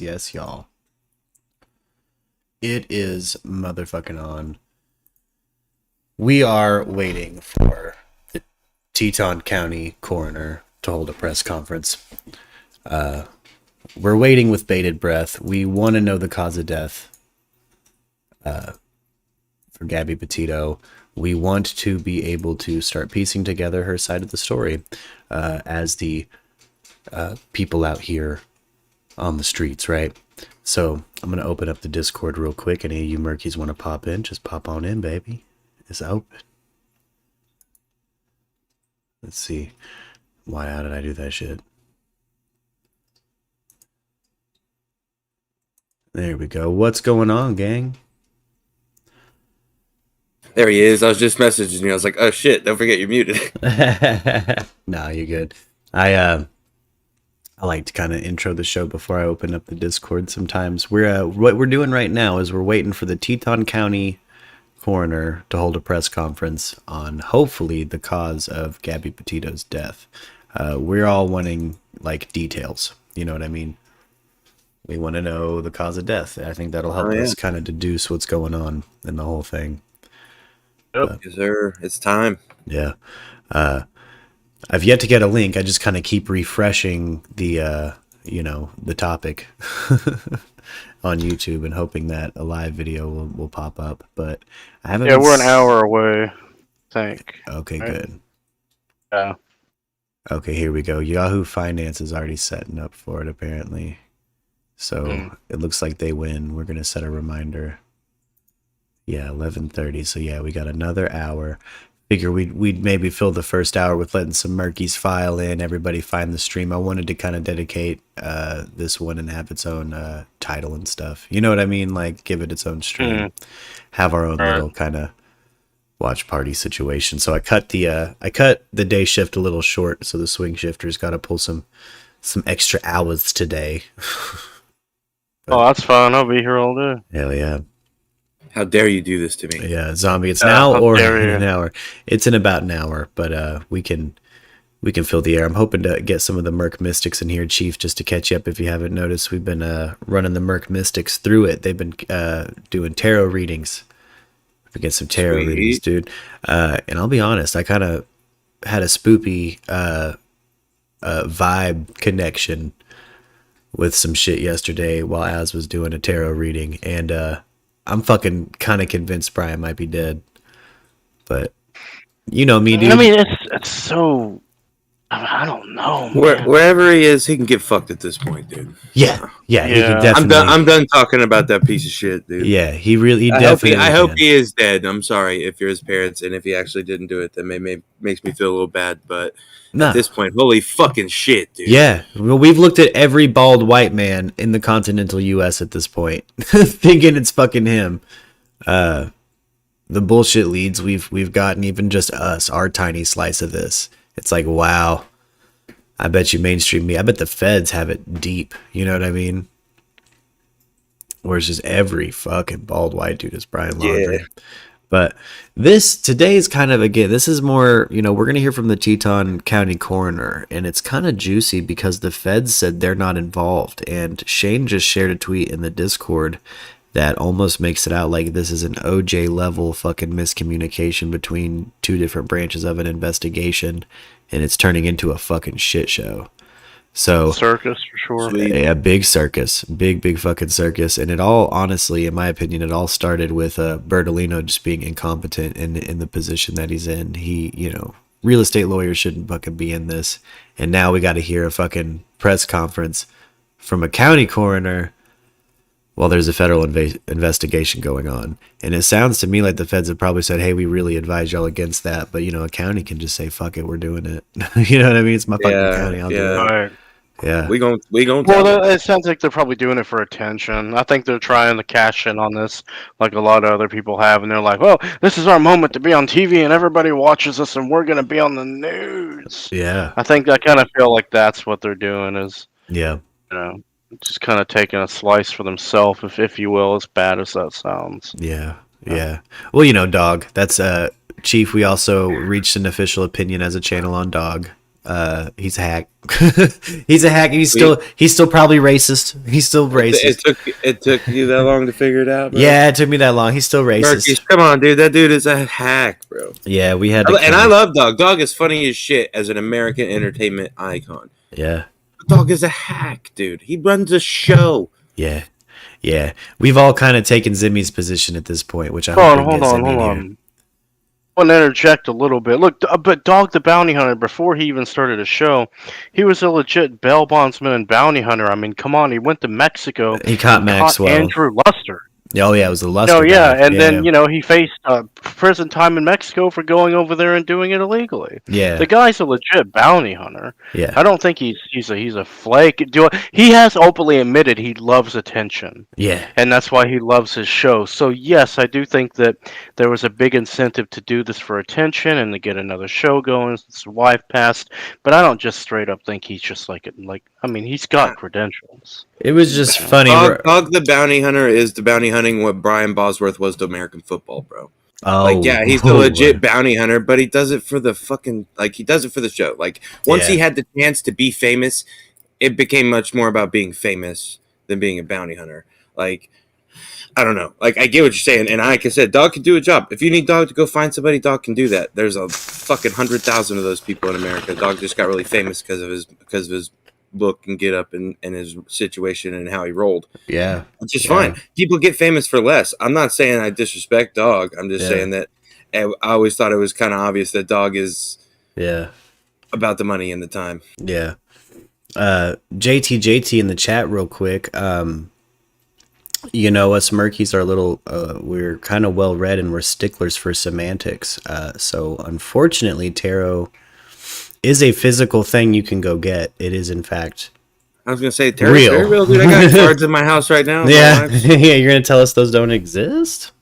Yes, y'all. It is motherfucking on. We are waiting for the Teton County Coroner to hold a press conference. We're waiting with bated breath. We want to know the cause of death for Gabby Petito. We want to be able to start piecing together her side of the story as the people out here on the streets, right? So I'm going to open up the Discord real quick. Any of you murkies want to pop in, just pop on in, baby. It's open. Let's see. How did I do that shit? There we go. What's going on, gang? There he is. I was just messaging you. I was like, oh shit, don't forget you're muted. Nah, you're good. I like to kind of intro the show before I open up the Discord sometimes. What we're doing right now is we're waiting for the Teton County Coroner to hold a press conference on hopefully the cause of Gabby Petito's death. We're all wanting like details. You know what I mean? We want to know the cause of death. I think that'll help us kind of deduce what's going on in the whole thing. Yep, yes, sir. It's time. Yeah. I've yet to get a link. I just kind of keep refreshing the topic on YouTube and hoping that a live video will pop up. But I haven't. Yeah, we're an hour away, I think. Okay, right? Good. Yeah. Okay, here we go. Yahoo Finance is already setting up for it, apparently. So it looks like they win. We're going to set a reminder. Yeah, 11:30. So yeah, we got another hour. Figure we'd maybe fill the first hour with letting some murkies file in, everybody find the stream. I wanted to kind of dedicate this one and have its own title and stuff. You know what I mean? Like give it its own stream. Have our own little kind of watch party situation. So I cut the day shift a little short, so the swing shifter's got to pull some extra hours today. Oh, that's fine. I'll be here all day. Hell yeah. How dare you do this to me? Yeah, zombie. It's now or in an hour. It's in about an hour, but we can fill the air. I'm hoping to get some of the Merc Mystics in here, Chief, just to catch you up. If you haven't noticed, we've been running the Merc Mystics through it. They've been doing tarot readings. We get some tarot readings, dude. And I'll be honest, I kind of had a spoopy vibe connection with some shit yesterday while Az was doing a tarot reading, and I'm fucking kind of convinced Brian might be dead, but you know me, dude. I mean, it's so. I don't know. Wherever he is, he can get fucked at this point, dude. Yeah. He can definitely. I'm done talking about that piece of shit, dude. Yeah, he definitely. I hope he is dead. I'm sorry if you're his parents, and if he actually didn't do it, that makes me feel a little bad. But at this point, holy fucking shit, dude. Yeah, well, we've looked at every bald white man in the continental U.S. at this point, thinking it's fucking him. The bullshit leads we've gotten, even just us, our tiny slice of this. It's like, wow, I bet you mainstream me. I bet the feds have it deep. You know what I mean? Where it's just every fucking bald white dude is Brian Laundrie. Yeah. But today is kind of, again, this is more, we're going to hear from the Teton County Coroner, and it's kind of juicy because the feds said they're not involved. And Shane just shared a tweet in the Discord that almost makes it out like this is an OJ level fucking miscommunication between two different branches of an investigation, and it's turning into a fucking shit show. So circus for sure. Yeah, big circus, big fucking circus. And it all, honestly, in my opinion, it all started with Bertolino just being incompetent in the position that he's in. He, real estate lawyers shouldn't fucking be in this. And now we got to hear a fucking press conference from a county coroner while there's a federal investigation going on. And it sounds to me like the feds have probably said, hey, we really advise y'all against that. But, a county can just say, fuck it, we're doing it. You know what I mean? It's my fucking county. I'll do it. Right. Yeah. We gon' Well, it sounds like they're probably doing it for attention. I think they're trying to cash in on this, like a lot of other people have, and they're like, "Well, this is our moment to be on TV, and everybody watches us, and we're gonna be on the news." Yeah. I think I kind of feel like that's what they're doing is, Yeah. you know, just kind of taking a slice for themselves, if you will, as bad as that sounds. Yeah. Yeah. Well, you know, dog. That's Chief. We also reached an official opinion as a channel on dog. He's a hack. He's a hack. He's still probably racist. He's still racist. It took you that long to figure it out, bro? Yeah, it took me that long. He's still racist. Murky, come on, dude. That dude is a hack, bro. Yeah, we had to. And I love Dog. Dog is funny as shit as an American entertainment icon. Yeah. Dog is a hack, dude. He runs a show. Yeah. Yeah. We've all kind of taken Zimmy's position at this point, which I hope Hold on. I want to interject a little bit. Look, but Dog the Bounty Hunter, before he even started a show, he was a legit bail bondsman and bounty hunter. I mean, come on, he went to Mexico. He caught Maxwell. Andrew Luster. Oh, yeah, it was the Luster. Oh, yeah, and then, you know, he faced prison time in Mexico for going over there and doing it illegally. Yeah. The guy's a legit bounty hunter. Yeah. I don't think he's a flake. He has openly admitted he loves attention. Yeah. And that's why he loves his show. So, yes, I do think that there was a big incentive to do this for attention and to get another show going since his wife passed. But I don't just straight up think he's just I mean, he's got credentials. It was just funny. Dog the Bounty Hunter is the bounty hunting what Brian Bosworth was to American football, bro. Oh, like, yeah, he's a legit bounty hunter, but he does it for the fucking, like, he does it for the show. Like, once he had the chance to be famous, it became much more about being famous than being a bounty hunter. Like, I don't know. Like, I get what you're saying, and like I said, Dog can do a job. If you need Dog to go find somebody, Dog can do that. There's a fucking 100,000 of those people in America. Dog just got really famous because of his look and get up and his situation and how he rolled. Yeah. Which is fine. People get famous for less. I'm not saying I disrespect Dog. I'm just saying that I always thought it was kind of obvious that Dog is about the money and the time. Yeah. JT in the chat real quick. You know, us Murkies are a little, we're kind of well read and we're sticklers for semantics. So unfortunately, tarot is a physical thing you can go get. It is, in fact, I was gonna say tarot's very real, dude. I got cards in my house right now. Yeah, yeah. You're gonna tell us those don't exist?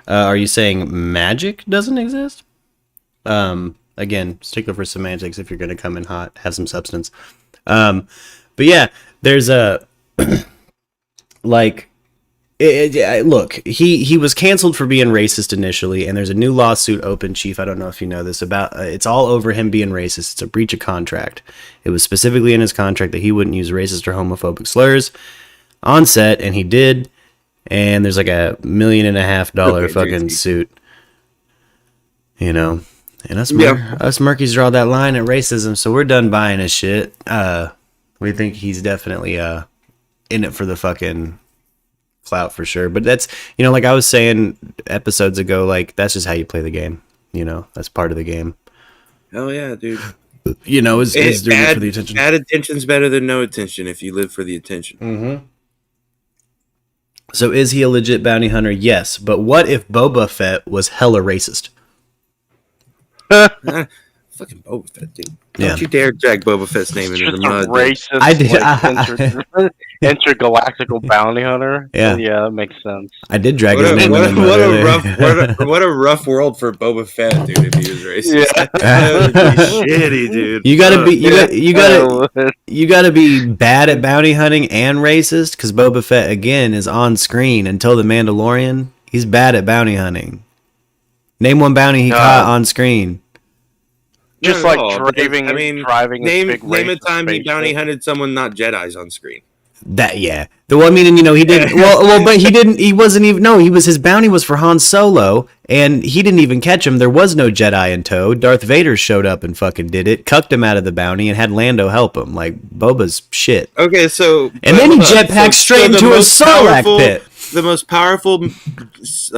Are you saying magic doesn't exist? Again, stickler for semantics. If you're gonna come in hot, have some substance. But yeah, there's a like. Look, he was canceled for being racist initially, and there's a new lawsuit open, Chief. I don't know if you know this about. It's all over him being racist. It's a breach of contract. It was specifically in his contract that he wouldn't use racist or homophobic slurs on set, and he did. And there's like $1.5 million fucking suit. You know, and us Murkies draw that line at racism, so we're done buying his shit. We think he's definitely in it for the fucking clout for sure. But that's, you know, like I was saying episodes ago, like that's just how you play the game. You know, that's part of the game. Hell yeah, dude. You know, is doing it for the attention. Bad attention's better than no attention if you live for the attention. Mm-hmm. So is he a legit bounty hunter? Yes. But what if Boba Fett was hella racist? Fucking Boba Fett, dude. Don't you dare drag Boba Fett's name into the mud. Racist, I did. Intergalactical bounty hunter. Yeah, that makes sense. I did drag his name into the mud. What a rough world for Boba Fett, dude. If he was racist, that would be shitty, dude. You gotta be bad at bounty hunting and racist, because Boba Fett again is on screen until the Mandalorian. He's bad at bounty hunting. Name one bounty he caught on screen. Just like driving. Name a time he bounty hunted someone not Jedis on screen. He didn't. But he didn't. He wasn't even. No, his bounty was for Han Solo, and he didn't even catch him. There was no Jedi in tow. Darth Vader showed up and fucking did it, cucked him out of the bounty, and had Lando help him. Like Boba's shit. Okay, so and then he jetpacked straight into a Sarlacc pit. The most powerful,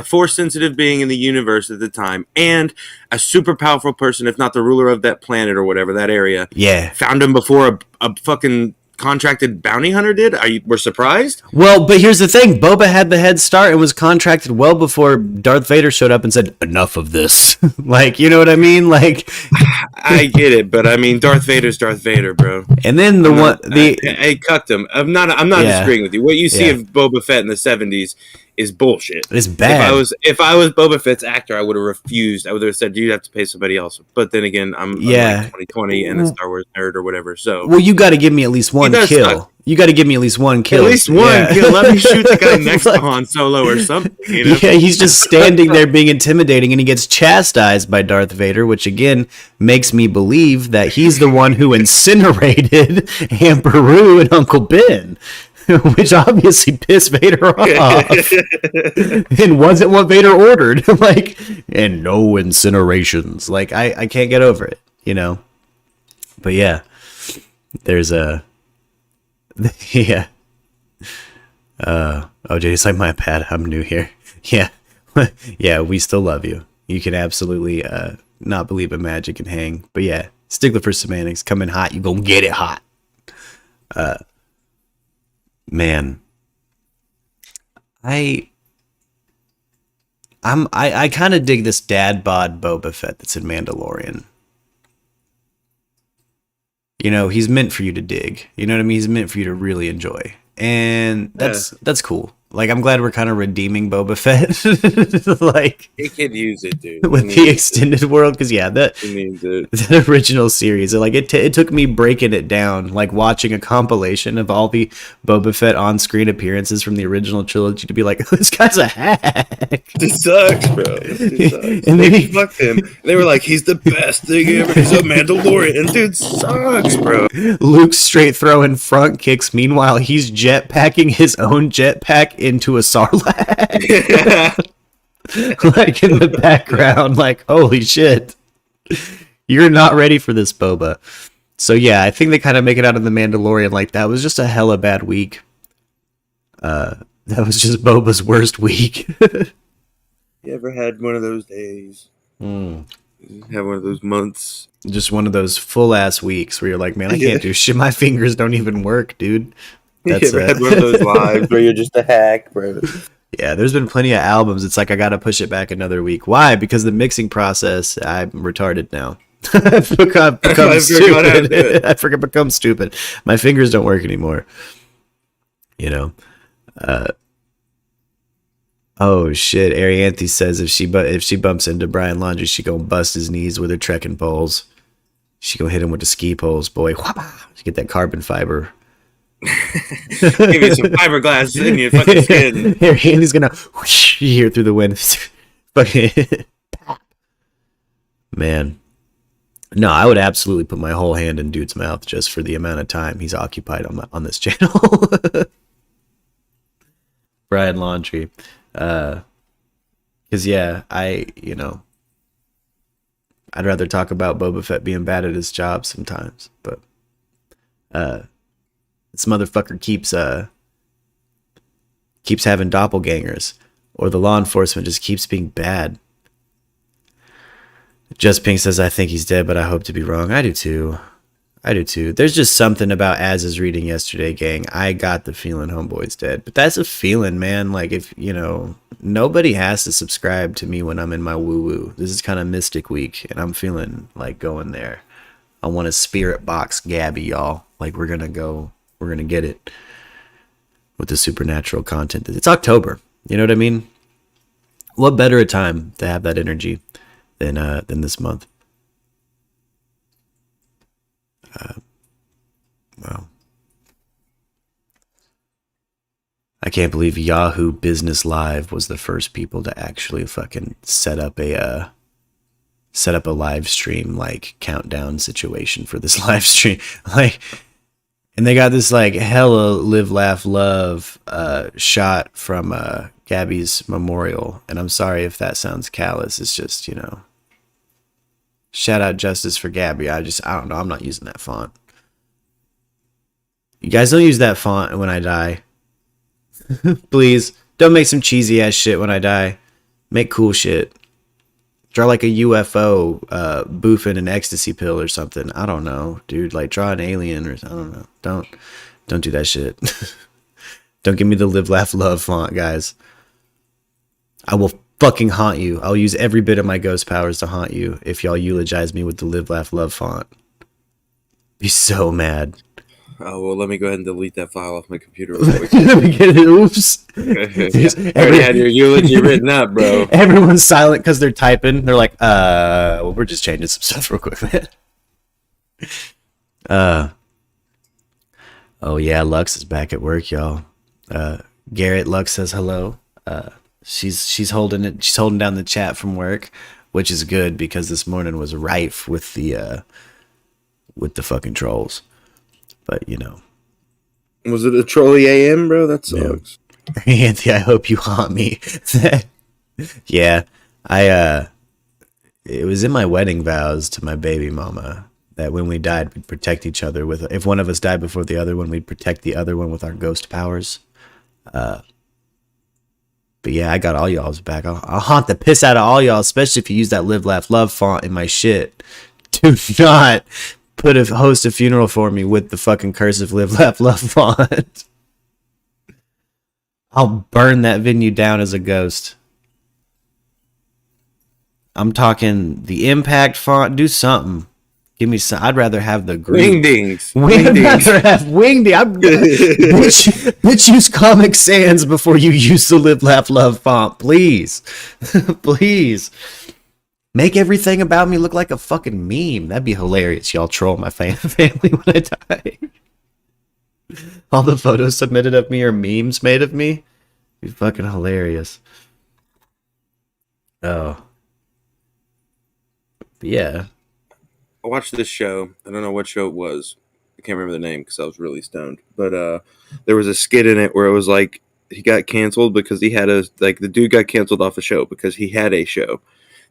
force-sensitive being in the universe at the time, and a super powerful person, if not the ruler of that planet or whatever, that area, found him before a fucking contracted bounty hunter did? We're surprised? Well, but here's the thing. Boba had the head start and was contracted well before Darth Vader showed up and said, enough of this. Like, you know what I mean? Like, I get it, but I mean, Darth Vader's Darth Vader, bro. And then I cucked him. I'm not disagreeing with you. What you see of Boba Fett in the 70s is bullshit. It's bad. If I was Boba Fett's actor, I would have refused. I would have said, "You have to pay somebody else." But then again, I'm like 2020 and a Star Wars nerd or whatever. So, well, you got to give me at least one kill. Suck. You got to give me at least one kill. At least one kill. Let me shoot the guy next to Han Solo or something. You know? Yeah, he's just standing there being intimidating, and he gets chastised by Darth Vader, which again makes me believe that he's the one who incinerated Aunt Beru and Uncle Ben. Which obviously pissed Vader off and wasn't what Vader ordered. Like, and no incinerations. Like, I can't get over it, you know? But yeah, there's a, yeah. OJ's like, my bad, I'm new here. Yeah. Yeah, we still love you. You can absolutely not believe in magic and hang. But yeah, stickler for semantics, coming hot, you gonna get it hot. Man, I kind of dig this dad bod Boba Fett that's in Mandalorian. You know, he's meant for you to dig. You know what I mean? He's meant for you to really enjoy, and that's cool. Like, I'm glad we're kind of redeeming Boba Fett. Like, he could use it, dude. With the extended world, because that original series, like it took me breaking it down, like watching a compilation of all the Boba Fett on-screen appearances from the original trilogy to be like, this guy's a hack. It sucks, bro. It sucks. And then he fucked him. They were like, he's the best thing ever. He's a Mandalorian. Dude, sucks, bro. Luke's straight throwing front kicks. Meanwhile, he's jetpacking his own jetpack into a Sarlacc. Like in the background, like, holy shit, you're not ready for this, Boba. So yeah, I think they kind of make it out of the Mandalorian like that was just a hella bad week. That was just Boba's worst week. You ever had one of those days? Have one of those months? Just one of those full ass weeks where you're like, man, I can't do shit. My fingers don't even work, dude. That's had one of those lives where you're just a hack, bro. Yeah, there's been plenty of albums. It's like I gotta push it back another week. Why? Because the mixing process, I'm retarded now. I've become stupid. I forget become stupid. My fingers don't work anymore. You know. Oh shit! Arianthe says if she bumps into Brian Laundrie, she gonna bust his knees with her trekking poles. She gonna hit him with the ski poles, boy. She get that carbon fiber. Give you some fiberglass in your fucking skin. Andy's gonna whoosh, you hear through the wind. Fucking man. No, I would absolutely put my whole hand in dude's mouth just for the amount of time he's occupied on this channel. Brian Laundrie. Because yeah, I'd rather talk about Boba Fett being bad at his job sometimes, but this motherfucker keeps having doppelgangers, or the law enforcement just keeps being bad. Just Pink says, I think he's dead, but I hope to be wrong. I do too. There's just something about as is reading yesterday, gang. I got the feeling homeboy's dead, but that's a feeling, man. Like, if nobody has to subscribe to me when I'm in my woo-woo. This is kind of mystic week, and I'm feeling like going there. I want to spirit box Gabby, y'all. Like, we're gonna get it with the supernatural content. It's October. You know what I mean? What better a time to have that energy than this month? Wow. I can't believe Yahoo Business Live was the first people to actually fucking set up a live stream, like, countdown situation for this live stream. Like, and they got this like hella live, laugh, love shot from Gabby's memorial. And I'm sorry if that sounds callous. It's just, shout out justice for Gabby. I don't know. I'm not using that font. You guys don't use that font when I die. Please don't make some cheesy ass shit when I die. Make cool shit. Draw like a UFO boofing an ecstasy pill or something. I don't know, dude. Like, draw an alien or I don't know. Don't do that shit. Don't give me the live, laugh, love font, guys. I will fucking haunt you. I'll use every bit of my ghost powers to haunt you if y'all eulogize me with the live, laugh, love font. Be so mad. Oh, well, let me go ahead and delete that file off my computer. Oops. Already had your eulogy written up, bro. Everyone's silent because they're typing. They're like, well, we're just changing some stuff real quick, man. Oh, yeah, Lux is back at work, y'all. Garrett Lux says hello. She's holding it. She's holding down the chat from work, which is good because this morning was rife with the fucking trolls. But you know, was it a trolley AM, bro? That sucks. Yeah. Anthony, I hope you haunt me. Yeah, it was in my wedding vows to my baby mama that when we died, we'd protect each other with. If one of us died before the other one, we'd protect the other one with our ghost powers. But yeah, I got all y'all's back. I'll haunt the piss out of all y'all, especially if you use that live, laugh, love font in my shit. Do not host a funeral for me with the fucking cursive live, laugh, love font. I'll burn that venue down as a ghost. I'm talking the impact font. Do something. Give me some. I'd rather have the green. Wingdings. I'd rather have wingding. Bitch, use Comic Sans before you use the live, laugh, love font. Please. Please. Make everything about me look like a fucking meme. That'd be hilarious. Y'all troll my family when I die. All the photos submitted of me are memes made of me. Be fucking hilarious. Oh. But yeah. I watched this show. I don't know what show it was. I can't remember the name because I was really stoned. But there was a skit in it where it was like he got canceled because he had the dude got canceled off a show because he had a show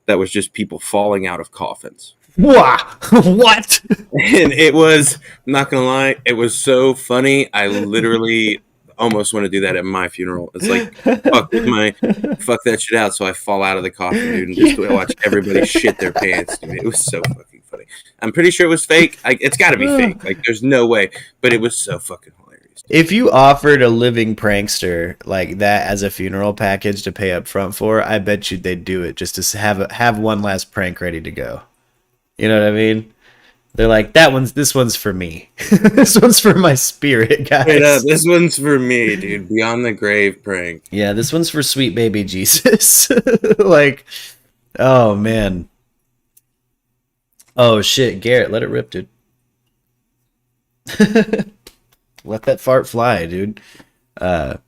that was just people falling out of coffins. What? And it was, I'm not gonna lie, it was so funny. I literally almost want to do that at my funeral. It's like fuck that shit out, so I fall out of the coffin, dude, and just watch everybody shit their pants, dude. It was so fucking funny. I'm pretty sure it was fake. It's got to be fake. Like, there's no way, but it was so fucking hilarious. If you offered a living prankster like that as a funeral package to pay up front for, I bet you they'd do it just to have one last prank ready to go. You know what I mean? They're like, this one's for me. This one's for my spirit, guys. Wait up, this one's for me, dude. Beyond the grave prank. Yeah, this one's for sweet baby Jesus. Like, oh man. Oh shit, Garrett, let it rip, dude. Let that fart fly, dude. I've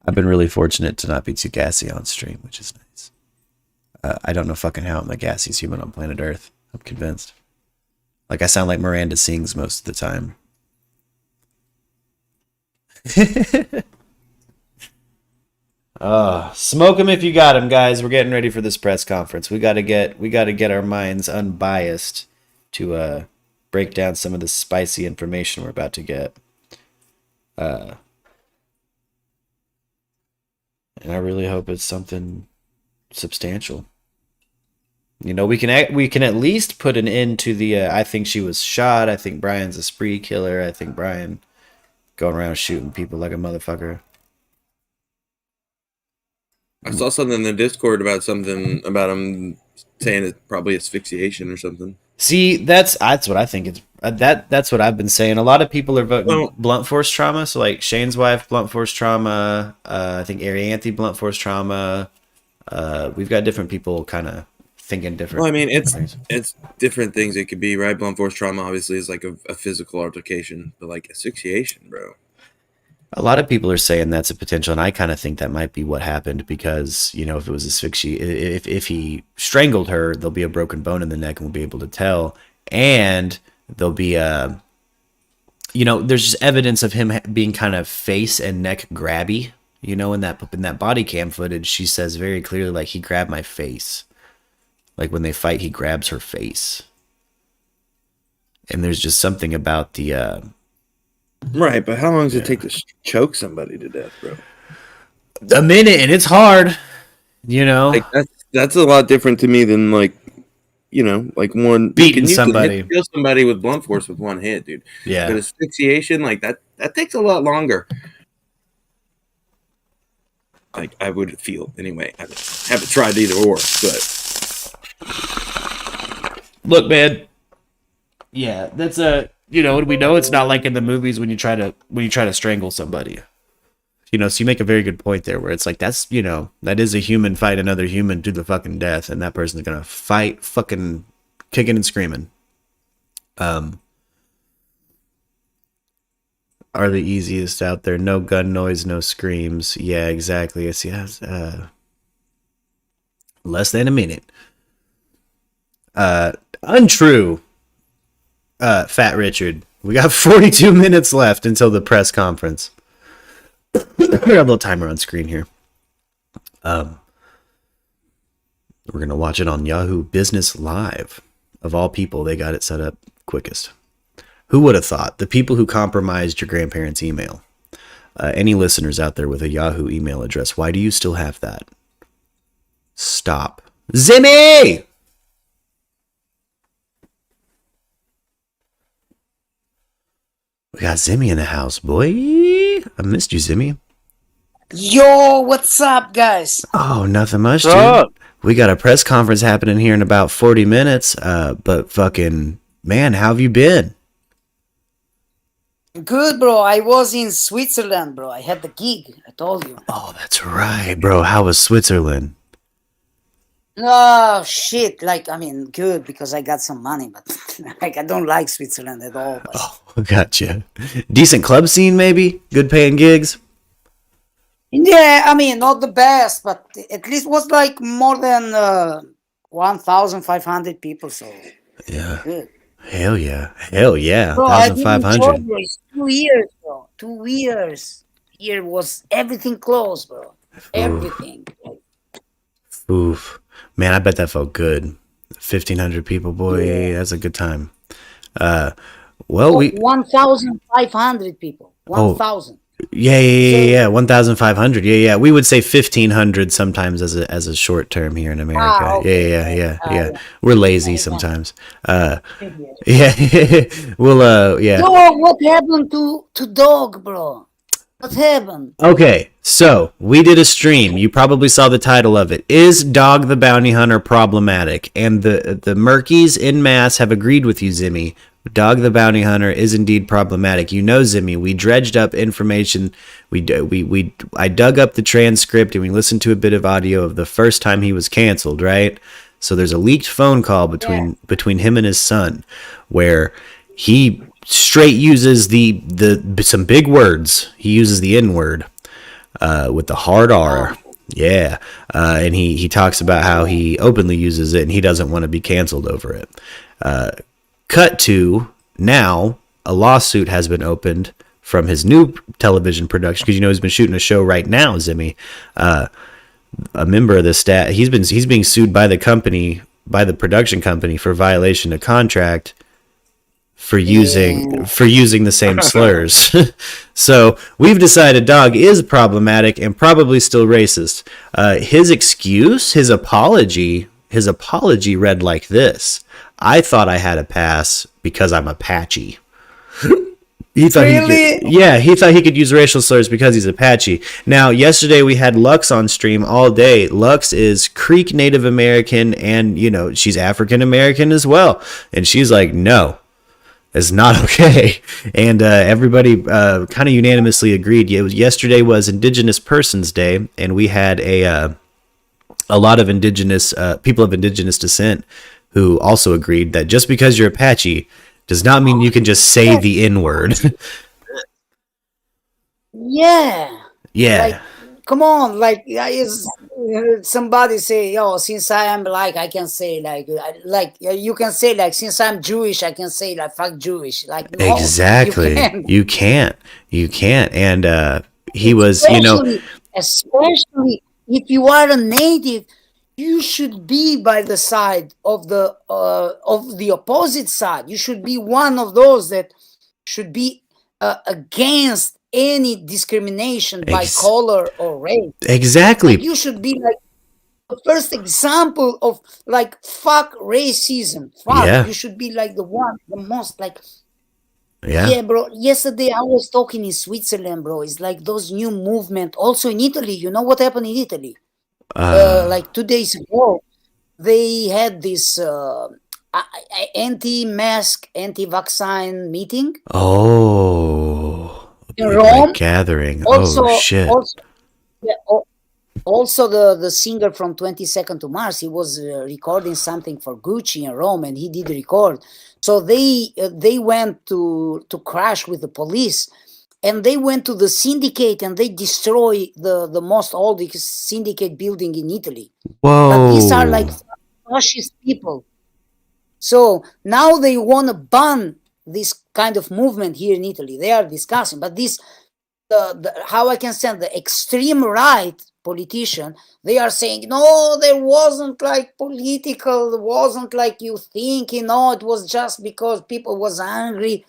been really fortunate to not be too gassy on stream, which is nice. I don't know fucking how I'm the gassiest human on planet Earth. I'm convinced. Like, I sound like Miranda sings most of the time. Smoke them if you got them, guys. We're getting ready for this press conference. We gotta get our minds unbiased to break down some of the spicy information we're about to get. And I really hope it's something substantial. You know, we can at least put an end to the I think she was shot. I think Brian's a spree killer. I think Brian going around shooting people like a motherfucker. I saw something in the Discord about him saying it's probably asphyxiation or something. See, that's what I think it's that's what I've been saying. A lot of people are voting blunt force trauma. So like Shane's wife, blunt force trauma. I think Arianthe, blunt force trauma. We've got different people kind of thinking different. Well, I mean, it's different things it could be, right? Blunt force trauma obviously is like a physical altercation, but like asphyxiation, bro. A lot of people are saying that's a potential, and I kind of think that might be what happened because, you know, if it was asphyxiation, if he strangled her, there'll be a broken bone in the neck and we'll be able to tell. And there'll be you know, there's just evidence of him being kind of face and neck grabby. You know, in that body cam footage, she says very clearly, like, he grabbed my face. Like when they fight, he grabs her face. And there's just something about the right, but how long does it take to choke somebody to death, bro? A minute, and it's hard, you know. Like that's a lot different to me than like like one beating somebody. kill somebody with blunt force with one hit, dude. Yeah. But asphyxiation, like that takes a lot longer. Like I would feel anyway. I haven't tried either or, but look, man. Yeah, that's we know it's not like in the movies when you try to strangle somebody. So you make a very good point there where it's like that's, that is a human fight another human to the fucking death, and that person's gonna fight fucking kicking and screaming. Are the easiest out there. No gun noise, no screams. Yeah, exactly. It's less than a minute. Untrue. Fat Richard. We got 42 minutes left until the press conference. We got a little timer on screen here. We're gonna watch it on Yahoo Business Live. Of all people, they got it set up quickest. Who would have thought? The people who compromised your grandparents' email. Any listeners out there with a Yahoo email address, why do you still have that? Stop. Zimmy! We got Zimmy in the house, boy. I missed you, Zimmy. Yo, what's up, guys? Oh, nothing much, dude. We got a press conference happening here in about 40 minutes. But fucking, man, how have you been? Good, bro. I was in Switzerland, bro. I had the gig. I told you. Oh, that's right, bro. How was Switzerland? Oh, shit. Good because I got some money, but I don't like Switzerland at all. But... Oh, gotcha. Decent club scene, maybe? Good paying gigs? Yeah, not the best, but at least was like more than 1,500 people, so yeah. Good. Hell yeah. Bro, 1,500. 2 years, bro. 2 years. Here was everything closed, bro. Everything. Oof. Man, I bet that felt good. 1,500 people, boy. Yeah. That's a good time. 1,500 people. 1,000. Yeah. 1,500. Yeah. We would say 1,500 sometimes as a short term here in America. Okay. Yeah. We're lazy sometimes. Yeah. We'll yeah. Yo, what happened to dog, bro? What happened? Okay, so we did a stream. You probably saw the title of it. Is Dog the Bounty Hunter problematic? And the Murkies en masse have agreed with you, Zimmy. Dog the Bounty Hunter is indeed problematic. Zimmy, we dredged up information. I dug up the transcript and we listened to a bit of audio of the first time he was canceled, right? So there's a leaked phone call between him and his son where he straight uses some big words. He uses the N-word with the hard R. Yeah. And he talks about how he openly uses it and he doesn't want to be canceled over it. Cut to now, a lawsuit has been opened from his new television production because he's been shooting a show right now, Zimmy. A member of the staff, he's being sued by the production company for violation of contract for using the same slurs. So we've decided Dog is problematic and probably still racist. His apology read like this: I thought I had a pass because I'm Apache. He thought he thought he could use racial slurs because he's Apache. Now, yesterday we had Lux on stream all day. Lux is Creek Native American and, she's African American as well. And she's like, no, it's not okay. And everybody kind of unanimously agreed. Yesterday was Indigenous Persons Day, and we had a lot of indigenous people of indigenous descent who also agreed that just because you're Apache does not mean you can just say the N-word. Yeah. Yeah. Come on, somebody say, since I am black, I can say you can say since I'm Jewish, I can say fuck Jewish. No, exactly. You can't. And he was, especially if you are a native, you should be by the side of the opposite side. You should be one of those that should be against any discrimination by color or race. Exactly. You should be the first example of like fuck racism. Fuck, Yeah. you should be like the most like. Yeah. Yeah, bro. Yesterday I was talking in Switzerland, bro. It's like those new movement. Also in Italy, you know what happened in Italy? Like 2 days ago, they had this anti-mask, anti-vaccine meeting in Rome. Like gathering. Also, Oh shit. yeah, also the singer from 22nd to Mars, he was recording something for Gucci in Rome, and he did record. So they went to crash with the police, and they went to the syndicate, and they destroy the most oldest syndicate building in Italy. Whoa. But these are like fascist people. So now they want to ban this kind of movement here in Italy. They are discussing, but this how I can say the extreme right politician, they are saying, no, there wasn't like political, it wasn't like you think, it was just because people was angry.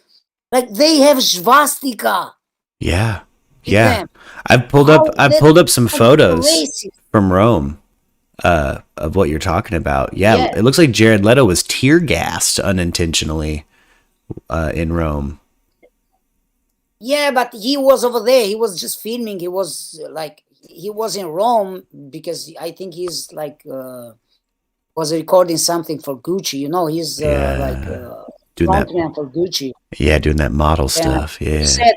Like they have swastika. Yeah. with Yeah. them. I pulled up some photos Racist. from Rome of what you're talking about. Yeah, Yeah. it looks like Jared Leto was tear gassed unintentionally in Rome. Yeah, but he was over there. He was just filming. He was he was in Rome because I think he's like was recording something for Gucci. You know, he's Doing that. frontman for Gucci. Yeah, doing that model stuff. He Yeah. said,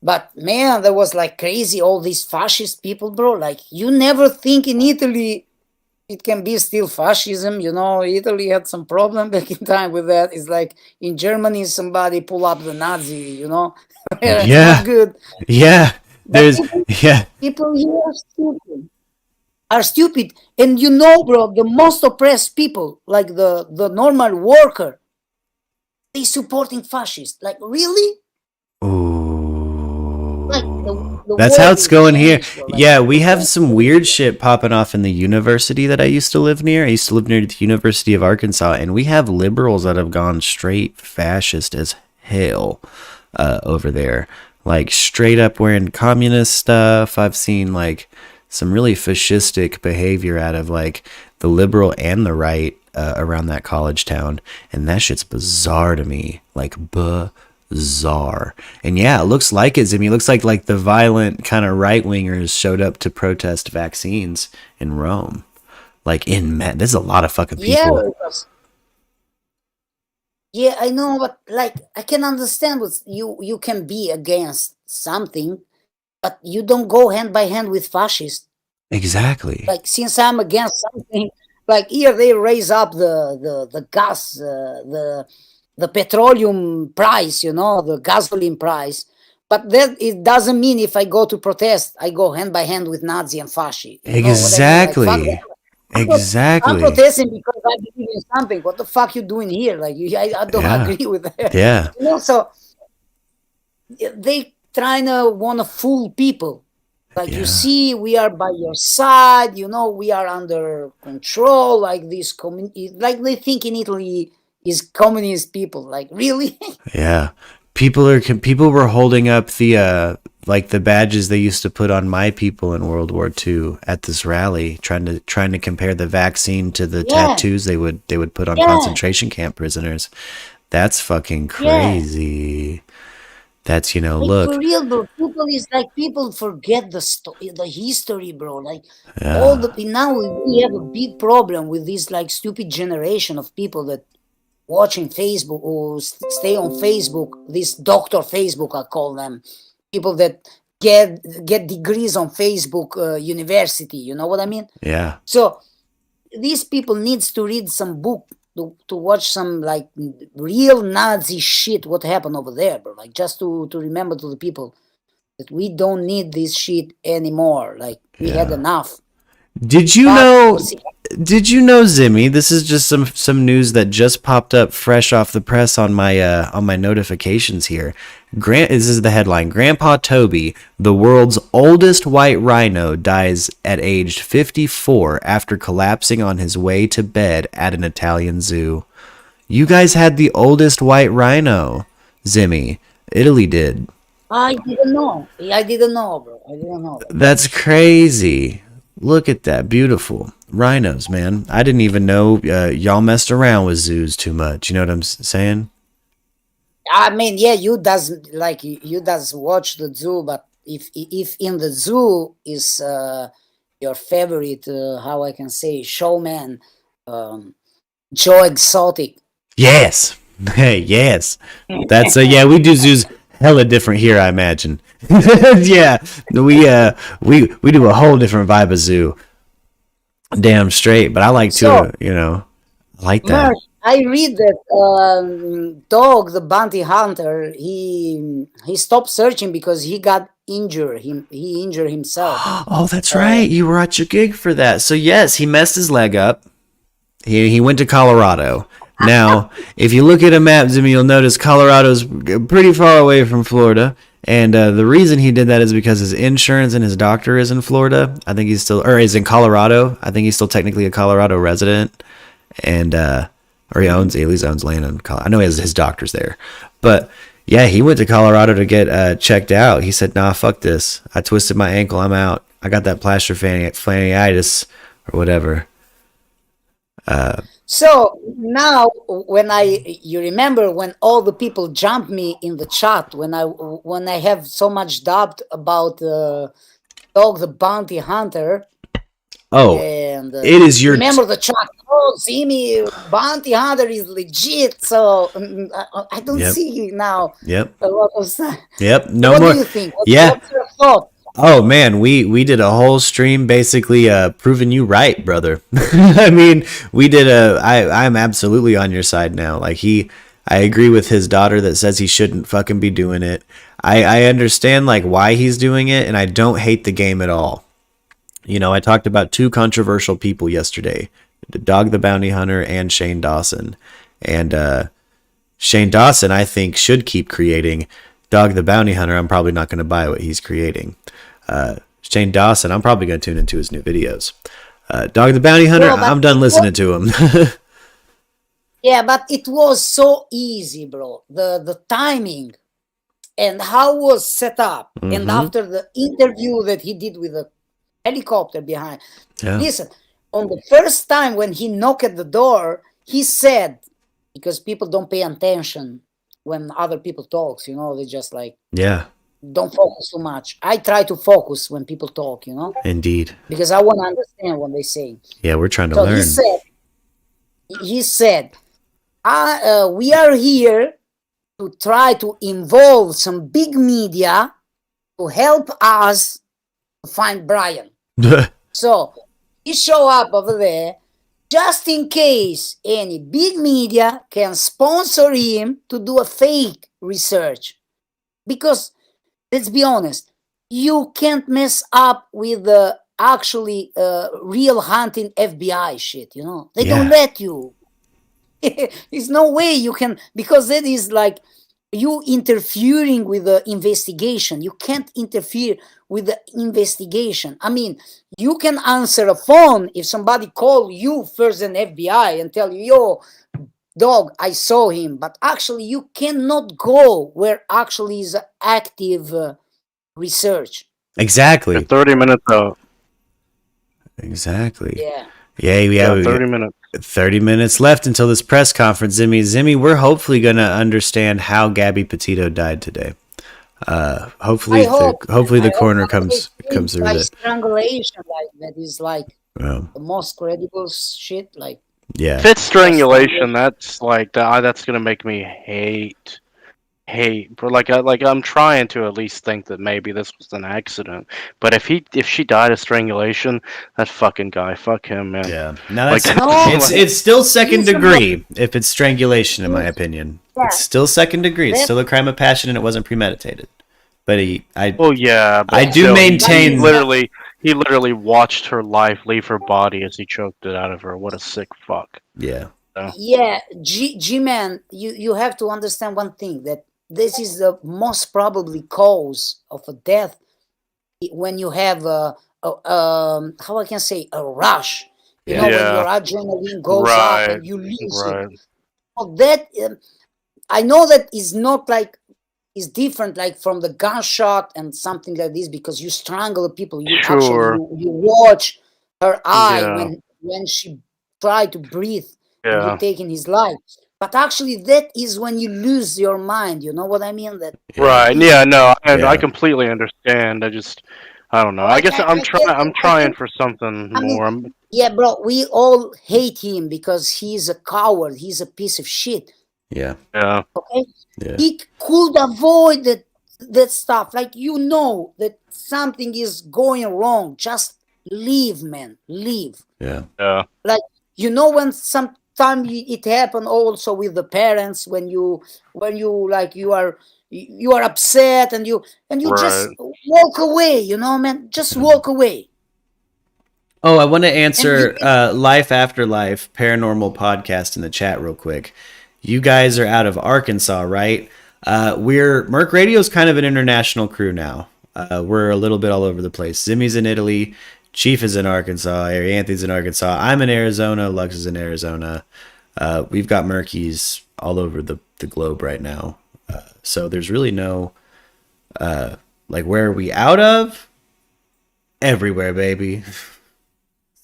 but man, there was like crazy all these fascist people, bro. Like you never think in Italy it can be still fascism. You know, Italy had some problem back in time with that. It's like in Germany, somebody pull up the Nazi. You know, it's Yeah. not good. Yeah. There's yeah. People here are stupid, and you know, bro, the most oppressed people, like the normal worker, they supporting fascists. Like really? Ooh. Like the That's how world it's is going here. changed, bro. Like, Yeah, we have some weird shit popping off in the university that I used to live near. I used to live near the University of Arkansas, and we have liberals that have gone straight fascist as hell over there. Like straight up wearing communist stuff. I've seen like some really fascistic behavior out of like the liberal and the right around that college town, and that shit's bizarre to me. Like bizarre. And yeah, it looks like it. I mean, it looks like the violent kind of right wingers showed up to protest vaccines in Rome. Like there's a lot of fucking people. yeah, it was- yeah, I know, but like I can understand what you can be against something, but you don't go hand by hand with fascists. Exactly. Like since I'm against something, like here they raise up the gas, the petroleum price, you know, the gasoline price. But that it doesn't mean if I go to protest, I go hand by hand with Nazi and fascist. You know what I mean? Like, Exactly. fuck that. I'm Exactly. protesting because I believe in something. What the fuck you doing here? Like I don't Yeah. agree with that. Yeah. You know, so they trying to want to fool people. Like Yeah. you see, we are by your side. You know, we are under control. Like this like they think in Italy is communist people. Like really? Yeah. People were holding up the like the badges they used to put on my people in World War II at this rally, trying to compare the vaccine to the Yeah. tattoos they would put on Yeah. concentration camp prisoners. That's fucking crazy. That's Like look. for real, bro. People forget the history, bro. Like Yeah. all the now we have a big problem with this like stupid generation of people that watching Facebook or stay on Facebook. This doctor Facebook, I call them people that get degrees on Facebook university. You know what I mean? Yeah. So these people needs to read some book to watch some like real Nazi shit. What happened over there, bro? Like just to remember to the people that we don't need this shit anymore. Like we had enough. Did you know, Zimmy? This is just some news that just popped up fresh off the press on my notifications here. This is the headline: Grandpa Toby, the world's oldest white rhino, dies at age 54 after collapsing on his way to bed at an Italian zoo. You guys had the oldest white rhino, Zimmy. Italy did. I didn't know. I didn't know, bro. I didn't know. That's crazy. Look at that. Beautiful. Rhinos, man. I didn't even know y'all messed around with zoos too much. You know what I'm saying? I mean, yeah, you does watch the zoo, but if in the zoo is your favorite, how I can say, showman, Joe Exotic. Yes. Hey, yes. That's yeah, we do zoos hella different here, I imagine. Yeah. We do a whole different vibe of zoo. Damn straight, but I like to, I like that. Mark, I read that Dog, the bounty hunter, he stopped searching because he got injured. He injured himself. Oh, that's right. You were at your gig for that. So yes, he messed his leg up. He went to Colorado. Now, if you look at a map, Zimmy, you'll notice Colorado's pretty far away from Florida. And the reason he did that is because his insurance and his doctor is in Florida. I think he's still, or is in Colorado. I think he's still technically a Colorado resident. And, or he at least owns land in Colorado. I know his doctor's there. But yeah, he went to Colorado to get checked out. He said, nah, fuck this. I twisted my ankle. I'm out. I got that plaster phanitis or whatever. So now, you remember when all the people jumped me in the chat when I have so much doubt about Dog the Bounty Hunter. Oh, and it is your. Remember the chat? Oh, Zimmy, Bounty Hunter is legit. So I don't see now. Yep. A lot of stuff. Yep. No what more. What do you think? Yeah. What's your thought? Oh man, we did a whole stream basically proving you right, brother. I mean, we did I'm absolutely on your side now. Like I agree with his daughter that says he shouldn't fucking be doing it. I understand like why he's doing it, and I don't hate the game at all. I talked about two controversial people yesterday, Dog the Bounty Hunter and Shane Dawson. And Shane Dawson, I think, should keep creating. Dog the Bounty Hunter, I'm probably not going to buy what he's creating. Shane Dawson, I'm probably going to tune into his new videos. Dog the Bounty Hunter, I'm done listening to him. Yeah, but it was so easy, bro. The timing and how it was set up. Mm-hmm. And after the interview that he did with the helicopter behind. Yeah. Listen, on the first time when he knocked at the door, he said, because people don't pay attention when other people talks, they just don't focus too much. I try to focus when people talk, Indeed. Because I want to understand what they say. Yeah, we're trying to learn. He said, we are here to try to involve some big media to help us to find Brian. So he show up over there just in case any big media can sponsor him to do a fake research. Because let's be honest, you can't mess up with the actually real hunting FBI shit, They don't let you. There's no way you can, because that is like you interfering with the investigation. You can't interfere with the investigation. I mean, you can answer a phone if somebody call you first an FBI and tell you, yo, dog, I saw him. But actually, you cannot go where actually is active research. Exactly. 30 minutes out. Exactly. Yeah. Yeah, 30 minutes. 30 minutes left until this press conference. Zimmy, we're hopefully going to understand how Gabby Petito died today. Hopefully the coroner comes through like it. Strangulation, like that is like the most credible shit. Like, yeah, if it's strangulation, that's like that's gonna make me hate. But like I'm trying to at least think that maybe this was an accident. But if she died of strangulation, that fucking guy, fuck him, man. Yeah, no, it's still second degree if it's strangulation, in my opinion. Yeah. It's still second degree. It's still a crime of passion, and it wasn't premeditated. But I do maintain he literally watched her life leave her body as he choked it out of her. What a sick fuck. Yeah. So. Yeah, G-Man, you have to understand one thing, that this is the most probably cause of a death when you have how I can say, a rush. You know, when your adrenaline goes up and you lose it. So that I know that is not like, is different like from the gunshot and something like this, because you strangle people. You actually you watch her eye Yeah. when she tried to breathe and he Yeah. taken his life. But actually, that is when you lose your mind. You know what I mean? That Right. he, Yeah. No. And I Yeah. completely understand. I don't know. I guess I get, I'm I trying can, for something I mean, more. yeah, bro, we all hate him because he's a coward. He's a piece of shit. Yeah. Yeah. Okay, Yeah. he could avoid that stuff. Like, you know that something is going wrong. Just leave, man. Leave. Yeah. Yeah. Like, you know, when sometime it happened also with the parents, when you like you are upset and you just Right. walk away. You know, man. Just walk away. Oh, I want to And you answer Life After Life Paranormal Podcast in the chat real quick. You guys are out of Arkansas, right? MURKradio is kind of an international crew now. We're a little bit all over the place. Zimmy's in Italy, Chief is in Arkansas, Anthony's in Arkansas, I'm in Arizona, Lux is in Arizona. We've got Murkies all over the globe right now. So there's really no, like, where are we out of? Everywhere, baby.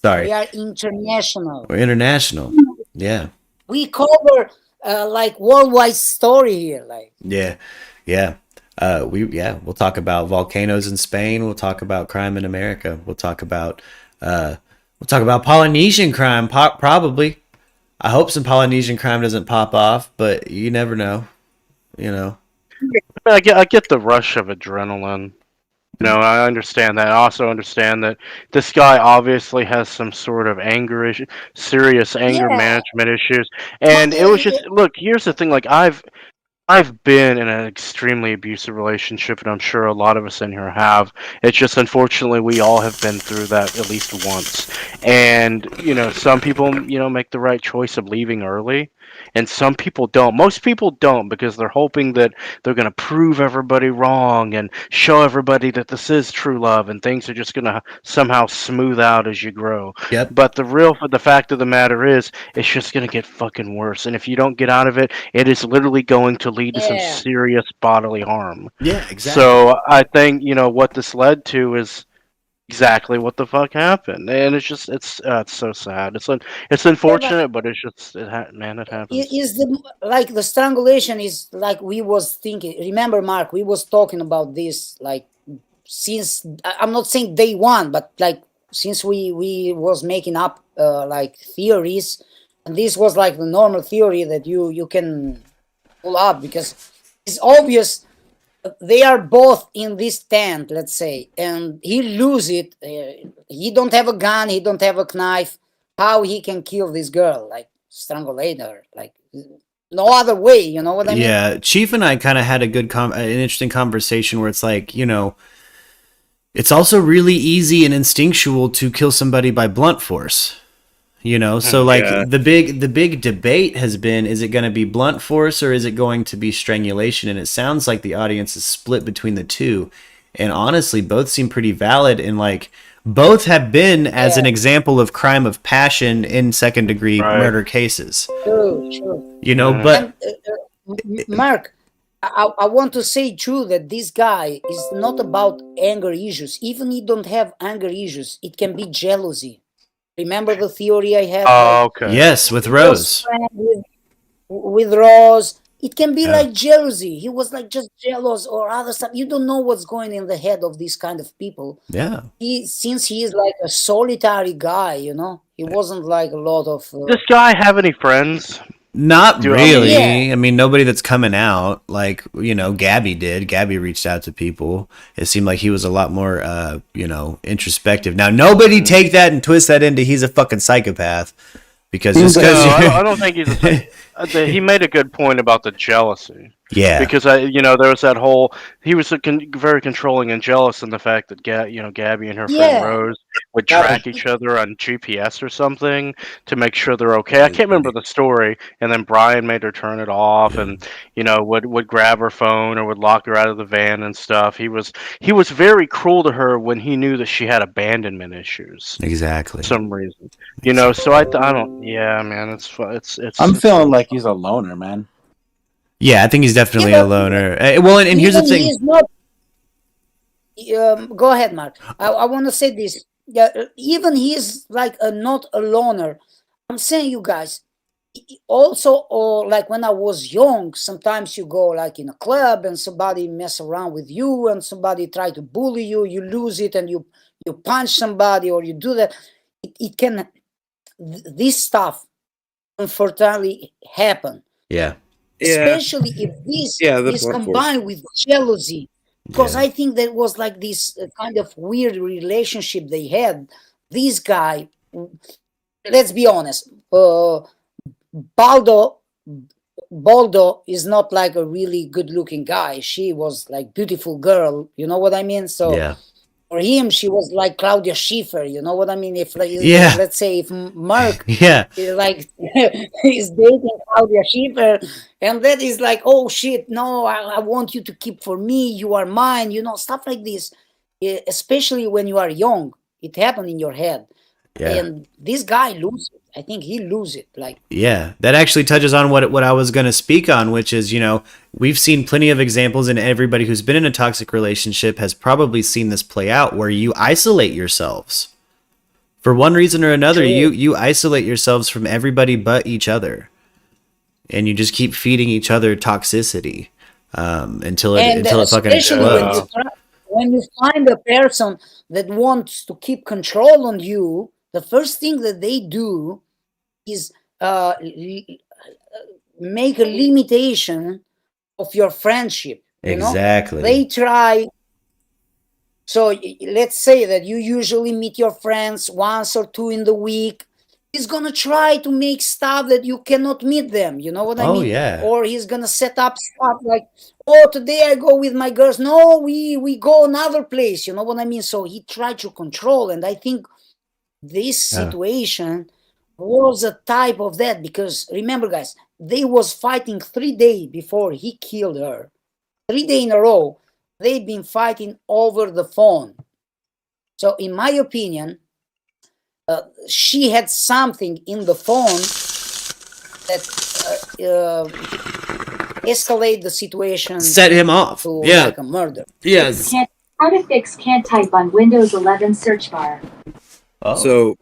Sorry. we are international. We're international. Yeah. We cover like worldwide story here. Like, Yeah. Yeah. We'll talk about volcanoes in Spain. We'll talk about crime in America. We'll talk about Polynesian crime, probably. I hope some Polynesian crime doesn't pop off, but you never know. You know. I get the rush of adrenaline. You know, I understand that. I also understand that this guy obviously has some sort of anger issue, serious anger yeah, management issues. but And it was just, look, here's the thing. Like, I've been in an extremely abusive relationship, and I'm sure a lot of us in here have. It's just, unfortunately, we all have been through that at least once. And, you know, some people, you know, make the right choice of leaving early, and some people don't. Most people don't, because they're hoping that they're going to prove everybody wrong and show everybody that this is true love, and things are just going to somehow smooth out as you grow. Yep. But the fact of the matter is, it's just going to get fucking worse. And if you don't get out of it, it is literally going to lead to some yeah, serious bodily harm. Yeah. Exactly. So I think, you know, what this led to is exactly what the fuck happened, and it's just it's so sad. It's yeah, but unfortunate, but it's just man, it happens. is the like the strangulation is like we was thinking. Remember, Mark, we was talking about this like since I'm not saying day one, but like since we was making up like theories, and this was like the normal theory that you can pull up because it's obvious they are both in this tent, let's say, and he lose it. He don't have a gun, he don't have a knife. How he can kill this girl? Like, strangulate her? Like, no other way. You know what I mean? Yeah. Chief and I kind of had an interesting conversation where it's like, you know, it's also really easy and instinctual to kill somebody by blunt force. You know, so like Yeah. the big debate has been, is it going to be blunt force or is it going to be strangulation? And it sounds like the audience is split between the two. And honestly, both seem pretty valid, and like both have been as an Yeah, example of crime of passion in second degree Right. murder cases. true, true. You know, Mhm. but And Mark, I want to say too that this guy is not about anger issues. Even he don't have anger issues, it can be jealousy. Remember the theory I had? Like, Oh, okay. yes, with he was Rose. friends with Rose. It can be Yeah. like jealousy. He was like just jealous or other stuff. You don't know what's going in the head of these kind of people. Yeah. Since he is like a solitary guy, you know, he wasn't like a lot of. Does this guy have any friends? Not Do really. Yeah, I mean, nobody that's coming out like, you know, Gabby did. Gabby reached out to people. It seemed like he was a lot more, you know, introspective. Now, nobody take that and twist that into he's a fucking psychopath, because just No, because I don't think he's. He made a good point about the jealousy. yeah, Because there was that whole he was very controlling and jealous in the fact that Gabby and her friend yeah. Rose would That track each other on GPS or something to make sure they're okay. I can't remember the story. And then Brian made her turn it off, and would grab her phone or would lock her out of the van and stuff. He was very cruel to her when he knew that she had abandonment issues exactly. for some reason. So I don't. Yeah, man, I'm it's feeling like he's a loner, man. Yeah, I think he's definitely Yeah, a but loner. Well, and here's the even thing. he's not. Go ahead, Mark. I want to say this. Yeah, even he's like not a loner. I'm saying, you guys, also, or like when I was young, sometimes you go like in a club and somebody mess around with you and somebody try to bully you, you lose it and you punch somebody or you do that. It can, this stuff unfortunately happen, Yeah. especially if this the is blunt force. combined with jealousy, because Yeah. I think that was like this kind of weird relationship they had. This guy, let's be honest, Baldo Baldo is not like a really good looking guy. She was like beautiful girl, you know what I mean? So Yeah. for him, she was like Claudia Schiffer, you know what I mean? If like, Yeah. let's say if Mark Yeah. like is dating Claudia Schiffer, and that is like, oh shit, no, I want you to keep for me, you are mine, you know, stuff like this. Especially when you are young, it happened in your head. Yeah. And this guy lose it. I think he lose it. Like, Yeah, that actually touches on what I was going to speak on, which is, we've seen plenty of examples, and everybody who's been in a toxic relationship has probably seen this play out, where you isolate yourselves for one reason or another. True. You isolate yourselves from everybody but each other, and you just keep feeding each other toxicity until it fucking especially explodes. when you find a person that wants to keep control on you, the first thing that they do is make a limitation of your friendship. You know? Exactly. They try. So let's say that you usually meet your friends once or two in the week. He's gonna try to make stuff that you cannot meet them. You know what I Oh, mean? yeah. Or he's gonna set up stuff like, oh, today I go with my girls. No, we go another place. You know what I mean? So he tried to control, and I think this situation was a type of that, because remember, guys, they was fighting 3 days before he killed her. 3 days in a row, they've been fighting over the phone. So in my opinion, she had something in the phone that escalate the situation, Set him off. to Yeah. like a murder. Yes. How to fix can't type on Windows 11 search bar. Oh. So,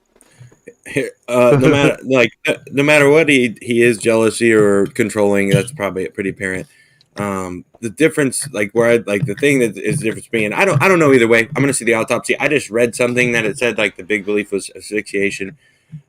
no matter what he is jealousy or controlling, that's probably pretty apparent. The difference, the thing that is the difference being, I don't know either way. I'm gonna see the autopsy. I just read something that it said like the big belief was asphyxiation,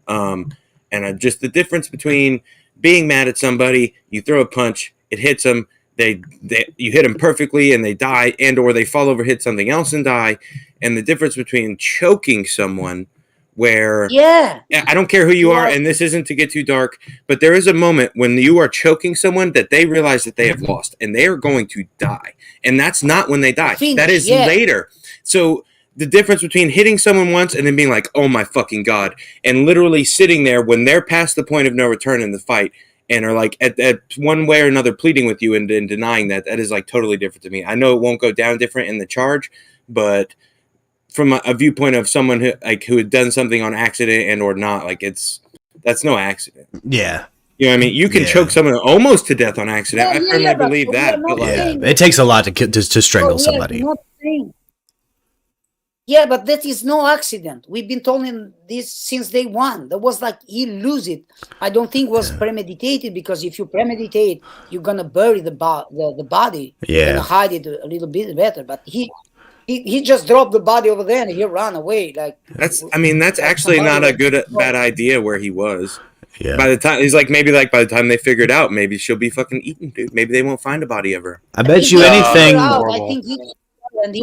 just the difference between being mad at somebody, you throw a punch, it hits them, you hit them perfectly and they die, and or they fall over, hit something else and die, and the difference between choking someone, where I don't care who you are, and this isn't to get too dark, but there is a moment when you are choking someone that they realize that they have lost and they are going to die, and that's not when they die. That is later. So the difference between hitting someone once and then being like, oh my fucking god, and literally sitting there when they're past the point of no return in the fight and are like at one way or another pleading with you and denying that is like totally different to me. I know it won't go down different in the charge, but from a viewpoint of someone who had done something on accident and or not, that's no accident. Yeah. You know what I mean? You can choke someone almost to death on accident. I firmly believe that. But it takes a lot to strangle somebody. Yeah, but that is no accident. We've been told this since day one. That was like he lose it. I don't think it was premeditated, because if you premeditate, you're gonna bury the body. Yeah. You're gonna hide it a little bit better. But he just dropped the body over there and he ran away. Like that's actually not a bad idea where he was. Yeah. By the time he's like, maybe like by the time they figured out, maybe she'll be fucking eaten, dude. Maybe they won't find a body ever. I bet you anything. I think he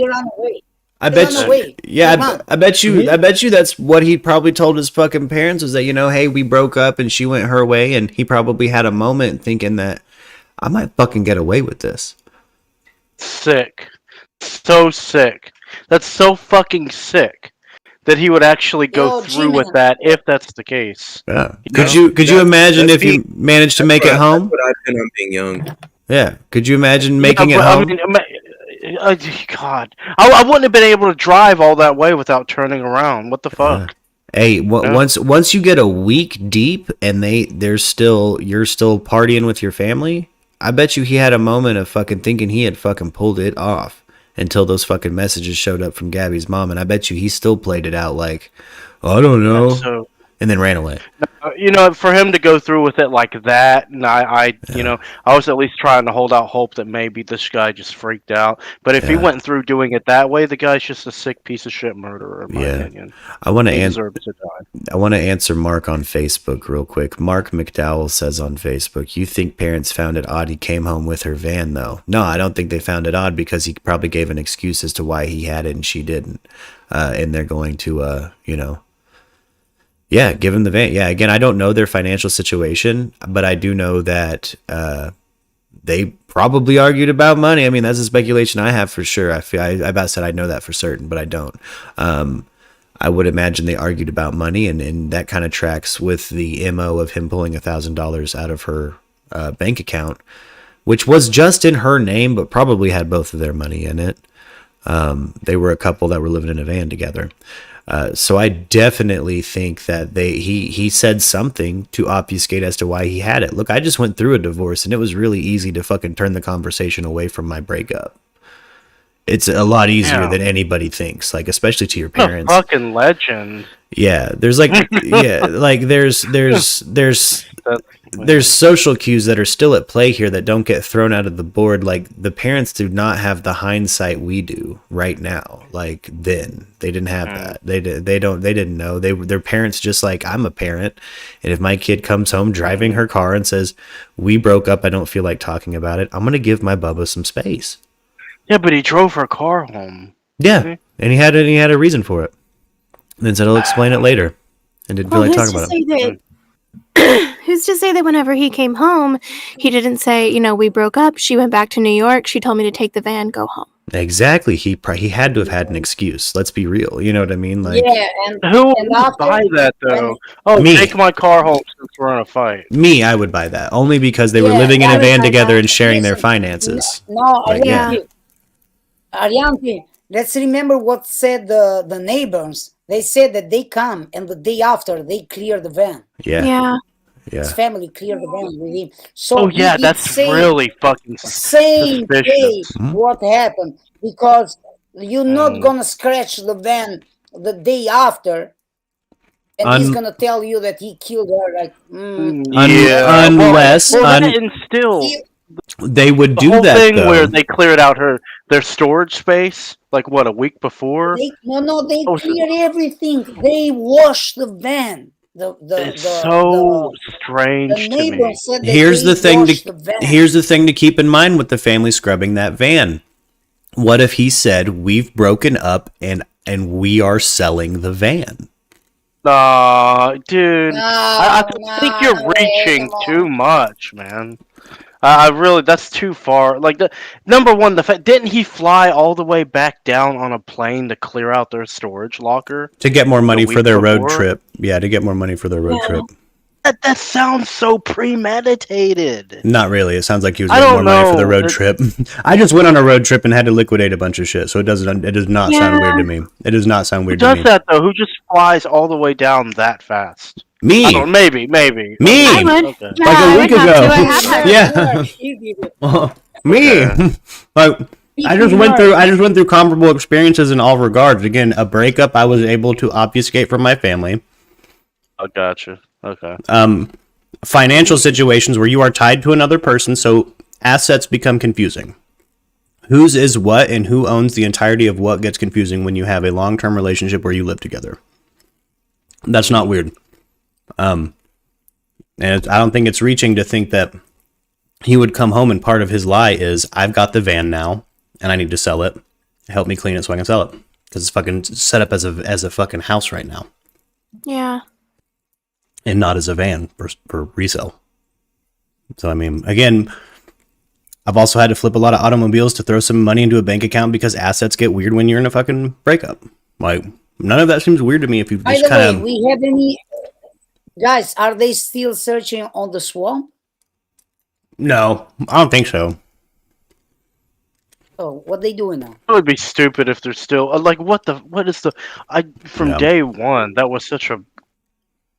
ran away. I bet you. Yeah, I bet you. I bet you that's what he probably told his fucking parents, was that, hey, we broke up and she went her way, and he probably had a moment thinking that I might fucking get away with this. Sick. So sick. That's so fucking sick that he would actually go through with that, if that's the case. Yeah. Could you imagine if you managed to make it home? That's what I've been on being young. Yeah. Could you imagine making it home? God, I wouldn't have been able to drive all that way without turning around. What the fuck? Hey, once you get a week deep and you're still partying with your family, I bet you he had a moment of fucking thinking he had fucking pulled it off. until those fucking messages showed up from Gabby's mom, and I bet you he still played it out like, I don't know, So, and then ran away. For him to go through with it like that, and I was at least trying to hold out hope that maybe this guy just freaked out. But if he went through doing it that way, the guy's just a sick piece of shit murderer, in my opinion. I want to deserves to die. I want to answer Mark on Facebook real quick. Mark McDowell says on Facebook, "You think parents found it odd he came home with her van, though?" No, I don't think they found it odd because he probably gave an excuse as to why he had it and she didn't, and they're going to, Yeah, give him the van. Yeah, again, I don't know their financial situation, but I do know that they probably argued about money. I mean, that's a speculation I have for sure. I about said I know that for certain, but I don't. I would imagine they argued about money, and that kind of tracks with the MO of him pulling $1,000 out of her bank account, which was just in her name, but probably had both of their money in it. They were a couple that were living in a van together. So I definitely think that he said something to obfuscate as to why he had it. Look, I just went through a divorce, and it was really easy to fucking turn the conversation away from my breakup. It's a lot easier than anybody thinks, like especially to your parents. A fucking legend. Yeah, there's like there's social cues that are still at play here that don't get thrown out of the board. Like the parents do not have the hindsight we do right now. Like then they didn't have that. They didn't know. Their parents, just like I'm a parent, and if my kid comes home driving her car and says, "We broke up, I don't feel like talking about it," I'm gonna give my Bubba some space. Yeah, but he drove her car home. Yeah, and he had a reason for it. And then said he'll explain it later, and didn't feel like talking about it. Who's to say that whenever he came home, he didn't say, we broke up, she went back to New York, she told me to take the van, go home. Exactly. He had to have had an excuse. Let's be real. You know what I mean? Like, Yeah, and Who would after- buy that, though? Me. Take my car home since we're in a fight. me, I would buy that only because they were Yeah, living in I a would van buy together that. and sharing their Listen, finances. No, Like, yeah. Ariante, let's remember what said the neighbors. They said that they come and the day after they clear the van. Yeah. His family cleared the van with him. So Oh, yeah, he that's say really fucking same day suspicious. what happened, because you're not gonna scratch the van the day after, and he's gonna tell you that he killed her. Like, Unless and still, they would the do whole that thing though. where they cleared out their storage space, like what, a week before? they Oh, cleared everything. They washed the van. It's so strange the to me. neighbor said that Here's they the thing washed the van. here's the thing to keep in mind with the family scrubbing that van. What if he said, "We've broken up and we are selling the van"? Dude, No, I think you're no, reaching come on. too much, man. I really, that's too far. Like, number one, the fact, didn't he fly all the way back down on a plane to clear out their storage locker? To get more money week for their road before? trip. Yeah, to get more money for their road trip. That sounds so premeditated. Not really. It sounds like he was I getting don't more money for the know. road trip. I just went on a road trip and had to liquidate a bunch of shit, so it does not sound weird to me. It does not sound Who weird to does me. that, though? Who just flies all the way down that fast? Me. I don't know, maybe. Me. I would. Okay. Yeah, Like a I week would have ago. to. I have to. Yeah. He did it. Me. Okay. Like I just went through comparable experiences in all regards. Again, a breakup I was able to obfuscate from my family. I gotcha. Okay. Financial situations where you are tied to another person, so assets become confusing. Whose is what and who owns the entirety of what gets confusing when you have a long-term relationship where you live together. That's not weird. And I don't think it's reaching to think that he would come home and part of his lie is, I've got the van now and I need to sell it. Help me clean it so I can sell it. Because it's fucking set up as a fucking house right now. Yeah. And not as a van for resale. So, I mean, again, I've also had to flip a lot of automobiles to throw some money into a bank account because assets get weird when you're in a fucking breakup. Like, none of that seems weird to me if you By just the kind way, of... we have any guys? Are they still searching on the swamp? No, I don't think so. Oh, what they doing now? It would be stupid if they're still like what is the from Yeah. day one that was such a I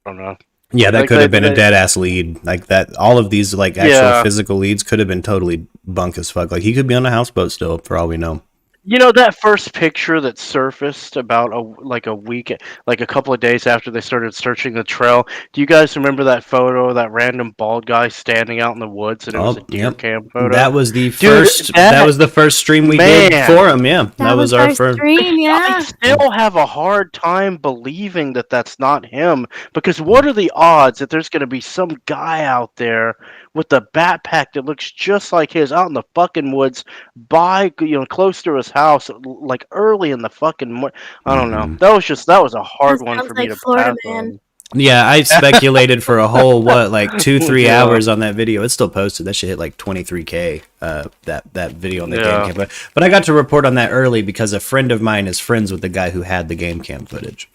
don't know. Yeah, that Like, could have they- been a they- dead ass lead. Like that, all of these like actual Yeah. physical leads could have been totally bunk as fuck. Like he could be on a houseboat still, for all we know. You know that first picture that surfaced about a week, like a couple of days after they started searching the trail. Do you guys remember that photo of that random bald guy standing out in the woods, and it was a deer cam photo? That was the Dude, first. That was the first stream we did for him. Yeah, that was our first stream. Yeah. I still have a hard time believing that that's not him, because what are the odds that there's going to be some guy out there with a backpack that looks just like his out in the fucking woods close to his house, like early in the fucking morning. I don't know. That was a hard one for me to pass on. Yeah, I speculated for a whole 2-3 hours on that video. It's still posted. That shit hit like 23K. That video on the game cam. But I got to report on that early because a friend of mine is friends with the guy who had the game cam footage.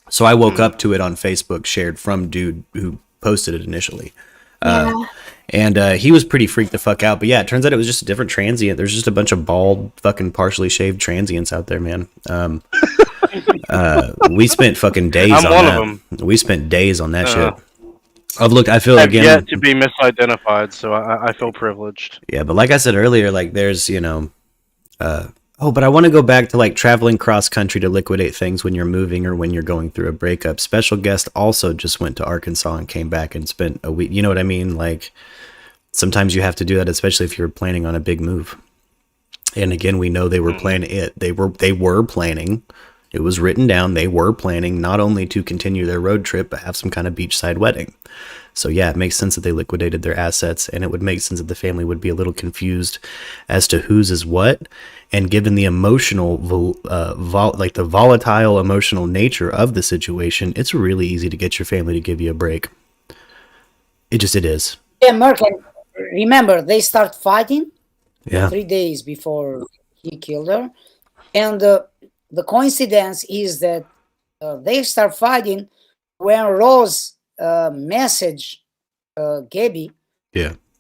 So I woke up to it on Facebook, shared from dude who posted it initially. And he was pretty freaked the fuck out. But yeah, it turns out it was just a different transient. There's just a bunch of bald, fucking partially shaved transients out there, man. We spent fucking days on that. We spent days on that shit. I feel I've yet to be misidentified, so I feel privileged. Yeah, but like I said earlier, like there's, but I want to go back to like traveling cross country to liquidate things when you're moving or when you're going through a breakup. Special guest also just went to Arkansas and came back and spent a week. You know what I mean? Like sometimes you have to do that, especially if you're planning on a big move. And again, we know they were planning it. They were planning. It was written down. They were planning not only to continue their road trip, but have some kind of beachside wedding. So yeah, it makes sense that they liquidated their assets, and it would make sense that the family would be a little confused as to whose is what. And given the emotional, the volatile emotional nature of the situation, it's really easy to get your family to give you a break. It is. Yeah, Mark, remember, they start fighting 3 days before he killed her. And the coincidence is that they start fighting when Rose messaged Gabby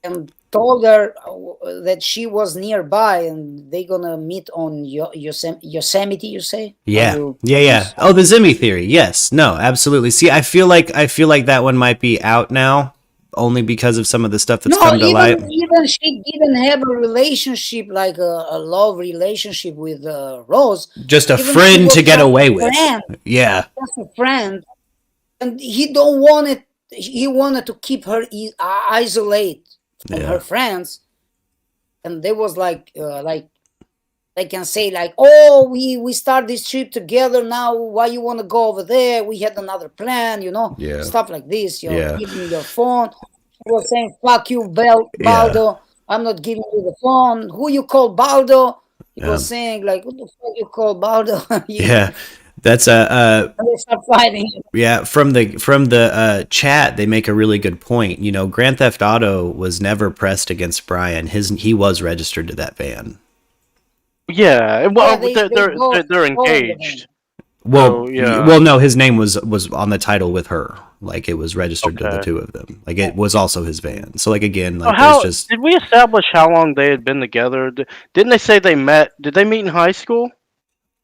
and told her that she was nearby and they're gonna meet on Yosemite, you say? Yeah. Oh, the Zimmy theory. Yes. No, absolutely. See, I feel like that one might be out now, only because of some of the stuff that's come to light. Even she didn't have a relationship, like a love relationship with Rose. Just a friend to get away with. Yeah. Just a friend. And he wanted to keep her isolated from her friends. And they was like they can say like, oh, we start this trip together now. Why you want to go over there? We had another plan, stuff like this. Give me your phone. He was saying, fuck you, Baldo. I'm not giving you the phone. Who you call Baldo? He was saying like, what the fuck you call Baldo? That's they start fighting. Yeah, from the chat, they make a really good point. Grand Theft Auto was never pressed against Brian. He was registered to that van. Yeah, well, they're engaged. Well, no, his name was on the title with her. Like it was registered to the two of them. Like it was also his van. So like again, like did we establish how long they had been together? Didn't they say they met? Did they meet in high school?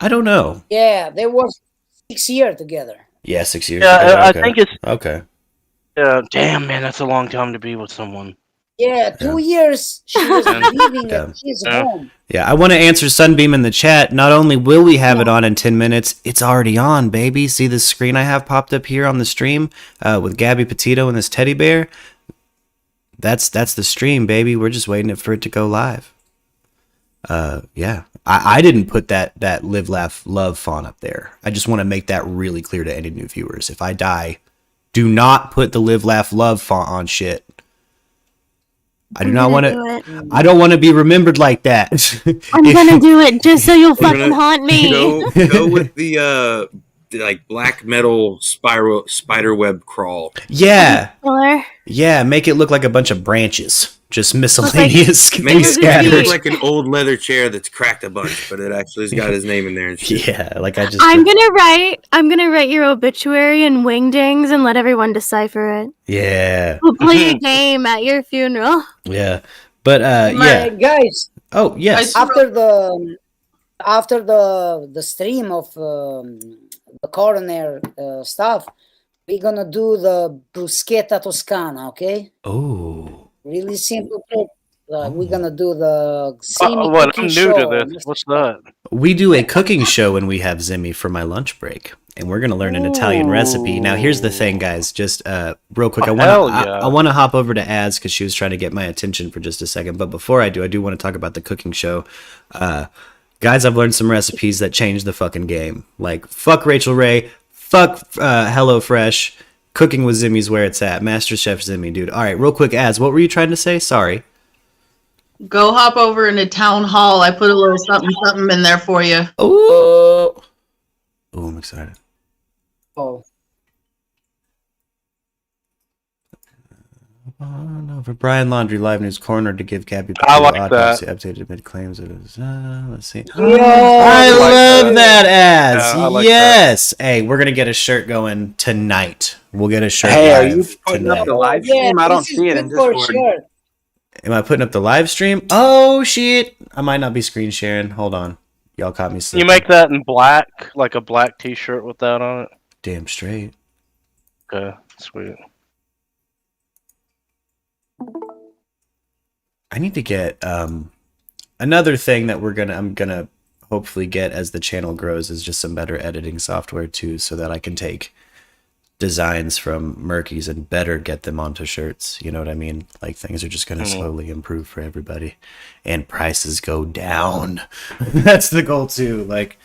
I don't know. Yeah, they were 6 years together. Yeah, 6 years. Yeah, together. I think it's okay. Yeah, damn man, that's a long time to be with someone. Yeah, 2 years she was leaving at his home. Yeah, I want to answer Sunbeam in the chat. Not only will we have it on in 10 minutes, it's already on, baby. See this screen I have popped up here on the stream with Gabby Petito and this teddy bear? That's the stream, baby. We're just waiting for it to go live. I didn't put that Live, Laugh, Love font up there. I just want to make that really clear to any new viewers. If I die, do not put the Live, Laugh, Love font on shit. I do not want to. I don't want to be remembered like that. I'm gonna do it just so you'll fucking haunt me. Go with the like black metal spider web crawl. Yeah. Yeah, make it look like a bunch of branches, just miscellaneous things scattered. It look like an old leather chair that's cracked a bunch, but it actually has got his name in there and shit. Yeah, like I just. I'm gonna write your obituary in wingdings and let everyone decipher it. Yeah. We'll play a game at your funeral. Yeah, but guys. Oh yes. After the stream of the coroner stuff, we're gonna do the bruschetta Toscana, okay? Oh. Really simple. We're gonna do the semi What? cooking I'm new show. to this. What's that? We do a cooking show when we have Zimmy for my lunch break, and we're gonna learn an Italian recipe. Now, here's the thing, guys. Just real quick, I want to hop over to ads because she was trying to get my attention for just a second. But before I do want to talk about the cooking show. Guys, I've learned some recipes that change the fucking game. Like fuck Rachel Ray, fuck HelloFresh. Cooking with Zimmy's where it's at. Master Chef Zimmy, dude. All right, real quick, ads. What were you trying to say? Sorry. Go hop over into Town Hall. I put a little something in there for you. Oh, I'm excited. Oh, For Brian Laundrie, Live News Coroner to give Gabby Petito I like autopsy that. updated mid claims. It was, let's see. Yeah, I like love that ads. Yeah, I like Yes. Hey, we're gonna get a shirt going tonight. We'll get a shirt. Hey, are live you putting tonight. up the live yeah, stream? I don't this is see it good in for Discord. sure. Am I putting up the live stream? Oh shit! I might not be screen sharing. Hold on. Y'all caught me You slipping. make that in black, like a black T-shirt with that on it. Damn straight. Okay, sweet. I need to get another thing that I'm gonna hopefully get as the channel grows is just some better editing software too, so that I can take designs from Murky's and better get them onto shirts. You know what I mean? Like things are just gonna slowly improve for everybody, and prices go down. That's the goal too. Like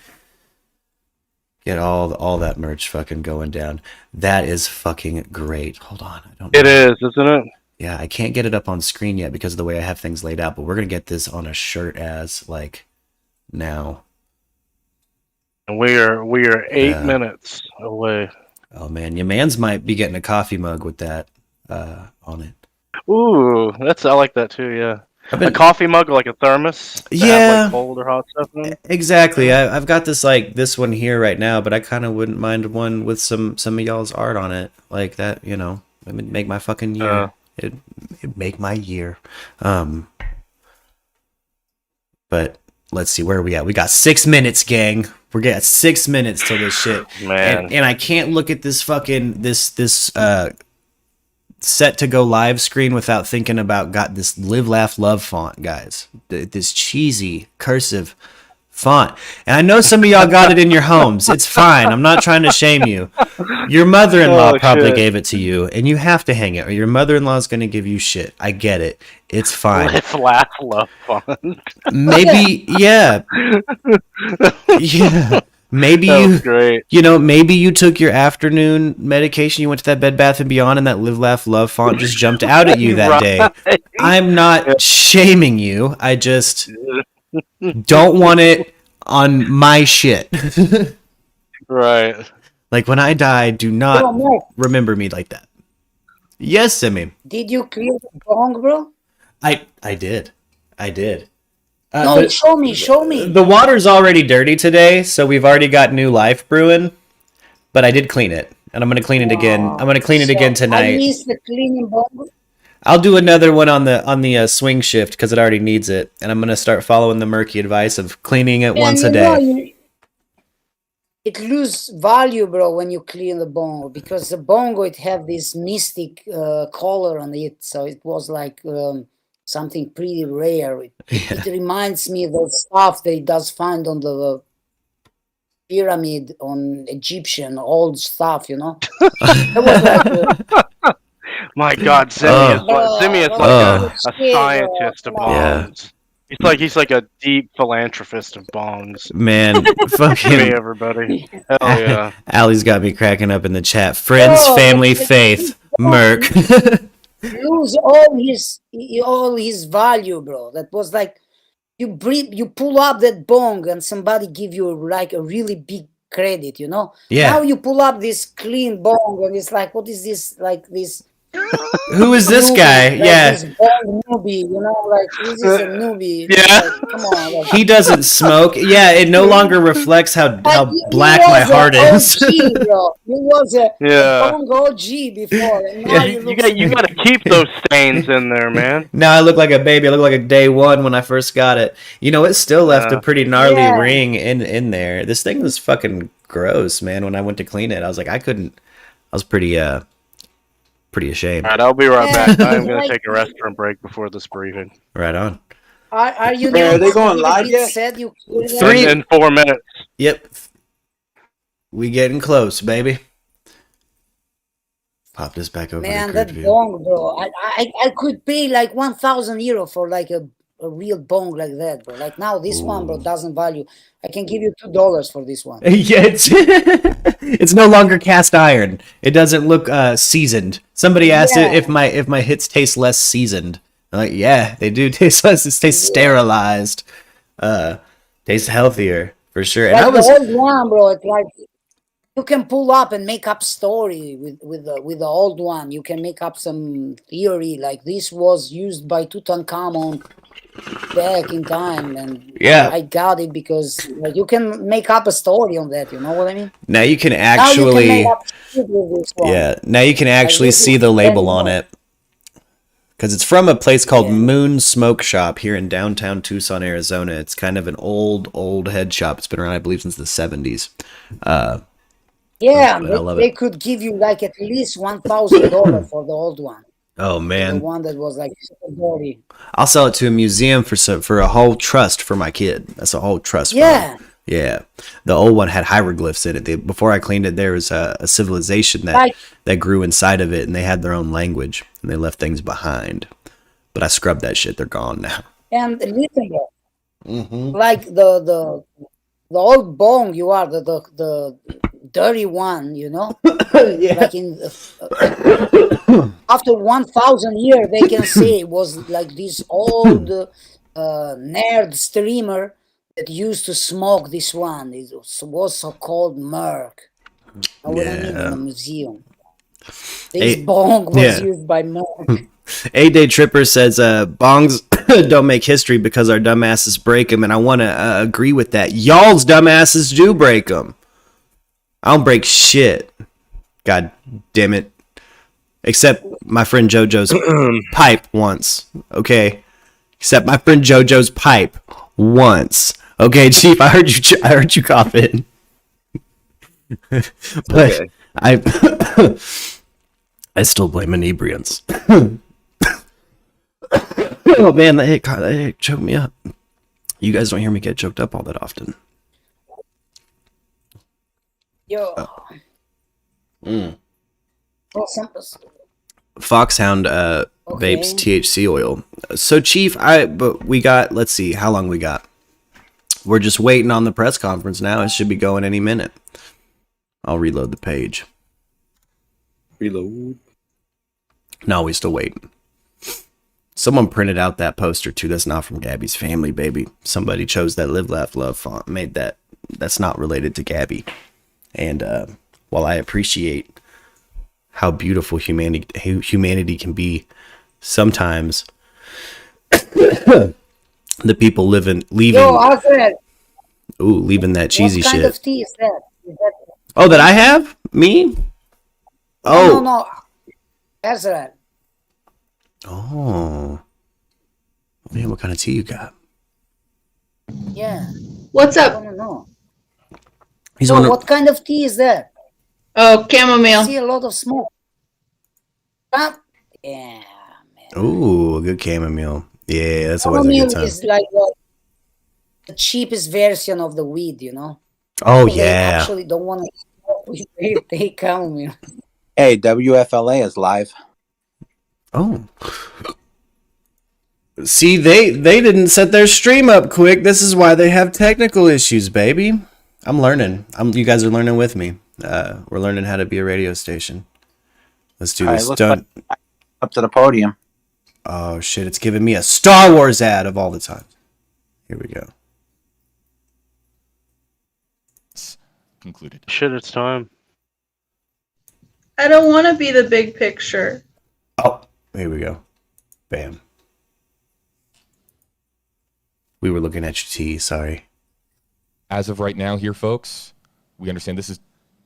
get all that merch fucking going down. That is fucking great. Hold on, I don't. It is, isn't it? Yeah, I can't get it up on screen yet because of the way I have things laid out, but we're gonna get this on a shirt as like now. And we are 8 Yeah. minutes away. Oh man, your man's might be getting a coffee mug with that on it. Ooh, I like that too. Yeah, I've been- a coffee mug, like a thermos. That Yeah. have, like, cold or hot stuff in it. Exactly. I've got this like this one here right now, but I kind of wouldn't mind one with some of y'all's art on it, like that. You know, it would make my fucking year. It'd make my year. But let's see, where are we at? We got 6 minutes, gang. We're getting 6 minutes till this shit. Man. And I can't look at this fucking this set to go live screen without thinking about this live laugh love font, guys. This cheesy cursive font. And I know some of y'all got it in your homes. It's fine. I'm not trying to shame you. Your mother-in-law probably shit. gave it to you, and you have to hang it, or your mother-in-law is going to give you shit. I get it. It's fine. Live, laugh, love fun. Maybe, yeah. Yeah. Maybe That you, was great. you know, maybe you took your afternoon medication, you went to that Bed Bath & Beyond, and that Live, Laugh, Love font just jumped out at you that day. I'm not shaming you. I just don't want it on my shit. Right. Like, when I die, do Bro, not Mark, remember me like that. Yes, Simi. did you clear the bong, bro? I did. No, but show me. the water's already dirty today, so we've already got new life brewing. But I did clean it, and I'm gonna clean it again. I'm gonna clean it again I tonight. missed the cleaning bong. I'll do another one on the swing shift because it already needs it, and I'm gonna start following the murky advice of cleaning it once a And day. it lose value, bro, when you clean the bongo, because the bongo it have this mystic color on it, so it was like something pretty rare. It reminds me of the stuff they does find on the pyramid on Egyptian old stuff, you know. It was like My God, Zimmy is like a scientist of Yeah. bongs. He's like a deep philanthropist of bongs. Man, Hey, fucking everybody. Hell yeah. Allie's got me cracking up in the chat. Friends, Oh, family, it's- faith, Merc. lose all his value, bro. That was like you pull up that bong and somebody give you like a really big credit, you know. Yeah. Now you pull up this clean bong and it's like, what is this? Like this. Who is this newbie, guy? like Yeah. this bong newbie, you know, like this is a newbie. Yeah. Like, come on. Like, He doesn't smoke. Yeah, it no longer reflects how he black was my a heart is. OG, bro. He was a Yeah. bong OG before, and now You look got to keep those stains in there, man. Now I look like a baby. I look like a day one when I first got it. You know, it still left a pretty gnarly Yeah. ring in there. This thing was fucking gross, man. When I went to clean it, I was like, I was pretty Pretty ashamed. All right, I'll be right Yeah, back. I'm going like- to take a restroom break before this briefing. Right on. Are you? Are they going live It yet? said you. Three- In 4 minutes. Yep. We getting close, baby. Pop this back over Man, to that grid view. bong, bro. I could pay like 1,000 euro for like a real bong like that, bro. Like now, this one, bro, doesn't value. I can give you $2 for this one. Yeah, it's no longer cast iron. It doesn't look seasoned. Somebody asked Yeah. if my hits taste less seasoned. I'm like, yeah, they do taste less. It tastes sterilized. Tastes healthier for sure. And Like I was the old one, bro. It's like you can pull up and make up story with the old one. You can make up some theory. Like this was used by Tutankhamun back in time, and Yeah. I got it because like, you can make up a story on that. You know what I mean? now you can Now you actually can make up shit with this one. yeah, now you can actually this see is the label on anymore. it. Because it's from a place called Yeah. Moon Smoke Shop here in downtown Tucson, Arizona. It's kind of an old head shop. It's been around, I believe, since the 70s. Yeah, But I love they it. could give you like at least $1,000 for the old one. Oh, The man. one that was like super dirty. I'll sell it to a museum for a whole trust for my kid. That's a whole trust fund. Yeah. Yeah. The old one had hieroglyphs in it. Before I cleaned it, there was a civilization Like- that grew inside of it, and they had their own language, and they left things behind. But I scrubbed that shit. They're gone now. And listen, bro, Mm-hmm. like the old bong you are the dirty one, you know. Like in after 1,000 years, they can say it was like this old nerd streamer that used to smoke this one. It was so called Merc. Know what I mean? In Yeah. the museum. This Hey, bong was yeah. used by Merc. 8-Day Tripper says bongs don't make history because our dumbasses break them, and I want to agree with that. Y'all's dumbasses do break them. I don't break shit. God damn it. Except my friend JoJo's pipe once. Okay. Except my friend JoJo's pipe once. Okay, Chief, I heard you cough in. But Okay. I still blame inebriants. Oh man, that hit choked me up. You guys don't hear me get choked up all that often. Yo. Mm. Well, Foxhound vapes THC oil. So Chief, but we got, let's see how long we got. We're just waiting on the press conference now. It should be going any minute. I'll reload the page. Reload. No, we still waiting. Someone printed out that poster too. That's not from Gabby's family, baby. Somebody chose that Live, Laugh, Love font. Made that. That's not related to Gabby. And while I appreciate how beautiful humanity can be, sometimes the people leaving Yo, Alfred, leaving that cheesy what kind shit. of tea is that? Is that Oh, that I have? Me? Oh. no. That's right. Oh. Man, what kind of tea you got? Yeah. What's I up? want to know. He's So wondering. what kind of tea is that? Oh, I chamomile. see a lot of smoke. Yeah, man. Ooh, a good chamomile. Yeah, that's always a Chamomile good time. is like the cheapest version of the weed, you know? Oh They yeah. actually don't want to smoke weed. They take chamomile. Hey, WFLA is live. Oh. See, they didn't set their stream up quick. This is why they have technical issues, baby. I'm learning. You guys are learning with me. We're learning how to be a radio station. Let's do All right, this. let's Don't. Up to the podium. Oh shit! It's giving me a Star Wars ad of all the time. Here we go. Concluded. Shit, it's time. I don't want to be the big picture. Oh, here we go. Bam. We were looking at your tea. Sorry. As of right now here, folks, we understand this is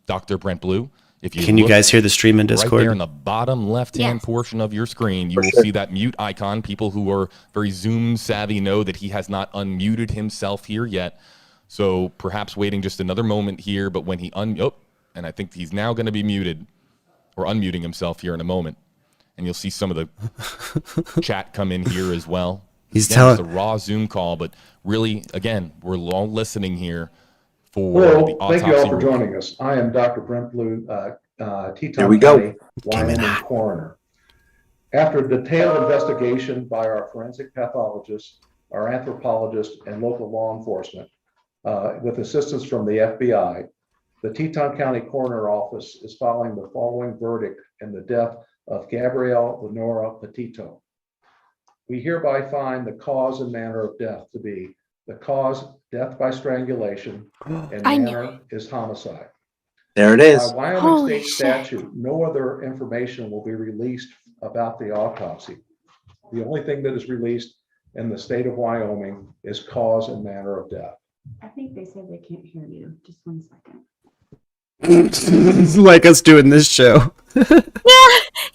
Dr. Brent Blue. If Can you look guys hear the stream in right Discord? there in the bottom left-hand portion of your screen, you will see that mute icon. People who are very Zoom savvy know that he has not unmuted himself here yet. So perhaps waiting just another moment here, but when he and I think he's now going to be muted or unmuting himself here in a moment. and you'll see some of the chat come in here as well. He's Again, telling it's a raw Zoom call, but really, again, we're all listening here for Well, the autopsy. thank you all for joining us. I am Dr. Brent Blue, Here Teton we go. County, Wyoming coroner. After a detailed investigation by our forensic pathologist, our anthropologist, and local law enforcement, with assistance from the FBI, the Teton County Coroner Office is filing the following verdict in the death of Gabrielle Lenora Petito. We hereby find the cause and manner of death to be the cause, death by strangulation, and manner is homicide. There it is. By Wyoming Holy state shit. statute, no other information will be released about the autopsy. The only thing that is released in the state of Wyoming is cause and manner of death. I think they said they can't hear you. Just 1 second. It's like us doing this show.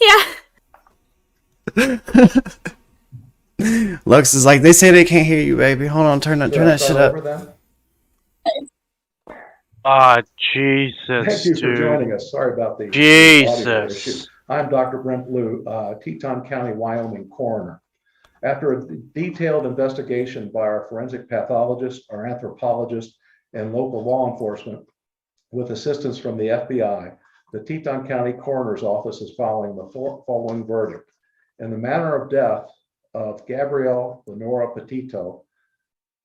Yeah. Lux is like, they say they can't hear you, baby. Hold on, turn that shit up. Jesus, Thank you for dude. joining us. Sorry about the audio Jesus. issue. I'm Dr. Brent Blue, Teton County, Wyoming coroner. After a detailed investigation by our forensic pathologist, our anthropologist, and local law enforcement, with assistance from the FBI, the Teton County Coroner's Office is filing the following verdict. In the manner of death of Gabrielle Lenora Petito,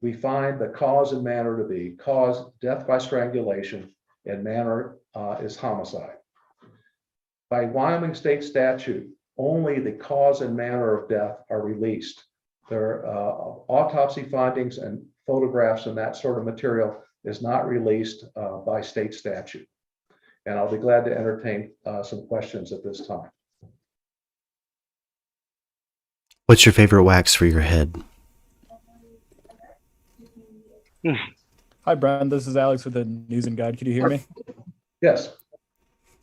we find the cause and manner to be cause, death by strangulation, and manner is homicide. By Wyoming state statute, only the cause and manner of death are released. Their autopsy findings and photographs and that sort of material is not released by state statute. And I'll be glad to entertain some questions at this time. What's your favorite wax for your head? Hi, Brian. This is Alex with the News and Guide. Can you hear me? Yes.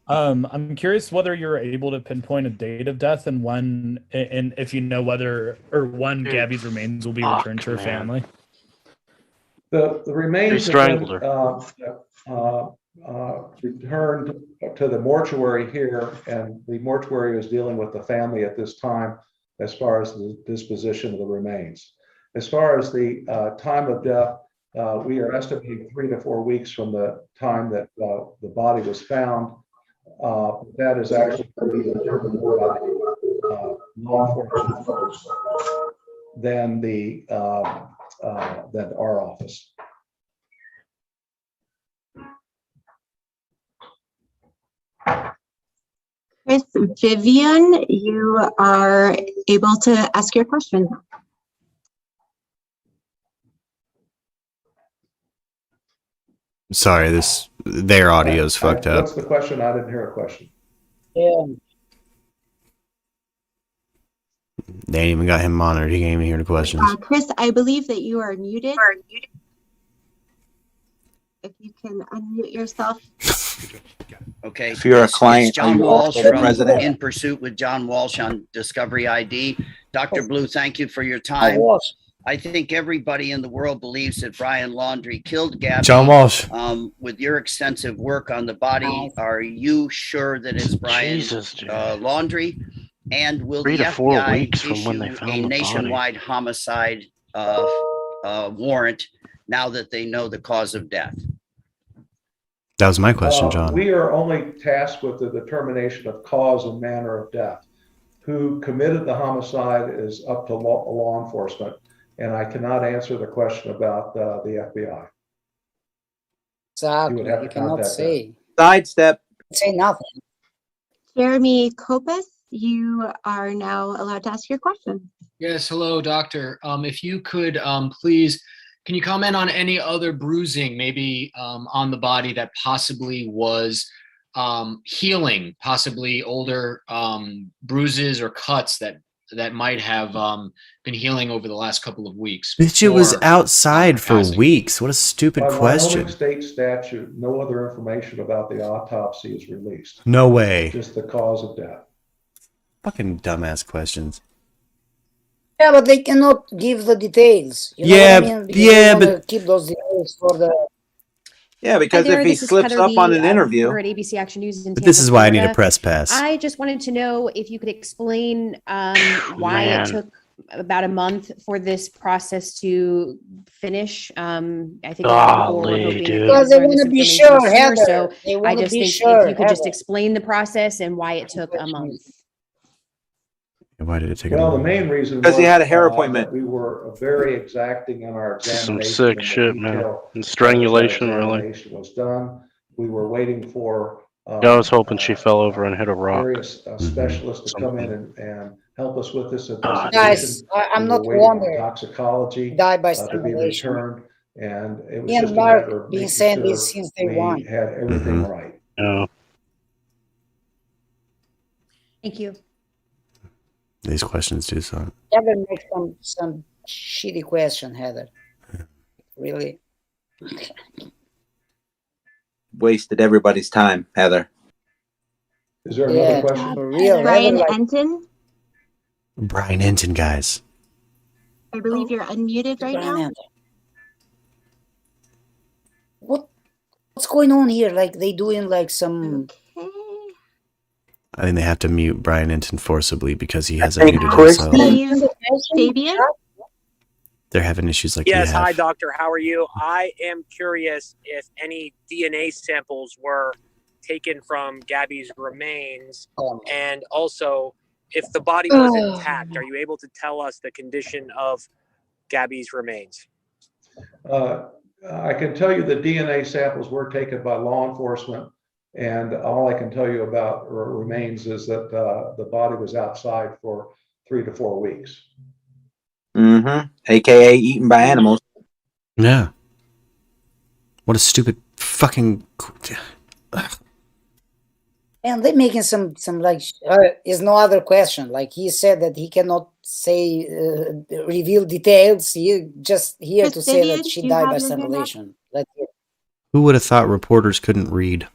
I'm curious whether you're able to pinpoint a date of death and when, and if you know whether or when Gabby's remains will be returned to her family. The remains They strangled returned to the mortuary here, and the mortuary is dealing with the family at this time as far as the disposition of the remains. As far as the time of death, we are estimating 3 to 4 weeks from the time that the body was found. That is actually determined more by law enforcement folks than our office. Chris, Vivian, you are able to ask your question. Sorry, their audio's fucked up. What's the question? I didn't hear a question. Yeah. They ain't even got him monitored. He can't even hear the questions. Chris, I believe that you are muted. If you can unmute yourself. Okay. If you're a client, John Walsh the from president. In Pursuit with John Walsh on Discovery ID. Dr. Blue, thank you for your time. I think everybody in the world believes that Brian Laundrie killed Gabby. John Walsh. With your extensive work on the body, are you sure that it's Brian Laundrie? And will 3 the to 4 FBI weeks from when they issue found a the body. nationwide homicide warrant now that they know the cause of death? That was my question, John. We are only tasked with the determination of cause and manner of death. Who committed the homicide is up to law enforcement, and I cannot answer the question about the FBI. Exactly. You would have to You cannot contact say. Sidestep. Say nothing. Jeremy Kopus, you are now allowed to ask your question. Yes, hello, doctor. If you could please, can you comment on any other bruising, maybe on the body that possibly was healing, possibly older bruises or cuts that might have been healing over the last couple of weeks? Bitch, it was outside for weeks. What a stupid By question. Wyoming state statute, no other information about the autopsy is released. No way. Just the cause of death. Fucking dumbass questions. Yeah, but they cannot give the details. You know Yeah, what I mean? Because yeah, they wanna but keep those details for the. Yeah, because Hi there, if he this is slips Heather up on B., an interview. reporter at ABC Action News in But this Tampa, is why I need a Florida. press pass. I just wanted to know if you could explain why Man. it took about a month for this process to finish. I think a lot of people were Golly, hoping that dude. they Because would they learn this want to be information sure, sooner. Heather. So They I want to just be think sure, if you could just Heather. explain the process and why it took a month. Why did it take? Well, the main reason Because he had a hair was, appointment. that we were very exacting in our Some examination. sick and the shit, man. detail And that strangulation, really. examination was done. We were waiting for I was hoping she fell over and hit a rock. various specialists to come in and help us with this Guys, investigation. I'm We not were waiting on wondering. toxicology Die by to be strangulation. returned, and it was Me and just a Mark matter of been making saying sure this since day we one. had everything right. Yeah. Thank you. These questions do so. Heather makes some shitty question, Heather. Really? Wasted everybody's time, Heather. Is there another Yeah, question? for real. Brian Heather, like, Enton, Brian Enton, guys. I believe you're unmuted right Brian now. Enton. What's going on here? Like they doing like some. I think they have to mute Brian Enton forcibly because he hasn't think muted Chris- himself. Steve Fabian. They're having issues like Yes, we have. hi, doctor. How are you? I am curious if any DNA samples were taken from Gabby's remains, and also if the body was intact. Are you able to tell us the condition of Gabby's remains? I can tell you the DNA samples were taken by law enforcement, and all I can tell you about remains is that the body was outside for 3 to 4 weeks. Mm-hmm. AKA eaten by animals. Yeah. What a stupid fucking. And they're making some like is no other question. Like he said that he cannot say reveal details. He just here to say that she died by strangulation. That's it. Who would have thought reporters couldn't read?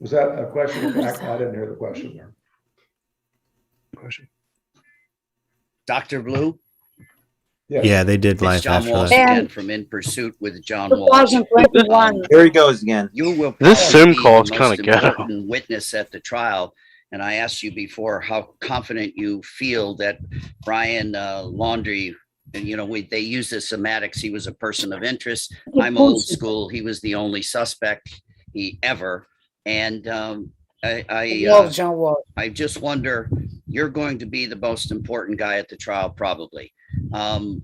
Was that a question? I didn't hear the question there. Question. Dr. Blue? Yes. Yeah, they did It's live John after Walsh that. again from In Pursuit with John Walsh. 2021. Here he goes again. You will This sim probably call be is the kinda most ghetto. important witness at the trial. And I asked you before how confident you feel that Brian Laundrie, and they use the semantics. He was a person of interest. I'm old school. He was the only suspect ever. And I love John Walsh. I just wonder, you're going to be the most important guy at the trial, probably. Do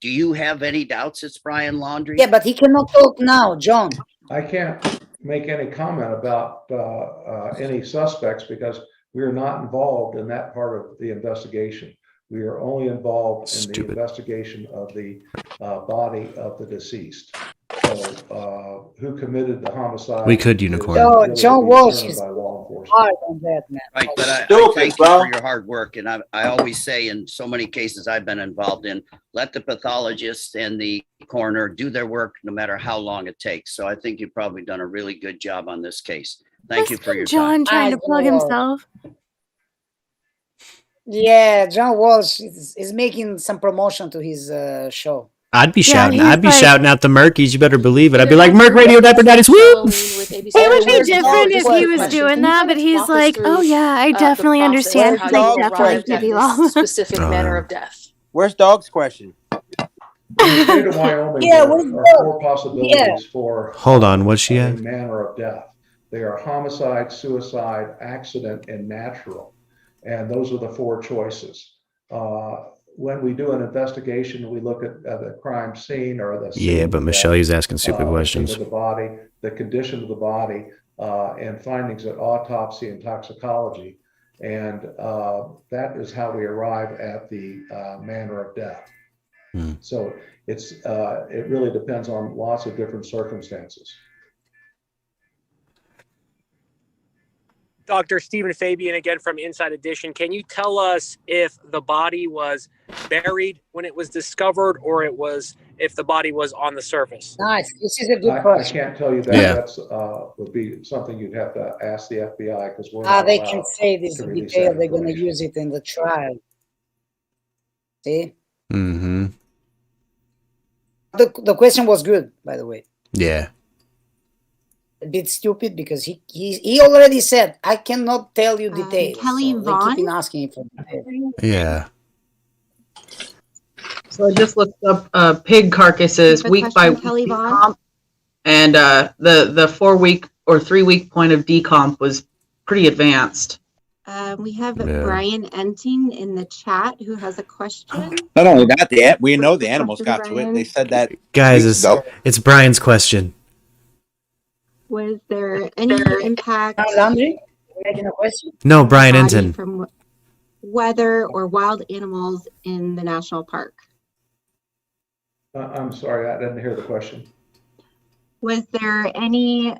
you have any doubts it's Brian Laundrie? Yeah, but he cannot talk now, John. I can't make any comment about any suspects because we are not involved in that part of the investigation. We are only involved in the investigation of the body of the deceased. So, who committed the homicide? We could unicorn. No, really John be Walsh determined is by law enforcement. hard on that, man. Right, but I Stupid, thank you bro. for your hard work. And I always say in so many cases I've been involved in, let the pathologist and the coroner do their work no matter how long it takes. So I think you've probably done a really good job on this case. Thank you for your John time. trying to plug himself. Yeah, John Walsh is making some promotion to his show. I'd be Yeah, shouting. he's I'd be like- shouting out the Murkies. You better believe it. I'd be like, MURKradio, Diaper Daddies, woo! It would be different if he was doing that, but he's like, oh yeah, I definitely understand how Dog's they definitely question. give you all. Specific manner of death. Where's Dog's question? In the state of Wyoming, Yeah, there where's are Doug? 4 possibilities for Hold on, what's she any at? manner of death. They are homicide, suicide, accident, and natural. And those are the 4 choices. When we do an investigation, we look at the crime scene or the scene Yeah, of but death, Michelle, he's asking stupid the shape questions. of the body, the condition of the body, and findings at autopsy and toxicology. And that is how we arrive at the manner of death. So it really depends on lots of different circumstances. Dr. Stephen Fabian again from Inside Edition. Can you tell us if the body was buried when it was discovered or if the body was on the surface? Nice. This is a good I question. can't tell you that. Yeah. That's would be something you'd have to ask the FBI because we're not They allowed can say this to release detail. that They're going to information. use it in the trial. See? Mm-hmm. The question was good, by the way. Yeah. A bit stupid because he already said I cannot tell you details. Kelly so Vaughn? they keep asking for details. Yeah. So I just looked up pig carcasses Good week by question, week Kelly Vaughn. decomp, and the 4 week or 3 week point of decomp was pretty advanced. We have Yeah. Brian Enting in the chat who has a question. Not only that, we know the animals question, got to it. Brian? They said that Guys, weeks ago. it's Brian's question. Was there any impact Landry, making a question? No, Brian body Enton. from weather or wild animals in the national park? I'm sorry, I didn't hear the question. Was there any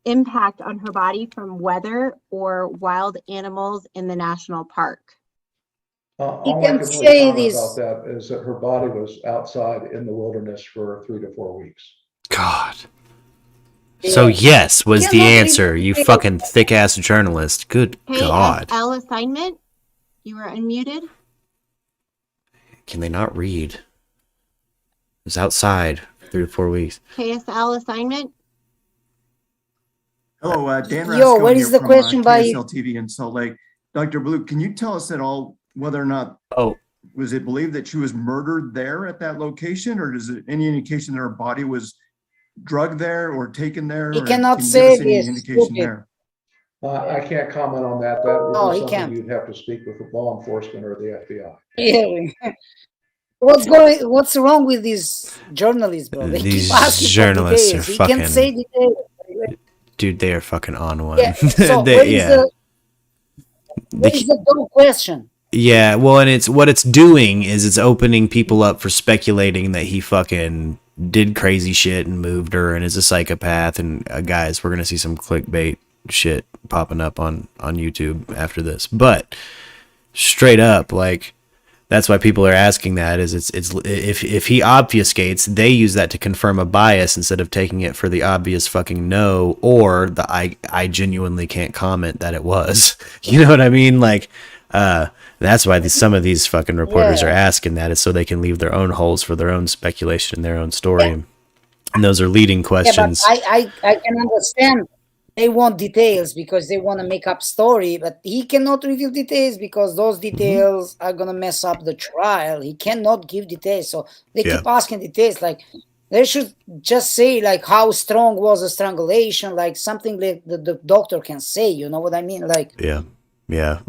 impact on her body from weather or wild animals in the national park? All I can can say really comment this. about that is that her body was outside in the wilderness for 3 to 4 weeks. God. So yes was the answer, you fucking thick ass journalist. Good God. KSL assignment? You were unmuted. Can they not read? It was outside for 3 to 4 weeks. KSL assignment? Hello, Dan Yo, Rascone what here is the from, question by- KSL TV in Salt Lake. Dr. Blue, can you tell us at all whether or not was it believed that she was murdered there at that location, or is it any indication that her body was drugged there or taken there? He or cannot can you say give us any this, indication stupid. there? I can't comment on that. That would No, be he something can't. you'd have to speak with the law enforcement or the FBI. Yeah. What's wrong with these journalists, bro? They These keep asking journalists for are details. He fucking- can say details. Dude, they are fucking on one. Yeah. So They- what is yeah. the what is the dumb question? Yeah, well, and what it's doing is it's opening people up for speculating that he fucking did crazy shit and moved her and is a psychopath. And guys, we're gonna see some clickbait shit popping up on YouTube after this. But straight up, like, that's why people are asking that. Is it's if he obfuscates, they use that to confirm a bias instead of taking it for the obvious fucking no or the I genuinely can't comment that it was. You know what I mean? Like, that's why some of these fucking reporters are asking that, is so they can leave their own holes for their own speculation and their own story. And those are leading questions. Yeah, but I can understand they want details because they want to make up story, but he cannot reveal details because those details are gonna mess up the trial. He cannot give details, so they keep asking details. Like, they should just say like how strong was the strangulation, like something like the doctor can say. You know what I mean? Like, Yeah.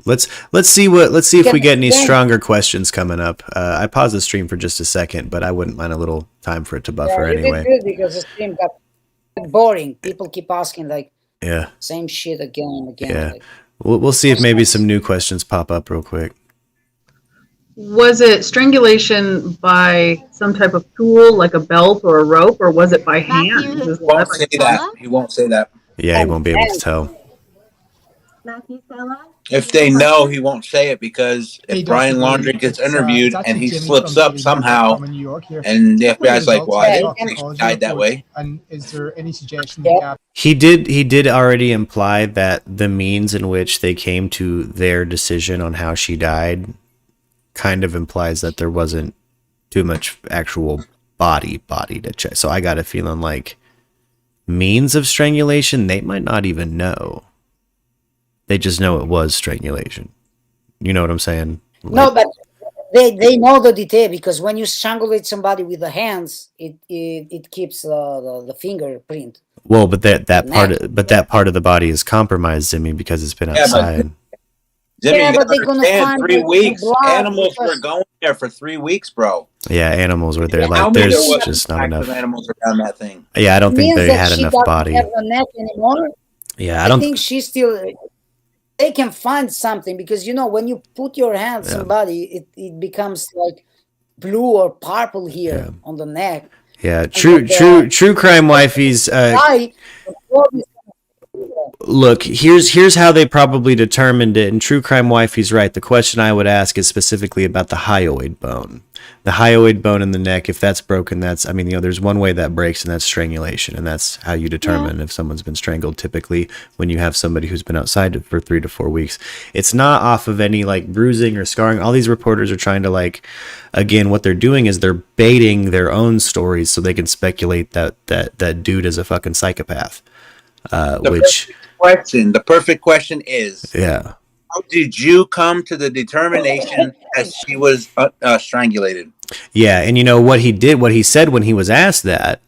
Let's see if we get any stronger questions coming up. I paused the stream for just a second, but I wouldn't mind a little time for it to buffer you anyway. did good because the stream got boring. People keep asking like Yeah. same shit again and again. Yeah. Like, We'll see if maybe some new questions pop up real quick. Was it strangulation by some type of tool, like a belt or a rope, or was it by hand? Matthew, Was He won't that- say that. He won't say that. Yeah, he won't be able to tell. Matthew Sella? If they know, he won't say it, because if Hey, Brian Dr. Laundrie Lee, gets it's, interviewed it's and actually he Jimmy slips from up the somehow, from New York here. and the What were FBI's the like, well, I results didn't of think she toxicology died that report? way. And is there any suggestion that He did already imply that the means in which they came to their decision on how she died kind of implies that there wasn't too much actual body to check. So I got a feeling like means of strangulation, they might not even know. They just know it was strangulation. You know what I'm saying? no, but they know the detail because when you strangulate somebody with the hands, it keeps the fingerprint. Well, but that part of the body is compromised, Zimmy, because it's been Yeah, but- outside. Jimmy, Yeah, you but gotta they're gonna understand, find 3 the weeks. blood Animals because- were going there for 3 weeks, bro. Yeah, animals were there. How Like, many there's there was just not active enough. animals around that thing? Yeah, I don't think Means they that had she enough doesn't body. have the neck anymore. Yeah, I think she still. They can find something because when you put your hand on somebody, it becomes like blue or purple here on the neck. Yeah, And true crime wifeys. Why? Look, here's how they probably determined it. And true crime wifey's right. The question I would ask is specifically about the hyoid bone. the hyoid bone in the neck, if that's broken, that's, I mean, there's one way that breaks, and that's strangulation. And that's how you determine if someone's been strangled, typically when you have somebody who's been outside for 3 to 4 weeks. It's not off of any like bruising or scarring. All these reporters are trying to like, again, what they're doing is they're baiting their own stories so they can speculate that dude is a fucking psychopath. The perfect question is, how did you come to the determination that she was strangulated? Yeah, and what he said when he was asked that,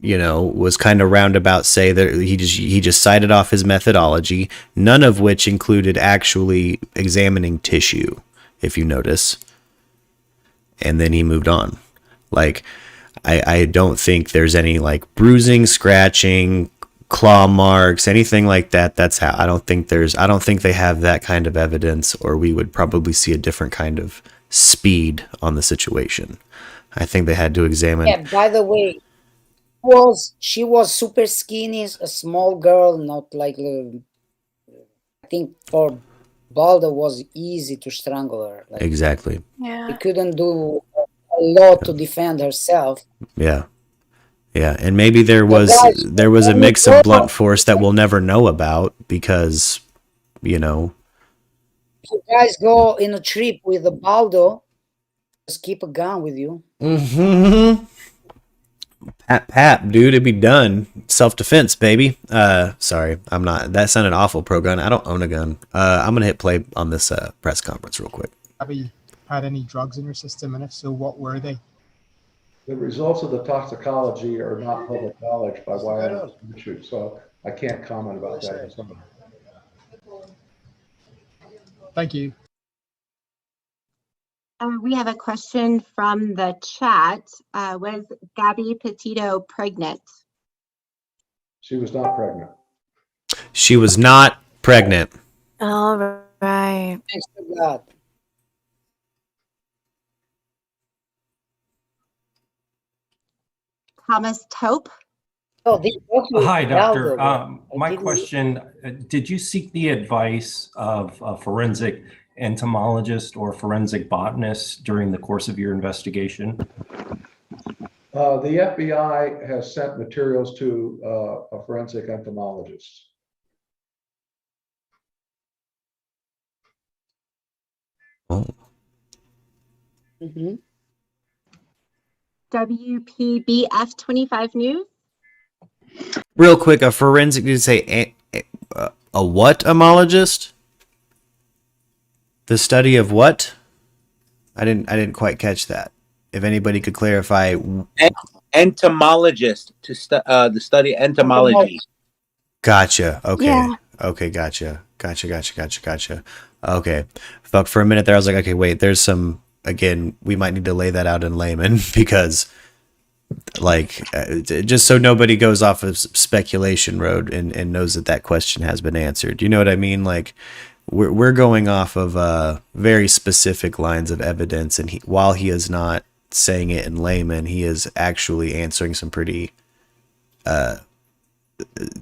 was kind of roundabout, say that he just cited off his methodology, none of which included actually examining tissue, if you notice. And then he moved on. Like, I don't think there's any like bruising, scratching, claw marks, anything like that. That's how I don't think they have that kind of evidence, or we would probably see a different kind of speed on the situation. I think they had to examine. Yeah, by the way, she was super skinny, a small girl, not like I think for Baldo was easy to strangle her. Like, exactly. She couldn't do a lot to defend herself. Yeah. Yeah, and maybe there was a mix of blunt force that we'll never know about because, If you guys go in a trip with a Baldo, just keep a gun with you. Mm-hmm. Pap, dude, it'd be done. Self-defense, baby. Sorry, I'm not. That sounded awful, pro gun. I don't own a gun. I'm gonna hit play on this press conference real quick. Have you had any drugs in your system, and if so, what were they? The results of the toxicology are not public knowledge by Wyoming Institute, so I can't comment about that. Thank you. We have a question from the chat. Was Gabby Petito pregnant? She was not pregnant. She was not pregnant. All right. Thanks to God. Thomas Tope? Hi, Doctor. My question, did you seek the advice of a forensic entomologist or forensic botanist during the course of your investigation? The FBI has sent materials to a forensic entomologist. Oh. Mm-hmm. WPBF 25 News. Real quick, a forensic, did you say a what amologist? The study of what? I didn't quite catch that. If anybody could clarify. Entomologist, to study entomology. Gotcha. Okay. Yeah. Okay, gotcha. Okay. Fuck, for a minute there I was like, okay, wait, there's some, again, we might need to lay that out in layman because like just so nobody goes off of speculation road and knows that question has been answered. You know what I mean? Like we're going off of very specific lines of evidence, and while he is not saying it in layman, he is actually answering some pretty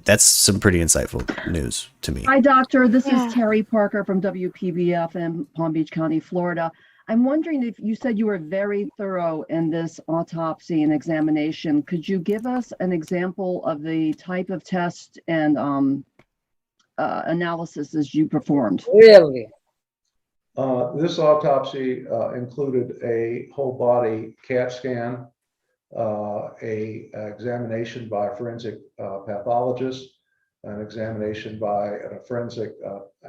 that's some pretty insightful news to me. Hi, Doctor. This is Terry Parker from WPBF in Palm Beach County, Florida. I'm wondering, if you said you were very thorough in this autopsy and examination, could you give us an example of the type of test and analysis you performed? Really? This autopsy included a whole body CAT scan, a examination by a forensic pathologist, an examination by a forensic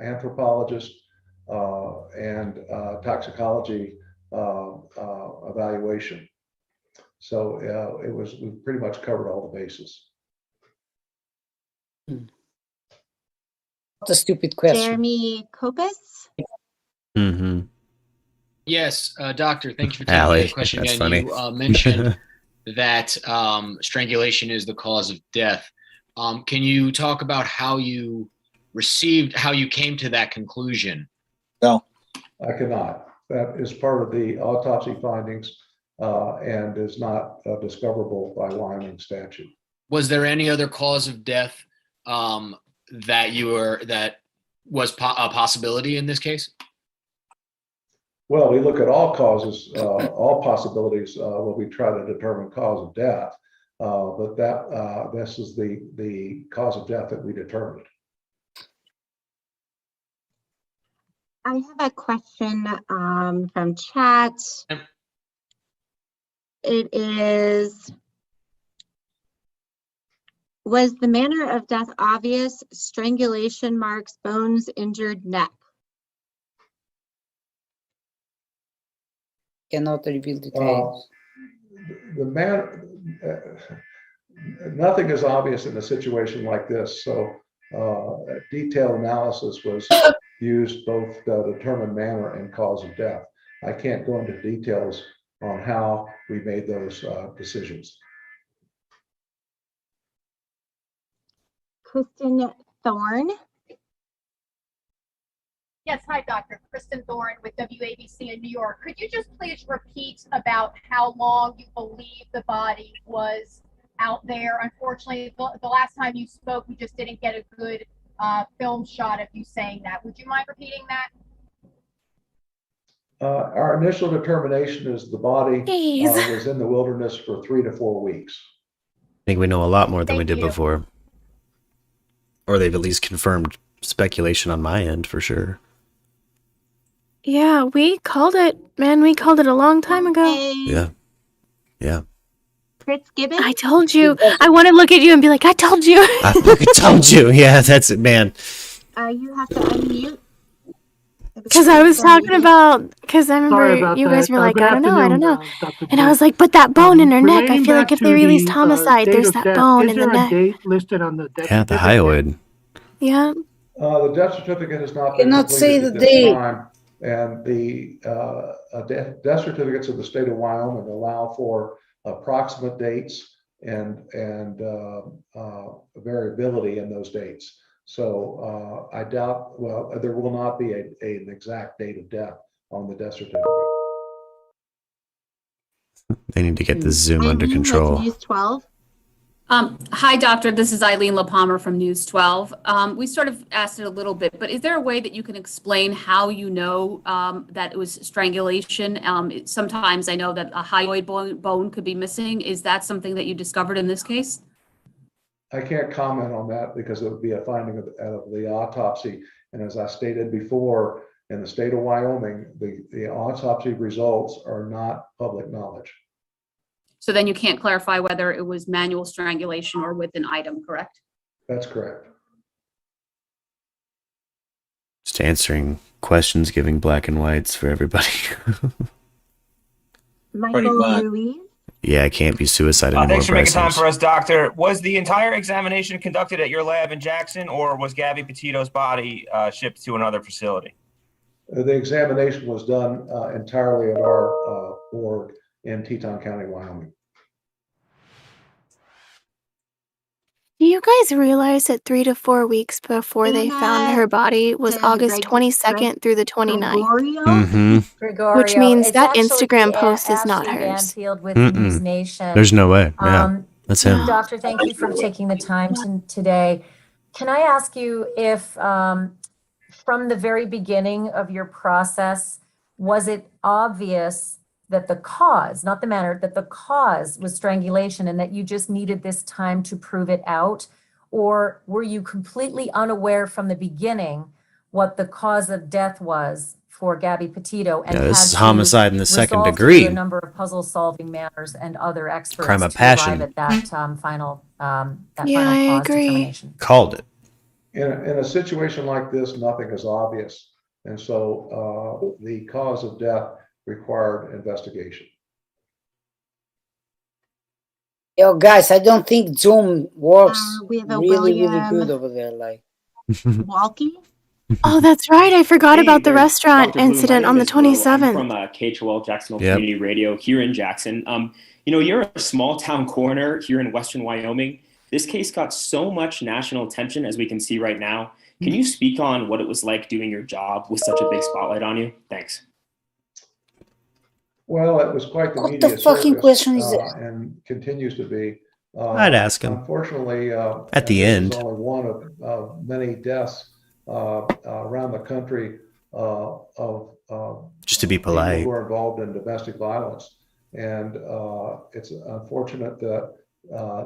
anthropologist, and toxicology evaluation. So we pretty much covered all the bases. What a stupid question. Jeremy Kopis? Mm-hmm. Yes, Doctor, thank you for taking Allie, the question that's again. funny. You mentioned that strangulation is the cause of death. Can you talk about how you came to that conclusion? No. I cannot. That is part of the autopsy findings and is not discoverable by Wyoming statute. Was there any other cause of death that was a possibility in this case? Well, we look at all causes, all possibilities when we try to determine cause of death. But this is the cause of death that we determined. I have a question from chat. It is, was the manner of death obvious? Strangulation marks, bones, injured neck. Cannot reveal details. Nothing is obvious in a situation like this. So detailed analysis was used both to determine manner and cause of death. I can't go into details on how we made those decisions. Kristen Thorne. Yes, hi, Dr. Kristen Thorne with WABC in New York. Could you just please repeat about how long you believe the body was out there? Unfortunately, the last time you spoke, we just didn't get a good film shot of you saying that. Would you mind repeating that? Our initial determination is the body was in the wilderness for 3 to 4 weeks. I think we know a lot more than we did before. Or they've at least confirmed speculation on my end for sure. Yeah, we called it, man. We called it a long time ago. Yeah. Yeah. Chris Gibbons? I told you. I want to look at you and be like, I told you. I fucking told you. Yeah, that's it, man. You have to unmute. Because I was talking about, because I remember you guys were like, I don't know. And I was like, but that bone in her neck, I feel like if they released homicide, there's that bone in the neck. Date listed on the death Yeah, the hyoid. Yeah. The death certificate has not been Cannot say completed the at this date. time, and the death certificates of the state of Wyoming allow for approximate dates and variability in those dates. So I doubt, well, there will not be an exact date of death on the death certificate. They need to get the Zoom under control. News 12. Hi, doctor. This is Eileen LaPalmer from News 12. We sort of asked it a little bit, but is there a way that you can explain how you know that it was strangulation? Sometimes I know that a hyoid bone could be missing. Is that something that you discovered in this case? I can't comment on that because it would be a finding of the autopsy. And as I stated before, in the state of Wyoming, the autopsy results are not public knowledge. So then you can't clarify whether it was manual strangulation or with an item, correct? That's correct. Just answering questions, giving black and whites for everybody. Michael Ruiz. Yeah, it can't be suicide anymore. Thanks for making time Bryson. for us, doctor. Was the entire examination conducted at your lab in Jackson, or was Gabby Petito's body shipped to another facility? The examination was done entirely at our morgue in Teton County, Wyoming. Do you guys realize that 3 to 4 weeks before they found her body was August 22nd through the 29th? Mm-hmm. Which means It's that actually Instagram post is not Ashley hers. Banfield with News Nation. There's no way. Yeah, that's him. Doctor, thank you for taking the time today. Can I ask you if from the very beginning of your process, was it obvious that the cause, not the manner, that the cause was strangulation and that you just needed this time to prove it out? Or were you completely unaware from the beginning what the cause of death was for Gabby Petito? And Yeah, this had is to homicide in the second resolve degree. through a number of puzzle solving manners and other experts Crime of to passion. arrive at that final Yeah, final I cause agree. determination? Called it. In a situation like this, nothing is obvious. And so the cause of death required investigation. Yo, guys, I don't think Zoom works We have a really William good over there. Like, Walkie. Oh, that's right. I forgot Hey about the there, restaurant Dr. Bloom. incident My on name the is Will. I'm 27th. from KHOL Jacksonville Yep. Community Radio here in Jackson. You know, you're a small town coroner here in Western Wyoming. This case got so much national attention, as we can see right now. Can you speak on what it was like doing your job with such a big spotlight on you? Thanks. Well, it was quite the What media the fucking circus, question is that? and continues to be. I'd ask him. Unfortunately, At the this end. is only one of many deaths around the country Just to be people polite. who are involved in domestic violence. And it's unfortunate that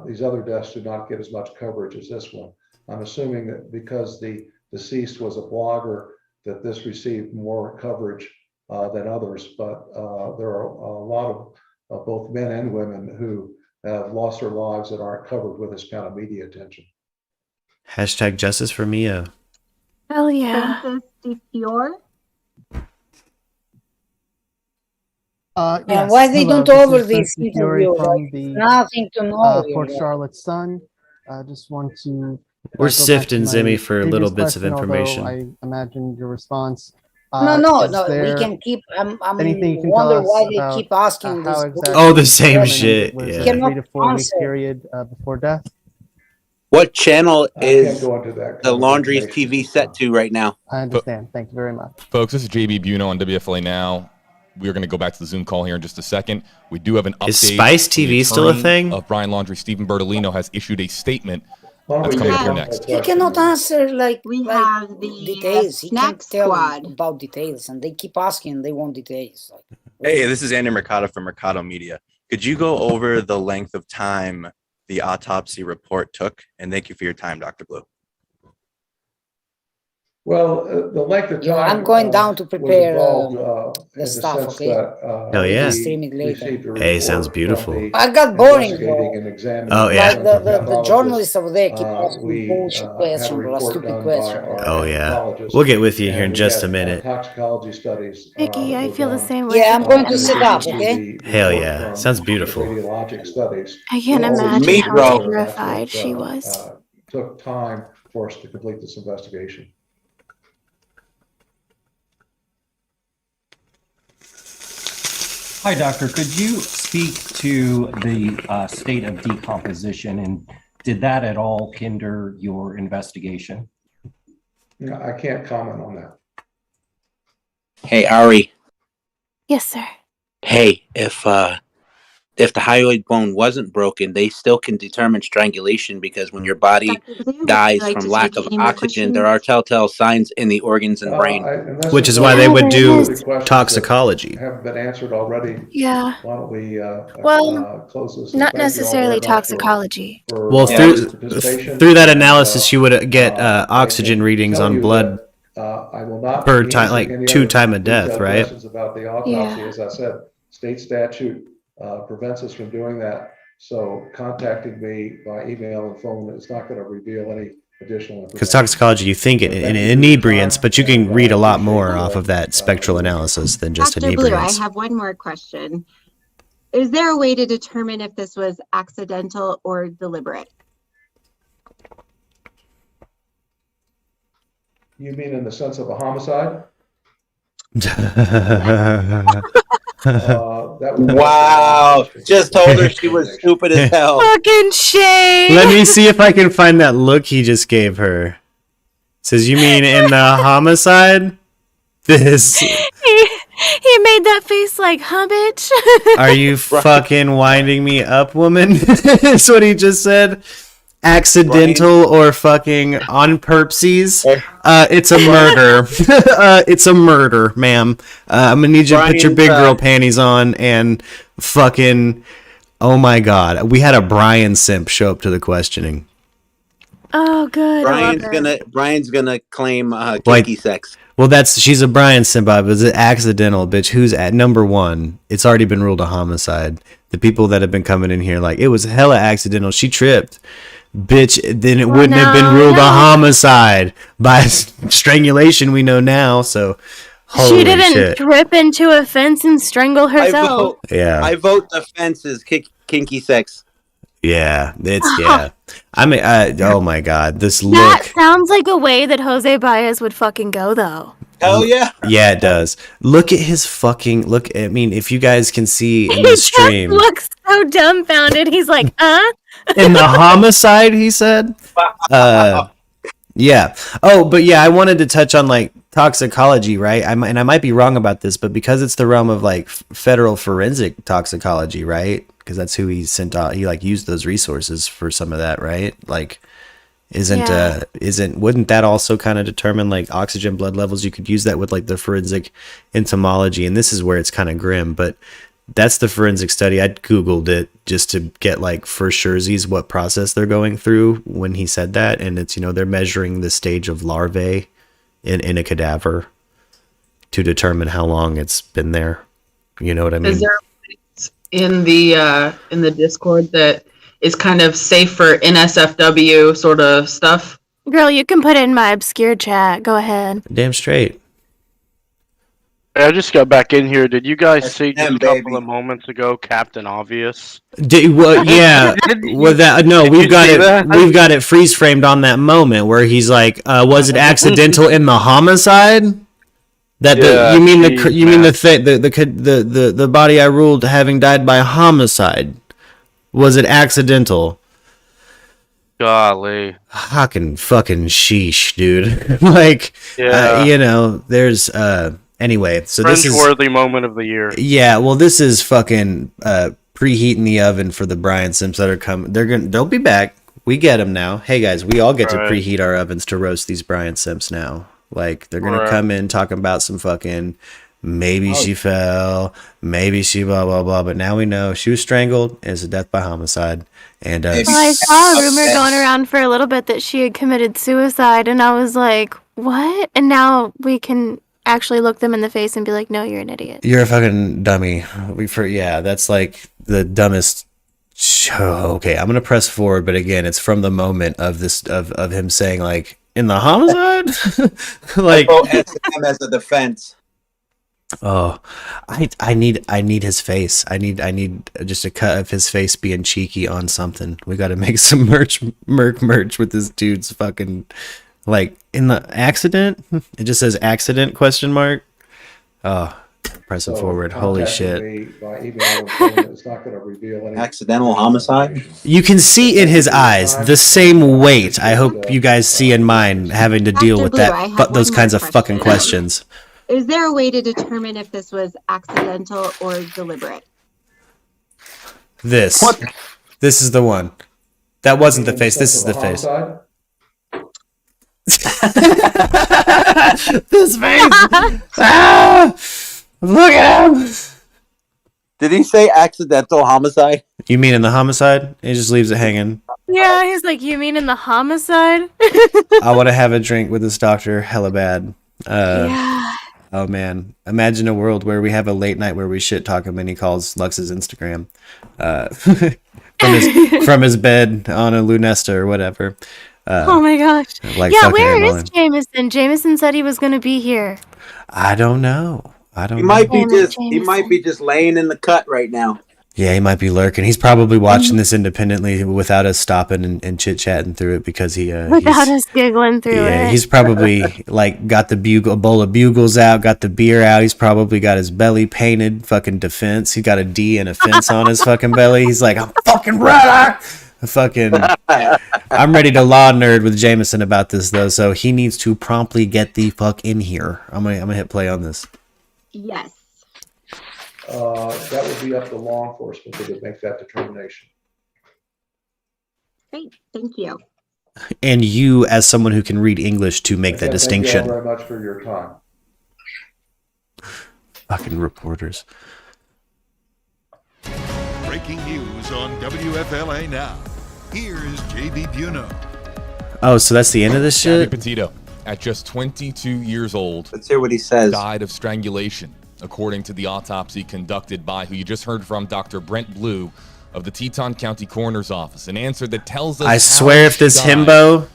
these other deaths do not get as much coverage as this one. I'm assuming that because the deceased was a blogger, that this received more coverage than others. But there are a lot of both men and women who have lost their lives that aren't covered with this kind of media attention. Hashtag justice for Mia. Hell yeah. Francis DeFiore? And why they don't This over is this Francis Fiore interview? from Like, the nothing to know. Port here. Charlotte Sun. I just want to. We're go back to sifting my Zimmy for previous little bits of question, although information. I imagine your response. No, is we there can keep. I'm anything you can wonder tell us why they about keep asking how this. exactly Oh, the same determined shit, Was yeah. a Cannot 3 to 4 week answer. period before death? What channel I can't is go into that. the Laundry's TV set to right now? I understand. Thank you very much. Folks, this is JB Buno on WFLA Now. We're going to go back to the Zoom call here in just a second. We do have an update. Is Spice from the TV still a attorney thing? Of Brian Laundrie, Stephen Bertolino, has issued a statement that's we coming up get here on next. that He question? cannot answer like have the details. He snack can't tell squad. about details, and they keep asking. They want details. Like, Hey, this is Andy Mercado from Mercado Media. Could you go over the length of time the autopsy report took? And thank you for your time, Dr. Blue. Well, the length of time. Yeah, I'm going down to was prepare involved, the in stuff, sense okay? that, Hell yeah. we Stream it later. received a Hey, sounds report beautiful. from the I got boring. investigating and examining Oh, yeah. Like the pathologist. journalists over there keep We asking bullshit had a questions or a report stupid done question. by our Oh, yeah. pathologist, We'll get with you here and in we just had, a minute. Toxicology studies. Vicky, that I were feel the done, same way. Yeah, I'm going to in sit addition up, to okay? the Hell report yeah. from Sounds the beautiful. radiologic studies. I can't All imagine these how things are- terrified that's she what, was. Took time for us to complete this investigation. Hi, doctor. Could you speak to the state of decomposition, and did that at all hinder your investigation? No, I can't comment on that. Hey, Ari. Yes, sir. Hey, if the hyoid bone wasn't broken, they still can determine strangulation because when your body dies like from to lack take of any more oxygen, there questions? are telltale signs in the organs and brain. Which is why they would do toxicology. Haven't been answered already. Yeah. Why don't we Well, close this? And not thank you all necessarily very much toxicology. Well, your participation. through that analysis, she would get oxygen readings tell on you blood I will not per be time, answering like any 2 other time of death, detailed right? questions about the autopsy. Yeah. As I said, state statute prevents us from doing that. So contacting me by email and phone is not going to reveal any additional information. Because toxicology, you think inebriants, but you can read a lot more off of that spectral analysis than just Dr. Blue, I inebriants. have one more question. Is there a way to determine if this was accidental or deliberate? You mean in the sense of a homicide? Wow. Just told her she was stupid as hell. Fucking shame. Let me see if I can find that look he just gave her. Says, you mean in the homicide? This. He made that face like, huh, bitch? Are you fucking winding me up, woman? That's what he just said. Accidental or fucking on purposes. It's a murder. It's a murder, ma'am. I'm gonna need you to put your big girl panties on and fucking. Oh my god, we had a Brian simp show up to the questioning. Oh, good. Brian's gonna claim kinky sex. Well, she's a Brian simp, but it's accidental, bitch. Who's at number 1? It's already been ruled a homicide. The people that have been coming in here like it was hella accidental. She tripped. Bitch, then it wouldn't have been ruled a homicide. By strangulation, we know now, so holy she didn't shit. trip into a fence and strangle herself. I vote the fence is kinky sex. Yeah, yeah. I mean, oh my god, this look. That sounds like a way that Jose Baez would fucking go, though. Hell yeah. Yeah, it does. Look at his fucking look. I mean, if you guys can see in He the just stream. looks so dumbfounded. He's like, In the homicide, he said. Yeah. Oh, but yeah, I wanted to touch on like toxicology, right? I might be wrong about this, but because it's the realm of like federal forensic toxicology, right? Because that's who he sent out. He like used those resources for some of that, right? Like, Wouldn't that also kind of determine like oxygen blood levels? You could use that with like the forensic entomology, and this is where it's kind of grim, but that's the forensic study. I Googled it just to get like for surezies what process they're going through when he said that. And it's, they're measuring the stage of larvae in a cadaver to determine how long it's been there. You know what I mean? Is there in the Discord that is kind of safe for NSFW sort of stuff? Girl, you can put it in my obscure chat. Go ahead. Damn straight. I just got back in here. Did you guys see just a couple of moments ago Captain Obvious? Yeah. We've got it freeze framed on that moment where he's like, was it accidental in the homicide? You mean the body I ruled having died by homicide? Was it accidental? Golly. Fucking sheesh, dude. Like, there's Anyway, so this is cringeworthy moment of the year. Yeah, well, this is fucking preheating the oven for the Brian Simps that are coming. They'll be back. We get them now. Hey guys, we all get to preheat our ovens to roast these Brian Simps now. Like they're gonna come in talking about some fucking maybe she fell, maybe she blah blah blah. But now we know she was strangled. It's a death by homicide. And I saw a rumor going around for a little bit that she had committed suicide, and I was like, what? And now we can actually look them in the face and be like, no, you're an idiot. You're a fucking dummy. That's like the dumbest show. Okay, I'm gonna press forward, but again, it's from the moment of this of him saying like in the homicide. Like him as a defense. Oh, I need his face. I need just a cut of his face being cheeky on something. We got to make some merch with this dude's fucking. Like in the accident, it just says accident ? Oh, pressing forward. Holy shit. It's not going to reveal any accidental homicide. You can see in his eyes the same weight. I hope you guys see in mine having to deal with those kinds of fucking questions. Is there a way to determine if this was accidental or deliberate? This is the one. That wasn't the face. This is the face. This face. Look at him. Did he say accidental homicide? You mean in the homicide? He just leaves it hanging. Yeah, he's like, you mean in the homicide? I want to have a drink with this doctor hella bad. Oh man, imagine a world where we have a late night where we shit talk him and he calls Lux's Instagram from his bed on a Lunesta or whatever. Oh my gosh. Like yeah, where is Jameson? Jameson said he was going to be here. I don't know. He might be just laying in the cut right now. Yeah, he might be lurking. He's probably watching this independently without us stopping and chit-chatting through it because without us giggling through it. Yeah, he's probably like got the a bowl of bugles out, got the beer out. He's probably got his belly painted, fucking defense. He got a D and a fence on his fucking belly. He's like, I'm fucking ready. I'm ready to law nerd with Jameson about this though, so he needs to promptly get the fuck in here. I'm gonna hit play on this. Yes. That would be up to law enforcement to make that determination. Great, thank you. And you, as someone who can read English, to make that distinction. Thank you all very much for your time. Fucking reporters. Breaking news on WFLA now. Here's JB Buno. Oh, so that's the end of this shit? Gabby Petito, at just 22 years old, let's hear what he says. Died of strangulation, according to the autopsy conducted by who you just heard from, Dr. Brent Blue of the Teton County Coroner's Office. An answer that tells us. I swear, if this himbo.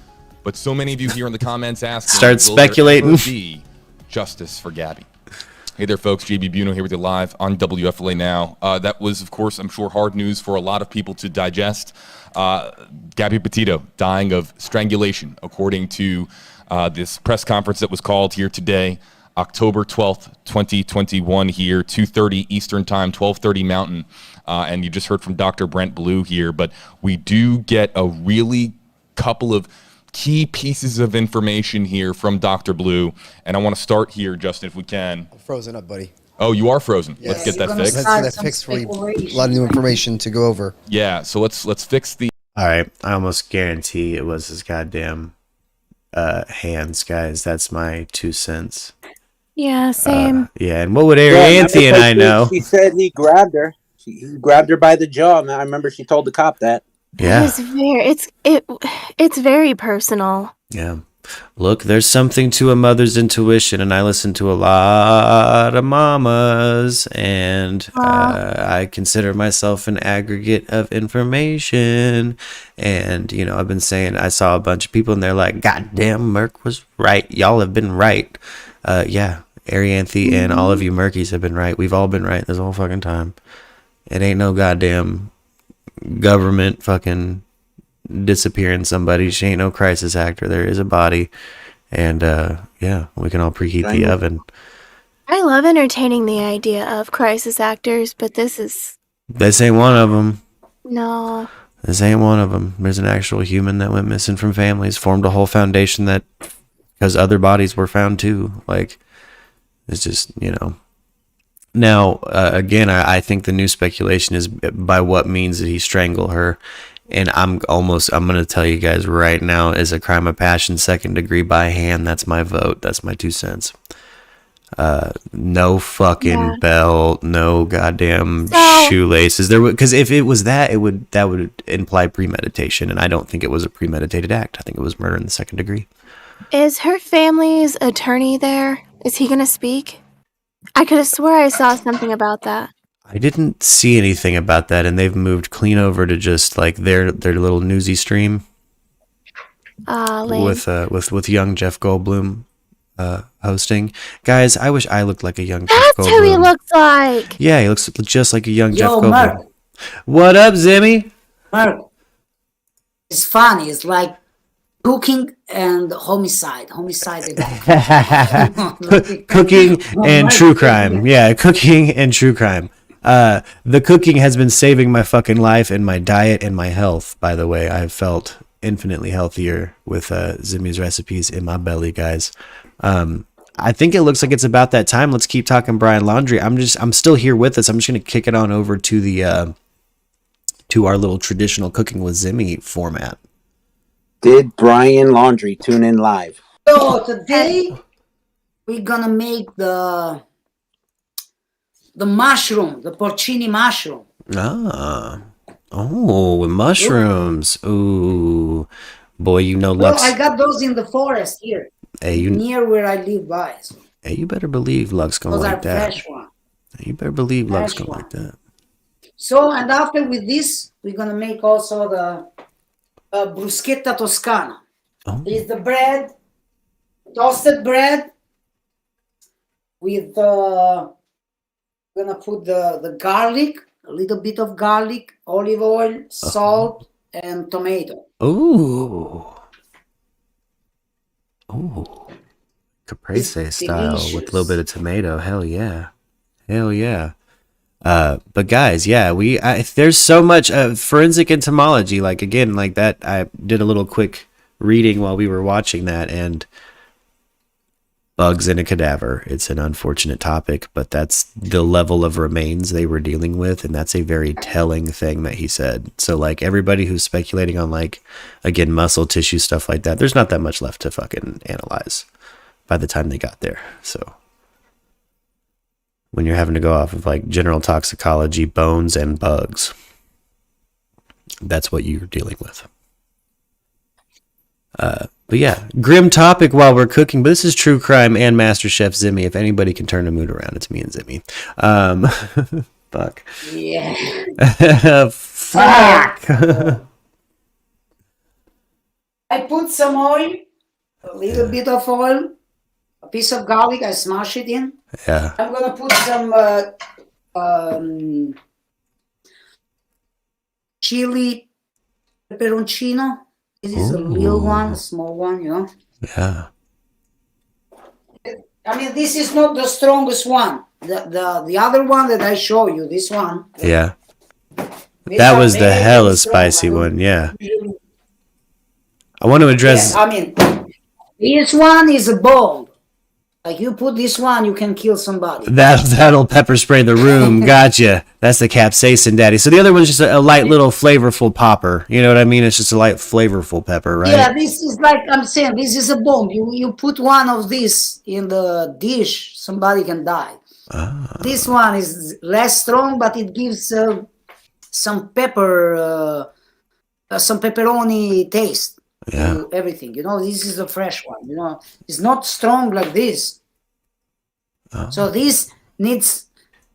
But so many of you here in the comments asking, start speculating. Will there ever be justice for Gabby? Hey there, folks. JB Buno here with you live on WFLA Now. That was, of course, I'm sure, hard news for a lot of people to digest. Gabby Petito dying of strangulation, according to this press conference that was called here today, October 12th, 2021 here, 2:30 Eastern Time, 12:30 Mountain. And you just heard from Dr. Brent Blue here, but we do get a really couple of key pieces of information here from Dr. Blue. And I want to start here, Justin, if we can. I'm frozen up, buddy. Oh, you are frozen. Yes. Let's get that fixed. Let's get that fixed for you. A lot of new information to go over. Yeah, so let's fix the All right, I almost guarantee it was his goddamn hands, guys. That's my 2 cents. Yeah, same. Yeah, and what would Yeah, Arianthe and I remember, know? She said he grabbed her. He grabbed her by the jaw. And I remember she told the cop that. Yeah. It's very personal. Yeah. Look, there's something to a mother's intuition, and I listen to a lot of mamas, and I consider myself an aggregate of information. And, you know, I've been saying, I saw a bunch of people, and they're like, God damn, Murk was right. Y'all have been right. Yeah, Arianthe and all of you Murkies have been right. We've all been right this whole fucking time. It ain't no goddamn government fucking disappearing somebody. She ain't no crisis actor. There is a body, and yeah, we can all preheat the oven. I love entertaining the idea of crisis actors, but this ain't one of them. No. This ain't one of them. There's an actual human that went missing from families, formed a whole foundation that, because other bodies were found too. Like, it's just, you know. Now, again, I think the new speculation is by what means did he strangle her? And I'm going to tell you guys right now, is a crime of passion, 2nd degree by hand. That's my vote. That's my 2 cents. No fucking belt, no goddamn shoelaces. Because if it was that would imply premeditation, and I don't think it was a premeditated act. I think it was murder in the 2nd degree. Is her family's attorney there? Is he gonna speak? I could have swore I saw something about that. I didn't see anything about that, and they've moved clean over to just like their little newsy stream Lame. with young Jeff Goldblum hosting. Guys, I wish I looked like a young Jeff Goldblum. That's who he looks like. Yeah, he looks just like a young Jeff Goldblum. Mark. What up, Zimmy? Mark, it's funny. It's like cooking and homicide. Cooking and true crime. Yeah, cooking and true crime. The cooking has been saving my fucking life and my diet and my health, by the way. I've felt infinitely healthier with Zimmy's recipes in my belly, guys. I think it looks like it's about that time. Let's keep talking Brian Laundrie. I'm still here with us. I'm just gonna kick it on over to the to our little traditional cooking with Zimmy format. Did Brian Laundrie tune in live? So today we're gonna make the mushroom, the porcini mushroom. With mushrooms. Ooh, boy, you know Lux. Well, I got those in the forest here, hey, near where I live by. So hey, you better believe Lux gonna those like are that. fresh one. You better believe Lux Fresh gonna one. like that. So, and after with this, we're gonna make also the bruschetta Toscana. Is the bread, toasted bread with gonna put the garlic, a little bit of garlic, olive oil, salt, and tomato. Ooh, caprese style with a little bit of tomato. Hell yeah. But guys, yeah, there's so much forensic entomology. Like again, like that, I did a little quick reading while we were watching that, and bugs in a cadaver. It's an unfortunate topic, but that's the level of remains they were dealing with, and that's a very telling thing that he said. So like everybody who's speculating on like, again, muscle tissue, stuff like that, there's not that much left to fucking analyze by the time they got there. So when you're having to go off of like general toxicology, bones and bugs, that's what you're dealing with. But yeah, grim topic while we're cooking, but this is true crime and MasterChef Zimmy. If anybody can turn the mood around, it's me and Zimmy. Fuck. Yeah. Fuck. I put some oil, a little bit of oil, a piece of garlic, I smash it in. Yeah. I'm gonna put some chili peperoncino. This is a little one, a small one, you know. Yeah. I mean, this is not the strongest one. The other one that I show you, this one. Yeah. That was the hella spicy one, yeah. I want to address... Yeah, I mean, this one is a bold. Like you put this one, you can kill somebody. That'll pepper spray the room. Gotcha. That's the capsaicin daddy. So the other one's just a light little flavorful popper. You know what I mean? It's just a light flavorful pepper, right? Yeah, this is like I'm saying, this is a bomb. You put one of these in the dish, somebody can die. This one is less strong, but it gives some pepper, some pepperoni taste. To everything, this is the fresh one, it's not strong like this. So this needs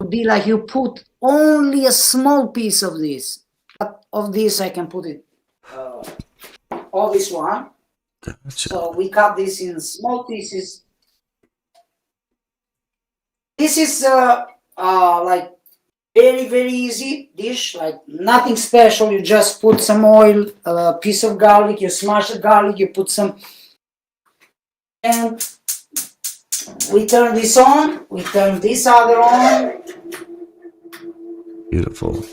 to be like you put only a small piece of this, but of this I can put it all this one. So we cut this in small pieces. This is like very, very easy dish, like nothing special. You just put some oil, a piece of garlic, you smash the garlic, you put some, and we turn this on, we turn this other on. Beautiful.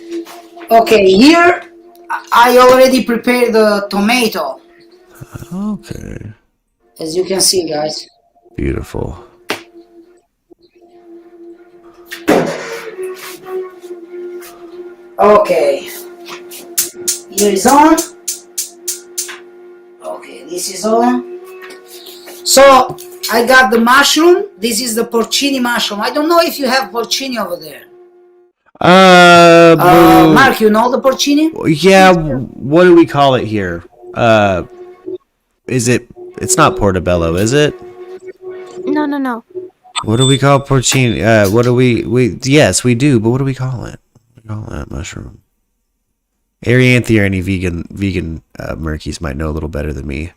Okay, here I already prepared the tomato. Okay. As you can see, guys. Beautiful. Okay, here is on. Okay, this is on. So I got the mushroom. This is the porcini mushroom. I don't know if you have porcini over there. Mark, you know the porcini? Yeah. What do we call it here? Is it? It's not portobello, is it? No. What do we call porcini? What do we? Yes, we do. But what do we call it? Call that mushroom. Arianthe or any vegan murkies might know a little better than me.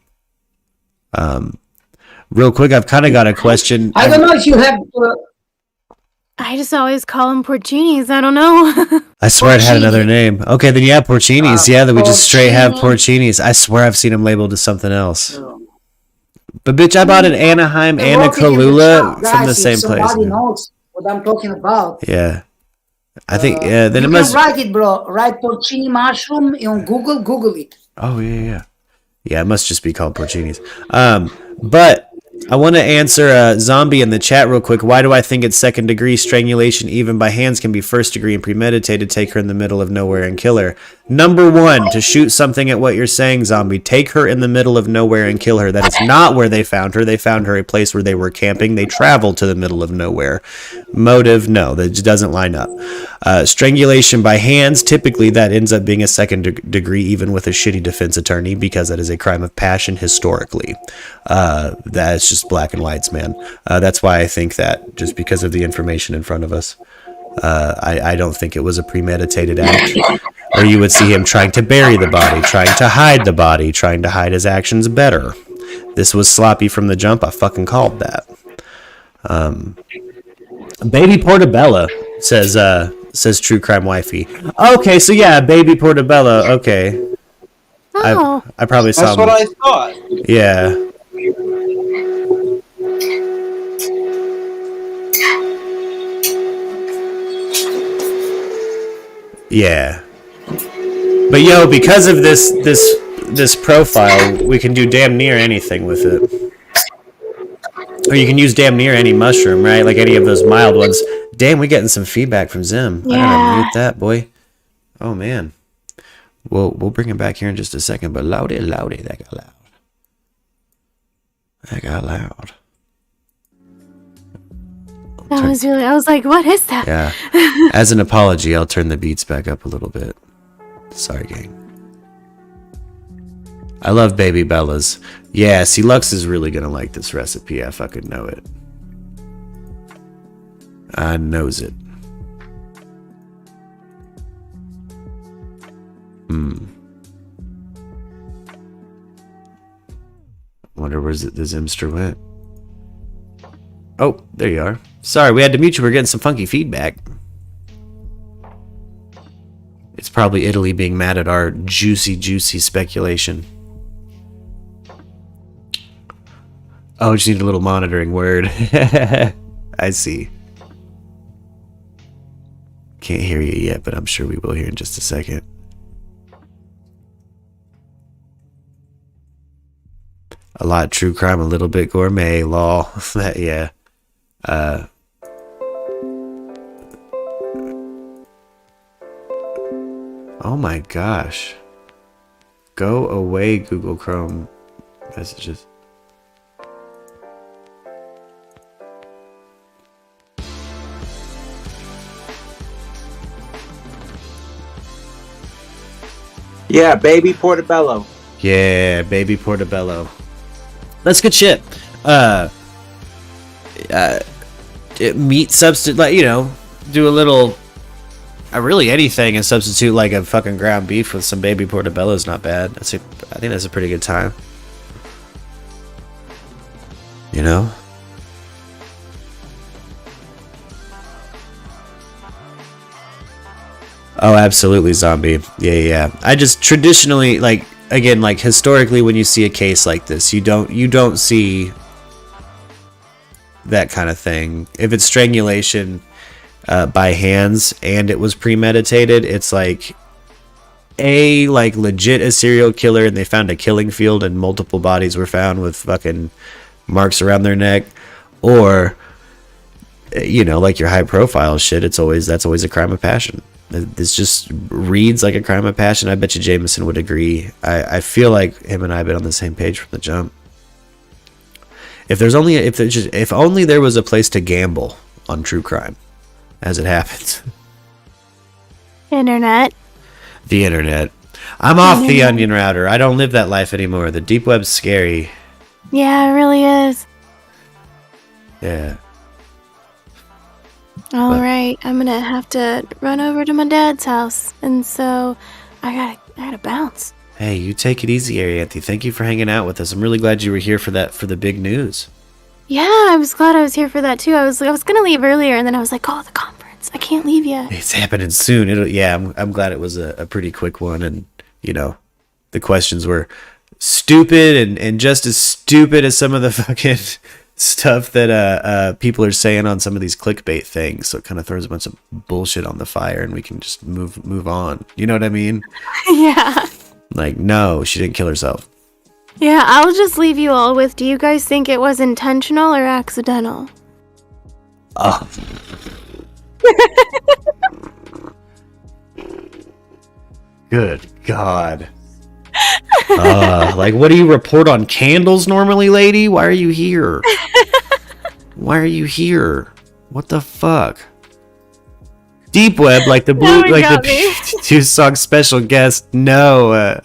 Real quick, I've kind of got a question. I don't know if you have. I just always call them porcinis. I don't know. I swear it had another name. Okay, then yeah, porcinis. Yeah, that we just straight have porcinis. I swear I've seen them labeled as something else. But bitch, I bought an Anaheim and a Kahlua from the same place. Somebody knows what I'm talking about. Yeah. I think then you it must can write it, bro. Write porcini mushroom on Google. Google it. Oh yeah. It must just be called porcinis. But I want to answer Zombie in the chat real quick. Why do I think it's second degree? Strangulation even by hands can be first degree and premeditated. Take her in the middle of nowhere and kill her. Number one, to shoot something at what you're saying, Zombie. Take her in the middle of nowhere and kill her. That is not where they found her. They found her a place where they were camping. They traveled to the middle of nowhere. Motive, no, that just doesn't line up. Strangulation by hands, typically that ends up being a second degree, even with a shitty defense attorney, because that is a crime of passion historically. That's just black and whites, man. That's why I think that, just because of the information in front of us. I don't think it was a premeditated act. Or you would see him trying to bury the body, trying to hide the body, trying to hide his actions better. This was sloppy from the jump. I fucking called that. Baby Portobello, says True Crime Wifey. Okay, so yeah, Baby Portobello. Okay. Oh. I probably saw That's what I thought. Yeah. Yeah. But yo, because of this profile, we can do damn near anything with it. Or you can use damn near any mushroom, right? Like any of those mild ones. Damn, we getting some feedback from Zim. I gotta mute that, boy. Oh man. We'll bring him back here in just a second, but loudy, that got loud. That got loud. That was really, I was like, what is that? Yeah. As an apology, I'll turn the beats back up a little bit. Sorry, gang. I love Baby Bella's. Yeah, see, Lux is really gonna like this recipe. I fucking know it. I knows it. Wonder where's the Zimster went. Oh, there you are. Sorry, we had to mute you. We're getting some funky feedback. It's probably Italy being mad at our juicy speculation. Oh, just need a little monitoring word. I see. Can't hear you yet, but I'm sure we will here in just a second. A lot true crime, a little bit gourmet, lol. Yeah. Oh my gosh. Go away, Google Chrome messages. Yeah, baby Portobello. Yeah, baby Portobello. That's good shit. Meat substitute, like, you know, do a little, really anything and substitute like a fucking ground beef with some baby Portobello is not bad. I think that's a pretty good time. You know? Oh, absolutely, zombie. Yeah. I just traditionally, like, again, like historically, when you see a case like this, you don't see that kind of thing. If it's strangulation by hands and it was premeditated, it's like legit a serial killer, and they found a killing field and multiple bodies were found with fucking marks around their neck, or you know, like your high profile shit. That's always a crime of passion. This just reads like a crime of passion. I bet you Jameson would agree. I feel like him and I have been on the same page from the jump. If only there was a place to gamble on true crime, as it happens. Internet. The internet. I'm off the onion router. I don't live that life anymore. The deep web's scary. Yeah, it really is. Yeah. All right, I'm gonna have to run over to my dad's house, and so I gotta bounce. Hey, you take it easy, Arianthi. Thank you for hanging out with us. I'm really glad you were here for the big news. Yeah, I was glad I was here for that too. I was gonna leave earlier, and then I was like, oh, the conference. I can't leave yet. It's happening soon. I'm glad it was a pretty quick one, and you know, the questions were stupid and just as stupid as some of the fucking stuff that people are saying on some of these clickbait things. So it kind of throws a bunch of bullshit on the fire, and we can just move on. You know what I mean? Yeah. Like, no, she didn't kill herself. Yeah, I'll just leave you all with, do you guys think it was intentional or accidental? Oh. Good God. Like, what do you report on candles normally, lady? Why are you here? Why are you here? What the fuck? Deep web, like the blue, like the P2 song special guest. No.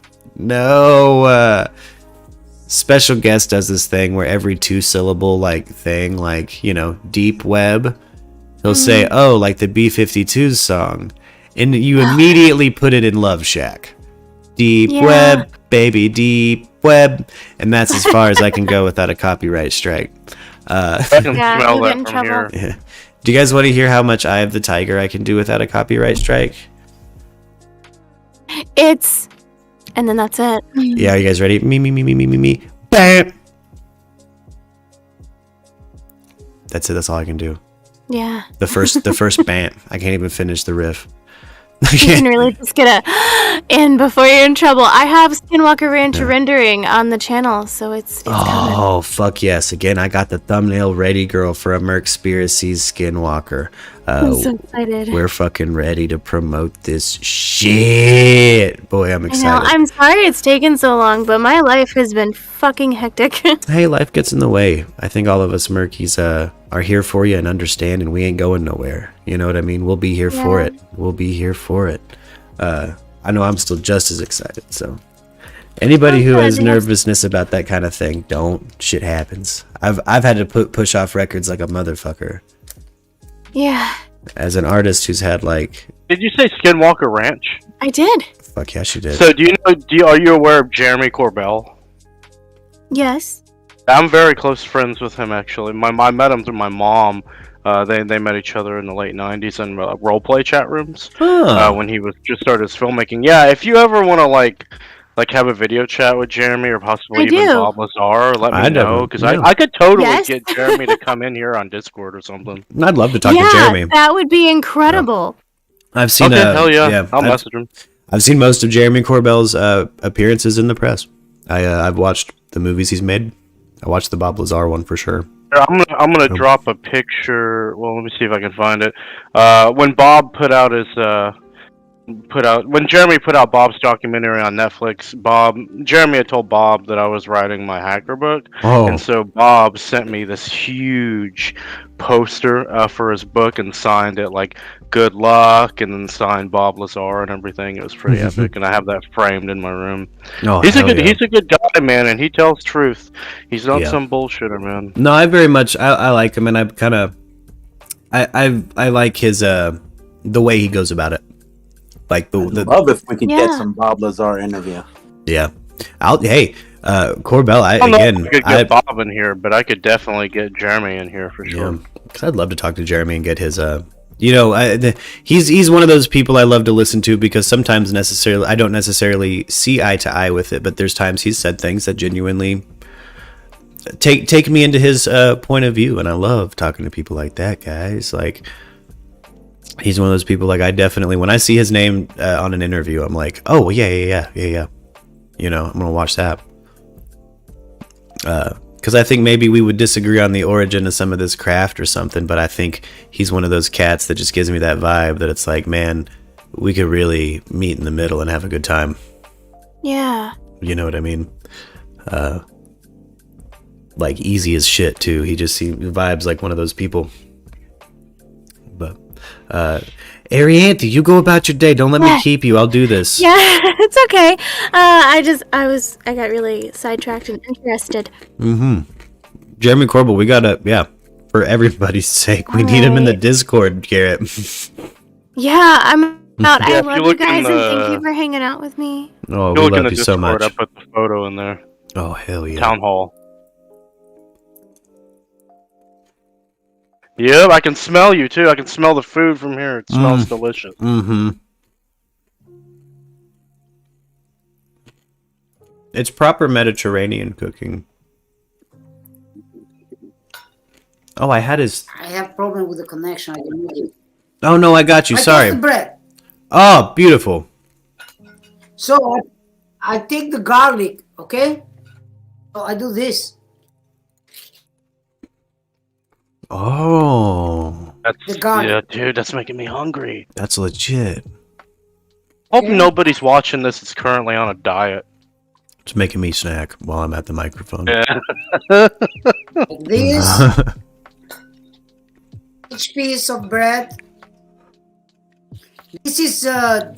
Special guest does this thing where every 2-syllable like thing, like, you know, deep web, he'll say, oh, like the B-52 song, and you immediately put it in Love Shack. Deep web, baby, deep web, and that's as far as I can go without a copyright strike. I can smell that from here. Yeah. Do you guys want to hear how much Eye of the Tiger I can do without a copyright strike? And then that's it. Yeah, are you guys ready? Me. Bam! That's it. That's all I can do. Yeah. The first bam. I can't even finish the riff. You can really just get in before you're in trouble. I have Skinwalker Ranch rendering on the channel, so it's coming. Oh, fuck yes. Again, I got the thumbnail ready, girl, for a MURKspiracy's Skinwalker. I'm so excited. We're fucking ready to promote this shit. Boy, I'm excited. I know. I'm sorry it's taken so long, but my life has been fucking hectic. Hey, life gets in the way. I think all of us Murkies are here for you and understand, and we ain't going nowhere. You know what I mean? We'll be here for it. We'll be here for it. I know I'm still just as excited, so anybody who has nervousness about that kind of thing, don't. Shit happens. I've had to push off records like a motherfucker. Yeah. As an artist who's had like... Did you say Skinwalker Ranch? I did. Fuck yeah, she did. So are you aware of Jeremy Corbell? Yes. I'm very close friends with him, actually. I met him through my mom. They met each other in the late 90s in roleplay chat rooms when he was just started his filmmaking. Yeah, if you ever want to like have a video chat with Jeremy or possibly even Bob Lazar, let me know, because I could totally get Jeremy to come in here on Discord or something. I'd love to talk to Jeremy. That would be incredible. I've seen hell yeah. I'll message him. I've seen most of Jeremy Corbell's appearances in the press. I've watched the movies he's made. I watched the Bob Lazar one for sure. I'm gonna drop a picture. Well, let me see if I can find it. When Bob put out his when Jeremy put out Bob's documentary on Netflix, Jeremy had told Bob that I was writing my hacker book, and so Bob sent me this huge poster for his book and signed it like "Good luck" and then signed Bob Lazar and everything. It was pretty epic, and I have that framed in my room. Oh, he's hell yeah. he's a good guy, man, and he tells truth. He's not Yeah. some bullshitter, man. No, I very much I like him, and I kind of I like his the way he goes about it. Like the Love if we could get Yeah. some Bob Lazar interview. yeah. Corbell. I don't know if we could get Bob in here, but I could definitely get Jeremy in here for sure. Yeah, 'cause I'd love to talk to Jeremy and get his he's one of those people I love to listen to because sometimes I don't necessarily see eye to eye with it, but there's times he's said things that genuinely take me into his point of view, and I love talking to people like that, guys. Like, he's one of those people, like, I definitely, when I see his name on an interview, I'm like, oh, well, yeah. You know, I'm going to watch that. Because I think maybe we would disagree on the origin of some of this craft or something, but I think he's one of those cats that just gives me that vibe that it's like, man, we could really meet in the middle and have a good time. Yeah. You know what I mean? Like, easy as shit, too. He just vibes like one of those people. But, Arianthi, you go about your day. Don't let me keep you. I'll do this. Yeah, it's okay. I got really sidetracked and interested. Jeremy Corbell, we gotta, for everybody's sake, we need him in the Discord, Garrett. Yeah, I'm out. Yeah, I if love you you look in guys and thank the- you for hanging out with me. Oh, If we look in love the you so Discord, much. I put the photo in there. Oh, hell yeah. Town hall. Yep, I can smell you too. I can smell the food from here. It smells delicious. It's proper Mediterranean cooking. Oh, I had his... I have problem with the connection. I can make it. Oh, no, I got you. I Sorry. toast the bread. Oh, beautiful. So I take the garlic, okay? So I do this. Oh, That's, garlic. yeah, dude, that's making me hungry. that's legit. Hope nobody's watching this is currently on a diet. It's making me snack while I'm at the microphone. Yeah. Like this. Each piece of bread. This is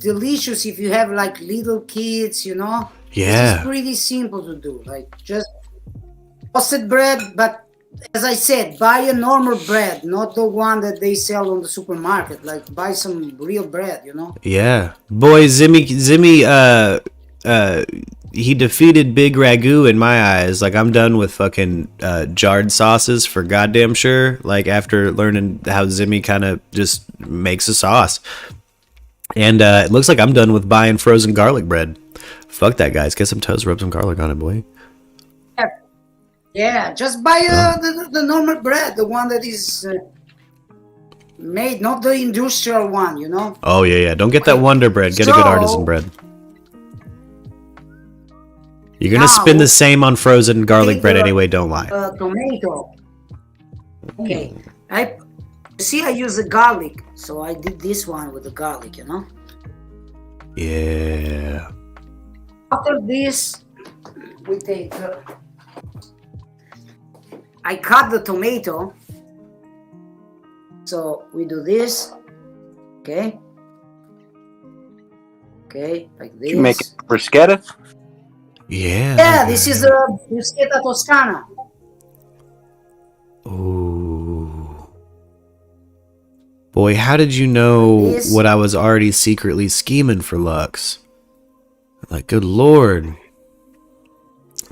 delicious if you have like little kids, you know. Yeah. It's pretty simple to do. Like just toasted bread, but as I said, buy a normal bread, not the one that they sell on the supermarket. Like buy some real bread, you know. Yeah. Boy, Zimmy, he defeated Big Ragu in my eyes. Like, I'm done with fucking jarred sauces for goddamn sure. Like, after learning how Zimmy kind of just makes a sauce. And it looks like I'm done with buying frozen garlic bread. Fuck that, guys. Get some toast, rub some garlic on it, boy. Yeah, just buy the normal bread, the one that is made, not the industrial one, you know. Oh, yeah. Don't get that Wonder Bread. Get a good artisan bread. You're going to spend the same on frozen garlic bread anyway, don't lie. Tomato. Okay. I use the garlic, so I did this one with the garlic, you know. Yeah. After this, we take I cut the tomato, so we do this, okay, like this. You make it bruschetta? Yeah. Yeah, this is a bruschetta toscana. Ooh. Boy, how did you know what I was already secretly scheming for Lux? Like, good lord.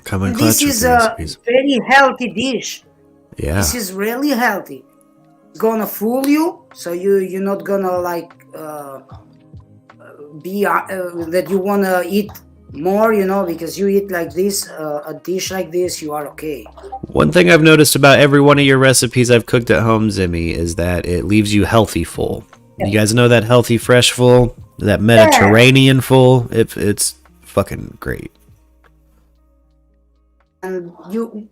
Come and clutch This is with a recipes. very healthy dish. Yeah. This is really healthy. It's gonna fool you, so you're not gonna like be that you wanna eat more, you know, because you eat like this, a dish like this, you are okay. One thing I've noticed about every one of your recipes I've cooked at home, Zimmy, is that it leaves you healthy full. You guys know that healthy fresh full? That Mediterranean full? It's fucking great. And you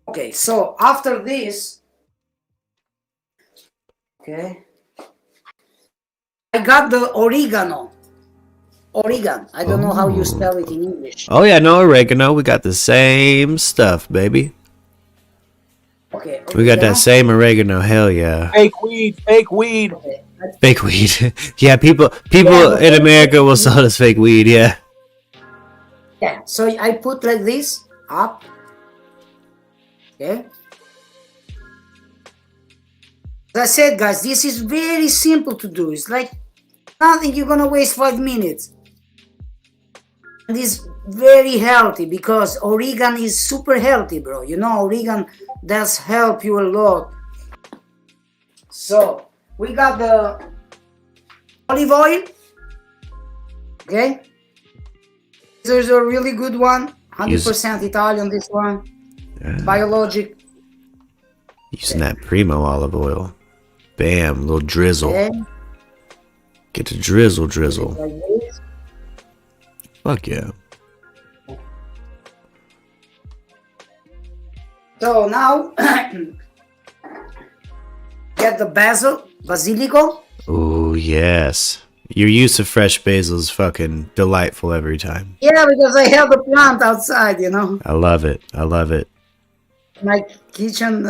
Okay, so after this, okay, I got the oregano. Oregon. I don't know how you spell it in English. Oh yeah, no oregano. We got the same stuff, baby. Okay. We got that same oregano. Hell yeah. Fake weed. Fake weed. Okay. Fake weed. Yeah, people in America will sell us fake weed. Yeah. Yeah. So I put like this up. Okay. As I said, guys, this is very simple to do. It's like nothing. You're gonna waste 5 minutes. And it's very healthy because Oregon is super healthy, bro. You know, Oregon does help you a lot. So we got the olive oil. Okay. This is a really good one. 100% Italian, this one. Biologic. Using that primo olive oil. Bam, little drizzle. Okay. Get to drizzle. Like this. Fuck yeah. So now get the basilico. Oh yes. Your use of fresh basil is fucking delightful every time. Yeah, because I have the plant outside, you know. I love it. I love it. My kitchen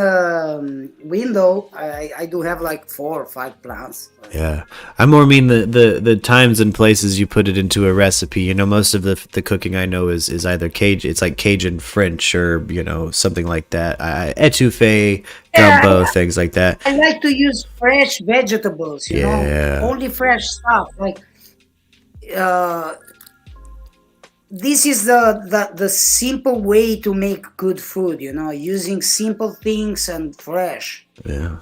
window, I do have like 4 or 5 plants. Yeah, I more mean the times and places you put it into a recipe. You know, most of the cooking I know is either Cajun, it's like Cajun French or you know something like that. Etouffee, gumbo, things like that. I like to use fresh vegetables. You know, only fresh stuff. Like, this is the simple way to make good food. You know, using simple things and fresh. Yeah.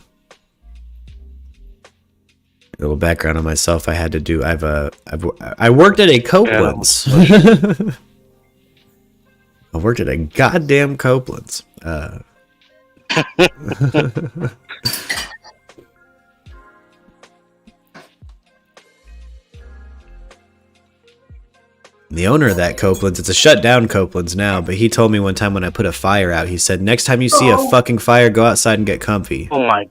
A little background on myself. I had to do. I worked at a Copeland's. I worked at a goddamn Copeland's. The owner of that Copeland's, it's a shut down Copeland's now, but he told me one time when I put a fire out, he said, next time you see a fucking fire, go outside and get comfy. Oh my.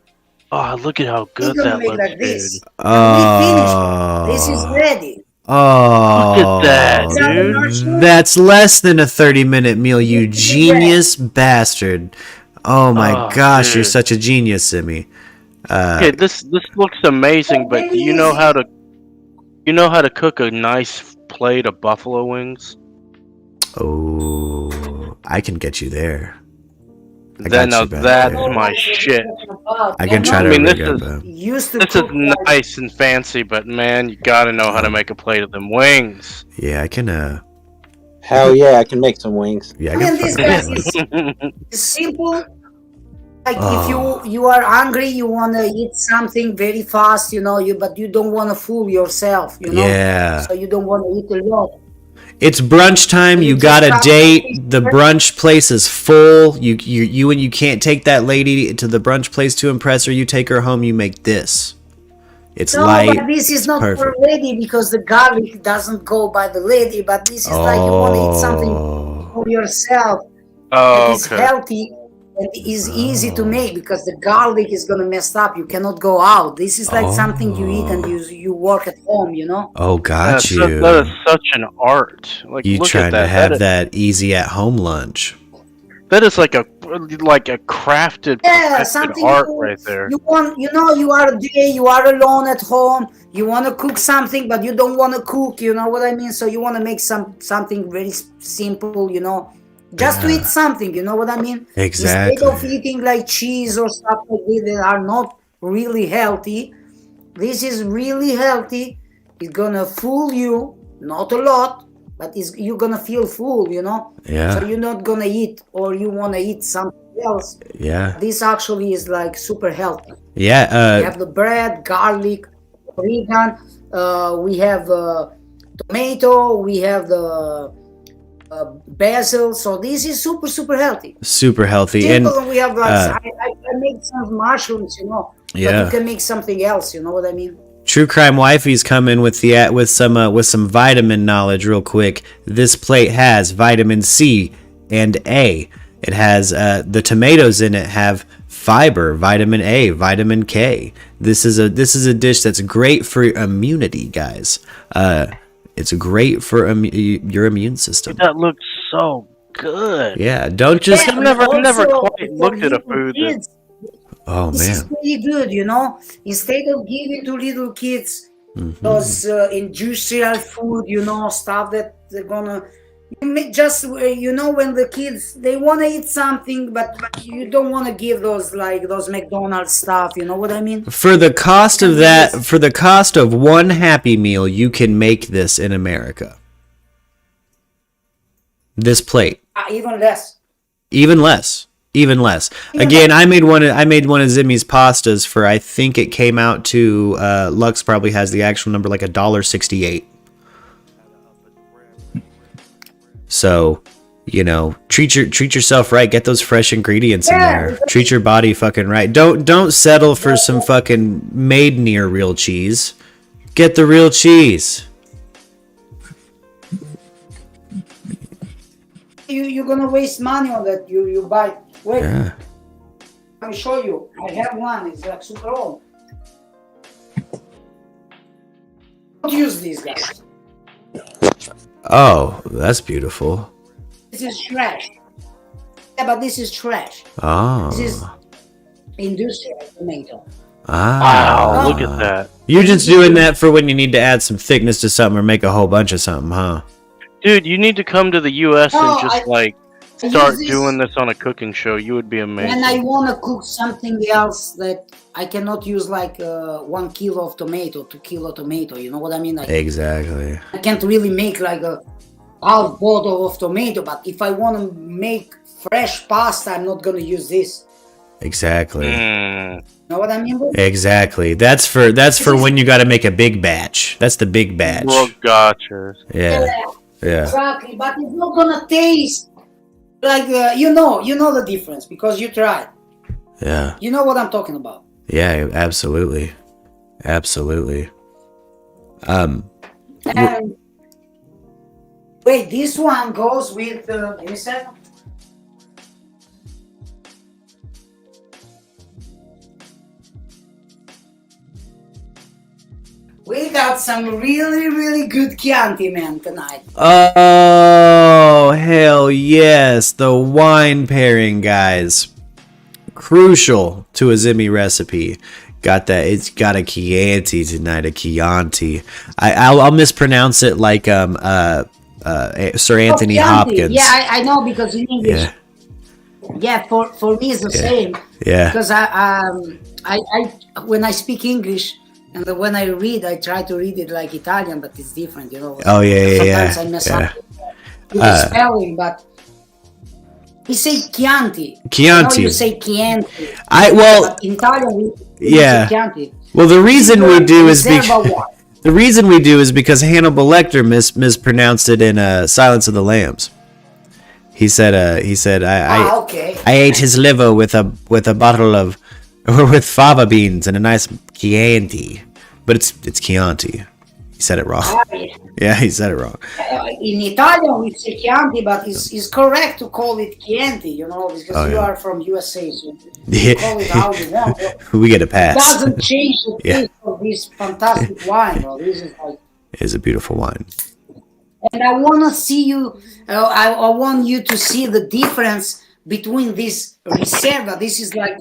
Oh, look at how good that looks, like dude. this. Oh. This is ready. Oh. Look at that, dude. That's less than a 30-minute meal, you genius bastard. Oh my gosh, dude. you're such a genius, Simi. Okay, this looks amazing, but do you know how to cook a nice plate of buffalo wings? Oh, I can get you there. Then that's my shit. I can try to. This is nice and fancy, but man, you gotta know how to make a plate of them wings. Yeah, I can. Hell yeah, I can make some wings. Yeah, I can. This guys is simple. Like if you are hungry, you want to eat something very fast, you know, but you don't want to fool yourself, you know. Yeah. So you don't want to eat a lot. It's brunch time. You got a date. The brunch place is full. You can't take that lady to the brunch place to impress her. You take her home. You make this. It's light. But this is not for a lady because the garlic doesn't go by the lady. But this is like you want to eat something for yourself. Oh, it's healthy and is easy to make because the garlic is gonna mess up. You cannot go out. This is like something you eat and you work at home. You know. Oh, got you. That is such an art. Like you look trying at that. to have that easy at home lunch. That is like a crafted, something art right there. You want, you know, you are alone at home. You want to cook something, but you don't want to cook. You know what I mean? So you want to make something very simple. You know, just to eat something. You know what I mean? Exactly. Instead of eating like cheese or stuff like this that are not really healthy, this is really healthy. It's gonna fool you, not a lot, but you're gonna feel full, you know. Yeah. So you're not gonna eat, or you wanna eat something else. Yeah. This actually is like super healthy. Yeah. We have the bread, garlic, oregano. We have tomato. We have the basil. So this is super healthy. Super healthy. Simple, And we have like I make some mushrooms, you know. Yeah. But you can make something else. You know what I mean? True Crime Wifey's come in with some vitamin knowledge real quick. This plate has vitamin C and A. It has the tomatoes in it have fiber, vitamin A, vitamin K. This is a dish that's great for immunity, guys. It's great for your immune system. That looks so good. Yeah, don't just. I've never quite looked at a food that. Oh This is man. pretty good, you know. Instead of giving to little kids those industrial food, you know, stuff that they're gonna just, you know, when the kids they want to eat something, but you don't want to give those like those McDonald's stuff. You know what I mean? For the cost of that, for the cost of one Happy Meal, you can make this in America. This plate. Even less. Even less. Even less. Again, I made one of Zimmy's pastas for, I think it came out to Lux probably has the actual number like $1.68. So, you know, treat yourself right. Get those fresh ingredients in there. Treat your body fucking right. Don't settle for some fucking made near real cheese. Get the real cheese. You're gonna waste money on that. You buy. Wait. Yeah. Let me show you. I have one. It's like super old. Don't use these guys. Oh, that's beautiful. This is trash. Yeah, but this is trash. Oh. This is industrial tomato. Ah. Wow, look at that. You're just doing that for when you need to add some thickness to something or make a whole bunch of something, huh? Dude, you need to come to the U.S. No, and just I start use this doing this on a cooking show. You would be amazing. when I want to cook something else that I cannot use like 1 kilo of tomato, 2 kilo tomato. You know what I mean? Like, Exactly. I can't really make like a half bottle of tomato, but if I want to make fresh pasta, I'm not gonna use this. Exactly. You know what I mean? Bro? Exactly. That's for when you got to make a big batch. That's the big batch. Well, gotcha. Yeah. Yeah. Exactly, but it's not gonna taste like you know the difference because you tried. Yeah. You know what I'm talking about. Yeah, absolutely. Absolutely. And wait, this one goes with give me a second. We got some really, really good Chianti, man, tonight. Oh, hell yes. The wine pairing, guys. Crucial to a Zimmy recipe. Got that. It's got a Chianti tonight, a Chianti. I'll mispronounce it like Sir Anthony Chianti. Hopkins. Yeah, I know because in English. Yeah. Yeah, for me it's the same. Yeah. Because I when I speak English and when I read, I try to read it like Italian, but it's different, you know. Oh yeah. Sometimes I mess up with the spelling, but we say Chianti. Chianti. You say Chianti. But in Italian we yeah. say Chianti. Well, the reason we do is Reserva because Hannibal Lecter mispronounced it in Silence of the Lambs. He said okay. I ate his liver with a bottle of or with fava beans and a nice Chianti, but it's Chianti. He said it wrong. Yeah, he said it wrong. In Italian we say Chianti, but it's correct to call it Chianti, you know, because you are from USA, so you call it how you want. We get a It pass. doesn't change the taste of this fantastic wine, bro. This is like, It is a beautiful wine. and I want to see you. I want you to see the difference between this Reserva. This is like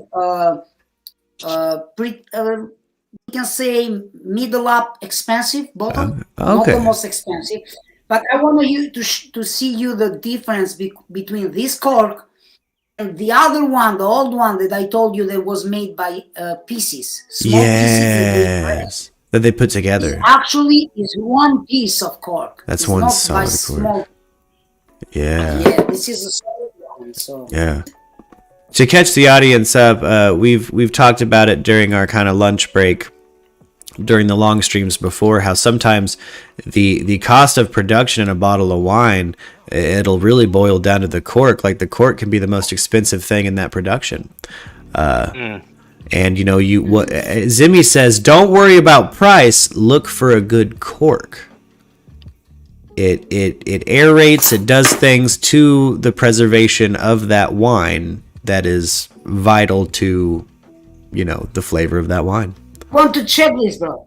we can say middle up expensive bottle, not the most expensive. But I want you to see you the difference between this cork and the other one, the old one that I told you that was made by pieces, small pieces that they put together. Actually, is one piece of cork. That's It's one not solid by cork. small. Yeah. Yeah, this is a solid one. So Yeah. To catch the audience up, we've talked about it during our kind of lunch break, during the long streams before, how sometimes the cost of production in a bottle of wine, it'll really boil down to the cork. Like the cork can be the most expensive thing in that production. And you know, what Zimmy says, don't worry about price, look for a good cork. it aerates, it does things to the preservation of that wine that is vital to, you know, the flavor of that wine. Want to check this, bro?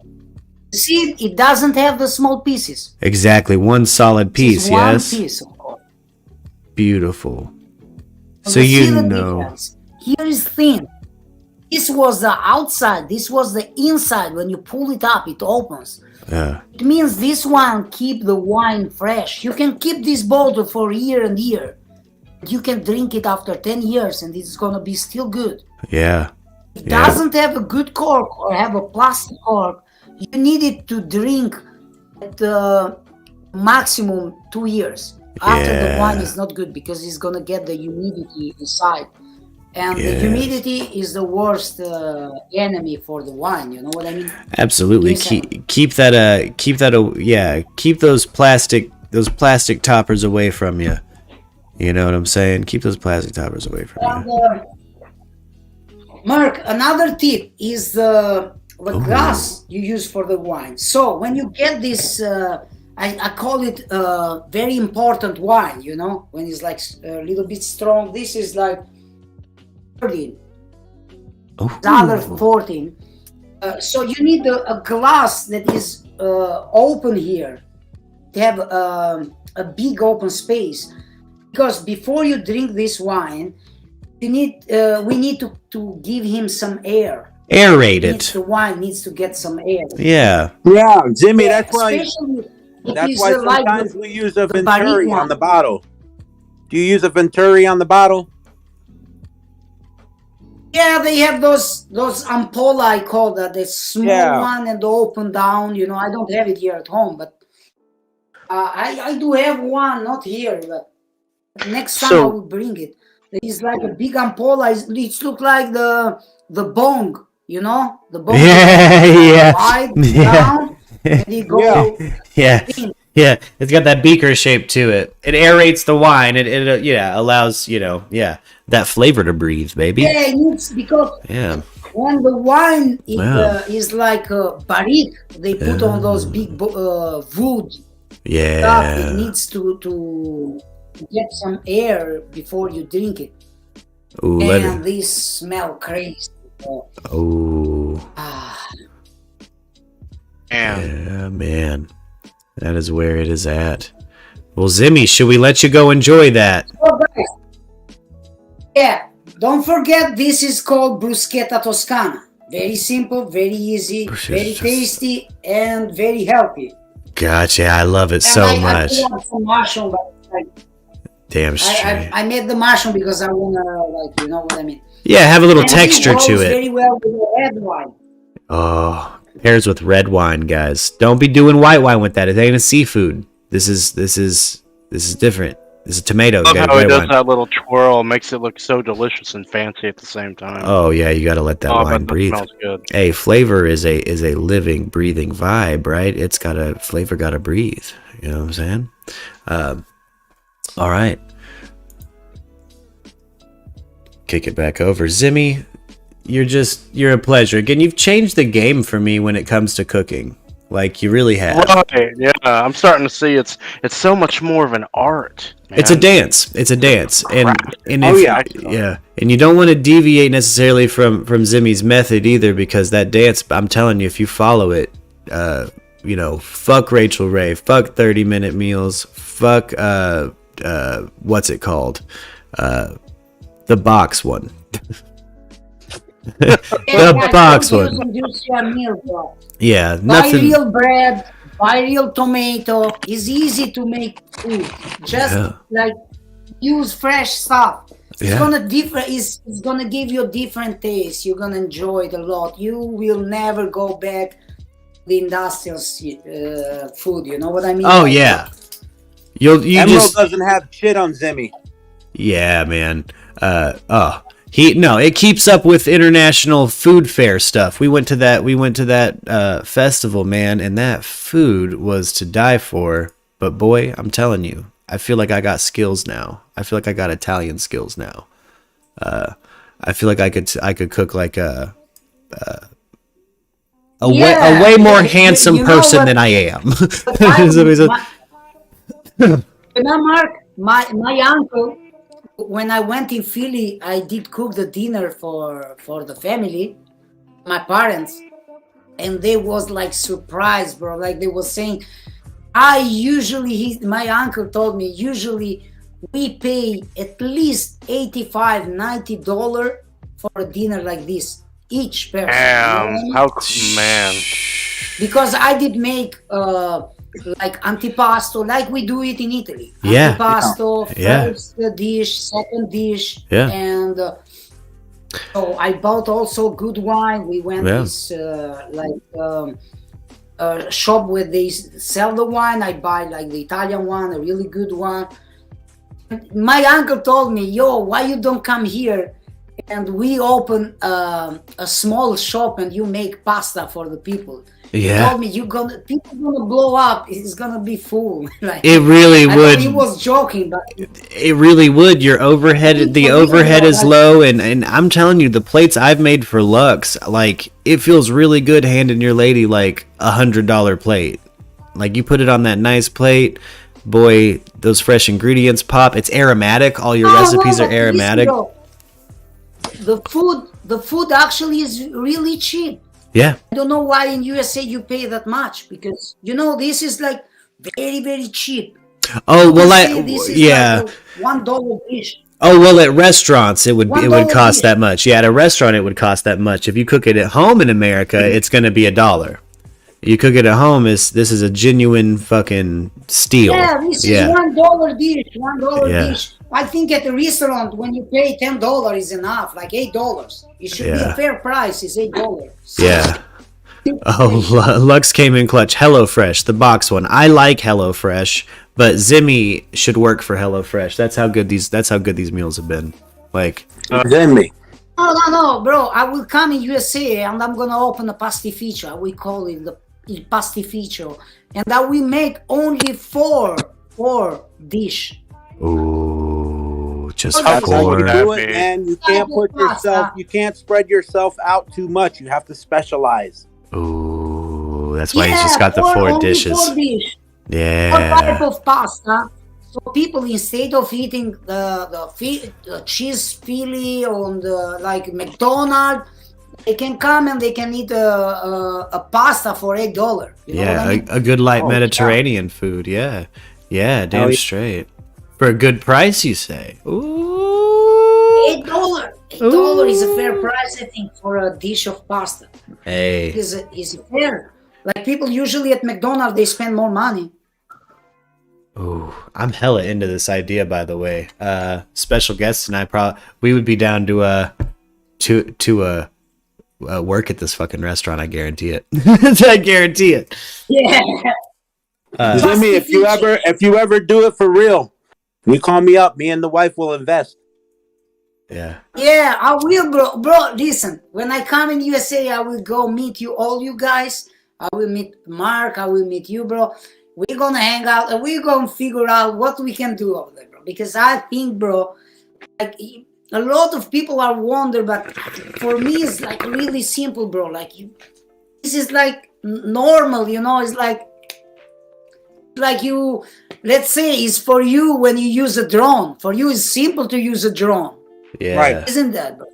See, it doesn't have the small pieces. Exactly, one solid piece, One yes. piece, of course. Beautiful. So You see you the know. difference. Here is thin. This was the outside. This was the inside. When you pull it up, it opens. Yeah. It means this one keep the wine fresh. You can keep this bottle for a year and year. You can drink it after 10 years and it's gonna be still good. Yeah. If it doesn't have a good cork or have a plastic cork, you need it to drink at maximum 2 years. After the wine is not good because it's gonna get the humidity inside. And the humidity is the worst enemy for the wine. You know what I mean? Absolutely. Keep those plastic toppers away from you. You know what I'm saying? Keep those plastic toppers away from you. Mark, another tip is the glass you use for the wine. So when you get this, I call it very important wine. You know, when it's like a little bit strong. This is like 13. The other 14. So you need a glass that is open here. To have a big open space. Because before you drink this wine, we need to give him some air. Aerate it. The wine needs to get some air. Yeah. Yeah, Jimmy, that's why Especially sometimes we use a Venturi on the bottle. Do you use a Venturi on the bottle? Yeah, they have those ampolla, I call that, the small one and the open down. You know, I don't have it here at home, but I do have one, not here, but next time I will bring it. It's like a big ampolla. It looks like the bong, you know, the bong. Wide down, and it goes in. Yeah, it's got that beaker shape to it. It aerates the wine. It allows, that flavor to breathe, baby. Yeah, it needs, because when the wine is like a barrique, they put on those big wood stuff. It needs to get some air before you drink it. Ooh, and these smell crazy. Yeah, man. That is where it is at. Well, Zimmy, should we let you go enjoy that? Oh, guys. Yeah, don't forget this is called bruschetta Toscana. Very simple, very easy, very tasty, and very healthy. Gotcha, I love it so much. I want some mushroom, but damn straight. I made the mushroom because I wanna, you know what I mean. Yeah, have a little texture to it. Very well with the red wine. Oh, pairs with red wine, guys. Don't be doing white wine with that. It ain't a seafood. This is different. This is tomato. I love how it does that little twirl. Makes it look so delicious and fancy at the same time. Oh yeah, you got to let that wine breathe. Smells good. Hey, flavor is a living, breathing vibe, right? It's got a flavor. Got to breathe. You know what I'm saying? All right. Kick it back over, Zimmy. You're a pleasure. Again, you've changed the game for me when it comes to cooking. Like, you really have. Right, yeah. I'm starting to see it's so much more of an art. Man. It's a dance. It's a dance. And if, and you don't want to deviate necessarily from Zimmy's method either, because that dance, I'm telling you, if you follow it, fuck Rachel Ray, fuck 30-minute meals, fuck what's it called? The box one. The box one. Yeah, nothing. Buy real bread, buy real tomato. It's easy to make food. Just use fresh stuff. It's gonna give you a different taste. You're gonna enjoy it a lot. You will never go back to the industrial food. You know what I mean? Oh yeah. Emerald doesn't have shit on Zimmy. Yeah, man. It keeps up with international food fair stuff. We went to that festival, man, and that food was to die for. But boy, I'm telling you, I feel like I got skills now. I feel like I got Italian skills now. I feel like I could cook like a way more handsome person than I am. Mark, my uncle, when I went in Philly, I did cook the dinner for the family, my parents, and they was like surprised, bro. Like they was saying, my uncle told me, usually we pay at least $85-$90 for a dinner like this, each person. Damn, You know what I mean? man. Because I did make like antipasto, like we do it in Italy. Yeah. Antipasto, Yeah. first dish, second dish, Yeah. and so I bought also good wine. We went this shop where they sell the wine. I buy like the Italian one, a really good one. My uncle told me, "Yo, why you don't come here and we open a small shop and you make pasta for the people?" He Yeah. told me, people gonna blow up. It's gonna be full. Like, It really I would. thought he was joking, but It really would. Your overhead, the overhead is low, and I'm telling you, the plates I've made for Lux, like it feels really good handing your lady like $100 plate. Like you put it on that nice plate, boy, those fresh ingredients pop. It's aromatic. All your recipes are aromatic. The food actually is really cheap. Yeah. I don't know why in USA you pay that much, because this is like very, very cheap. Oh well, This is yeah. like a $1 dish. Oh well, at restaurants it would $1 cost dish. that much. Yeah, at a restaurant it would cost that much. If you cook it at home in America, it's going to be $1. You cook it at home, this is a genuine fucking steal. Yeah, this is $1 dish, $1 dish. I think at a restaurant when you pay $10 is enough, like $8. It should be a fair price. It's $8. Yeah. Oh, Lux came in clutch. HelloFresh, the box one. I like HelloFresh, but Zimmy should work for HelloFresh. That's how good these meals have been. Like Zimmy. No, bro. I will come in USA and I'm gonna open a pastificio. We call it il pastificio, and I will make only four dish. Ooh, just That's how you do four. it, man. You can't you can't spread yourself out too much. You have to specialize. Ooh, that's why he's just got the four only dishes. 4 dish. Yeah. What type of pasta? So people, instead of eating the cheese fillet on the like McDonald's, they can come and they can eat a pasta for $8. You know Yeah, what I mean? a good light Oh, Mediterranean food. Yeah. Yeah, damn yeah. straight. For a good price, you say. $8. $8 is a fair price, I think, for a dish of pasta. Hey. Is fair. Like people usually at McDonald's, they spend more money. Ooh, I'm hella into this idea, by the way. Special guests and I we would be down to work at this fucking restaurant. I guarantee it. I guarantee it. Yeah. Jimmy, if you ever do it for real, you call me up. Me and the wife will invest. Yeah. Yeah, I will, bro. Bro, listen. When I come in USA, I will go meet all you guys. I will meet Mark. I will meet you, bro. We're gonna hang out and we're gonna figure out what we can do over there, bro. Because I think, bro, like a lot of people are wonder, but for me, it's like really simple, bro. Like this is like normal, It's like you, let's say, it's for you when you use a drone. For you, it's simple to use a drone. Yeah. Right. Isn't that, bro?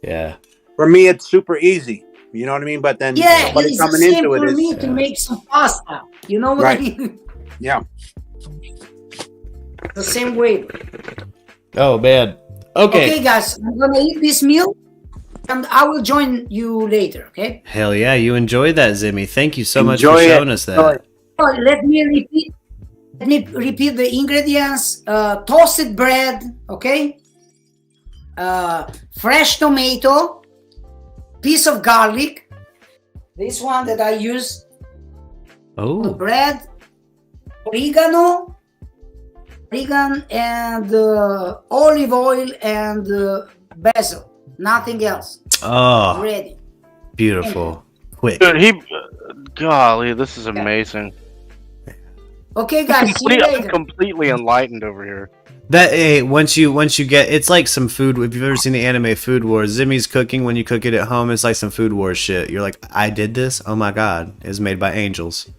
Yeah. For me, it's super easy. You know what I mean? But then somebody it's coming the same into it for is me to make some pasta. You know what Right. I mean? yeah. The same way. Oh man. Okay. Okay, guys, I'm gonna eat this meal, and I will join you later. Okay. Hell yeah, you enjoy that, Zimmy. Thank you so much Enjoy for it. showing us that. Oh, let me repeat the ingredients. Toasted bread. Okay. Fresh tomato. Piece of garlic. This one that I use. The Oh. bread. Oregano, and olive oil and basil. Nothing else. Oh. Ready. Beautiful. Quick. Dude, golly, this is amazing. Okay, guys. See you I'm later. completely enlightened over here. That once you get, it's like some food. If you've ever seen the anime Food Wars, Zimmy's cooking when you cook it at home. It's like some Food Wars shit. You're like, I did this. Oh my god, it's made by angels.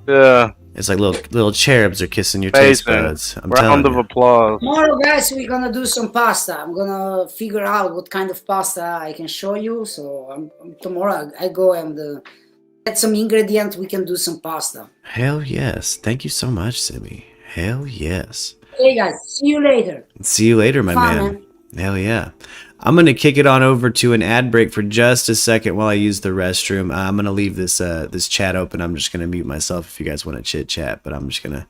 Yeah. It's like little cherubs are kissing your taste Amazing. buds. I'm Round telling of you. applause. Tomorrow, guys, we're gonna do some pasta. I'm gonna figure out what kind of pasta I can show you. So tomorrow I go and get some ingredients. We can do some pasta. Hell yes. Thank you so much, Simi. Hell yes. Hey guys, see you later. See you later, my Fun, man. Hell yeah. I'm going to kick it on over to an ad break for just a second while I use the restroom. I'm going to leave this this chat open. I'm just going to mute myself if you guys want to chit chat, but I'm just going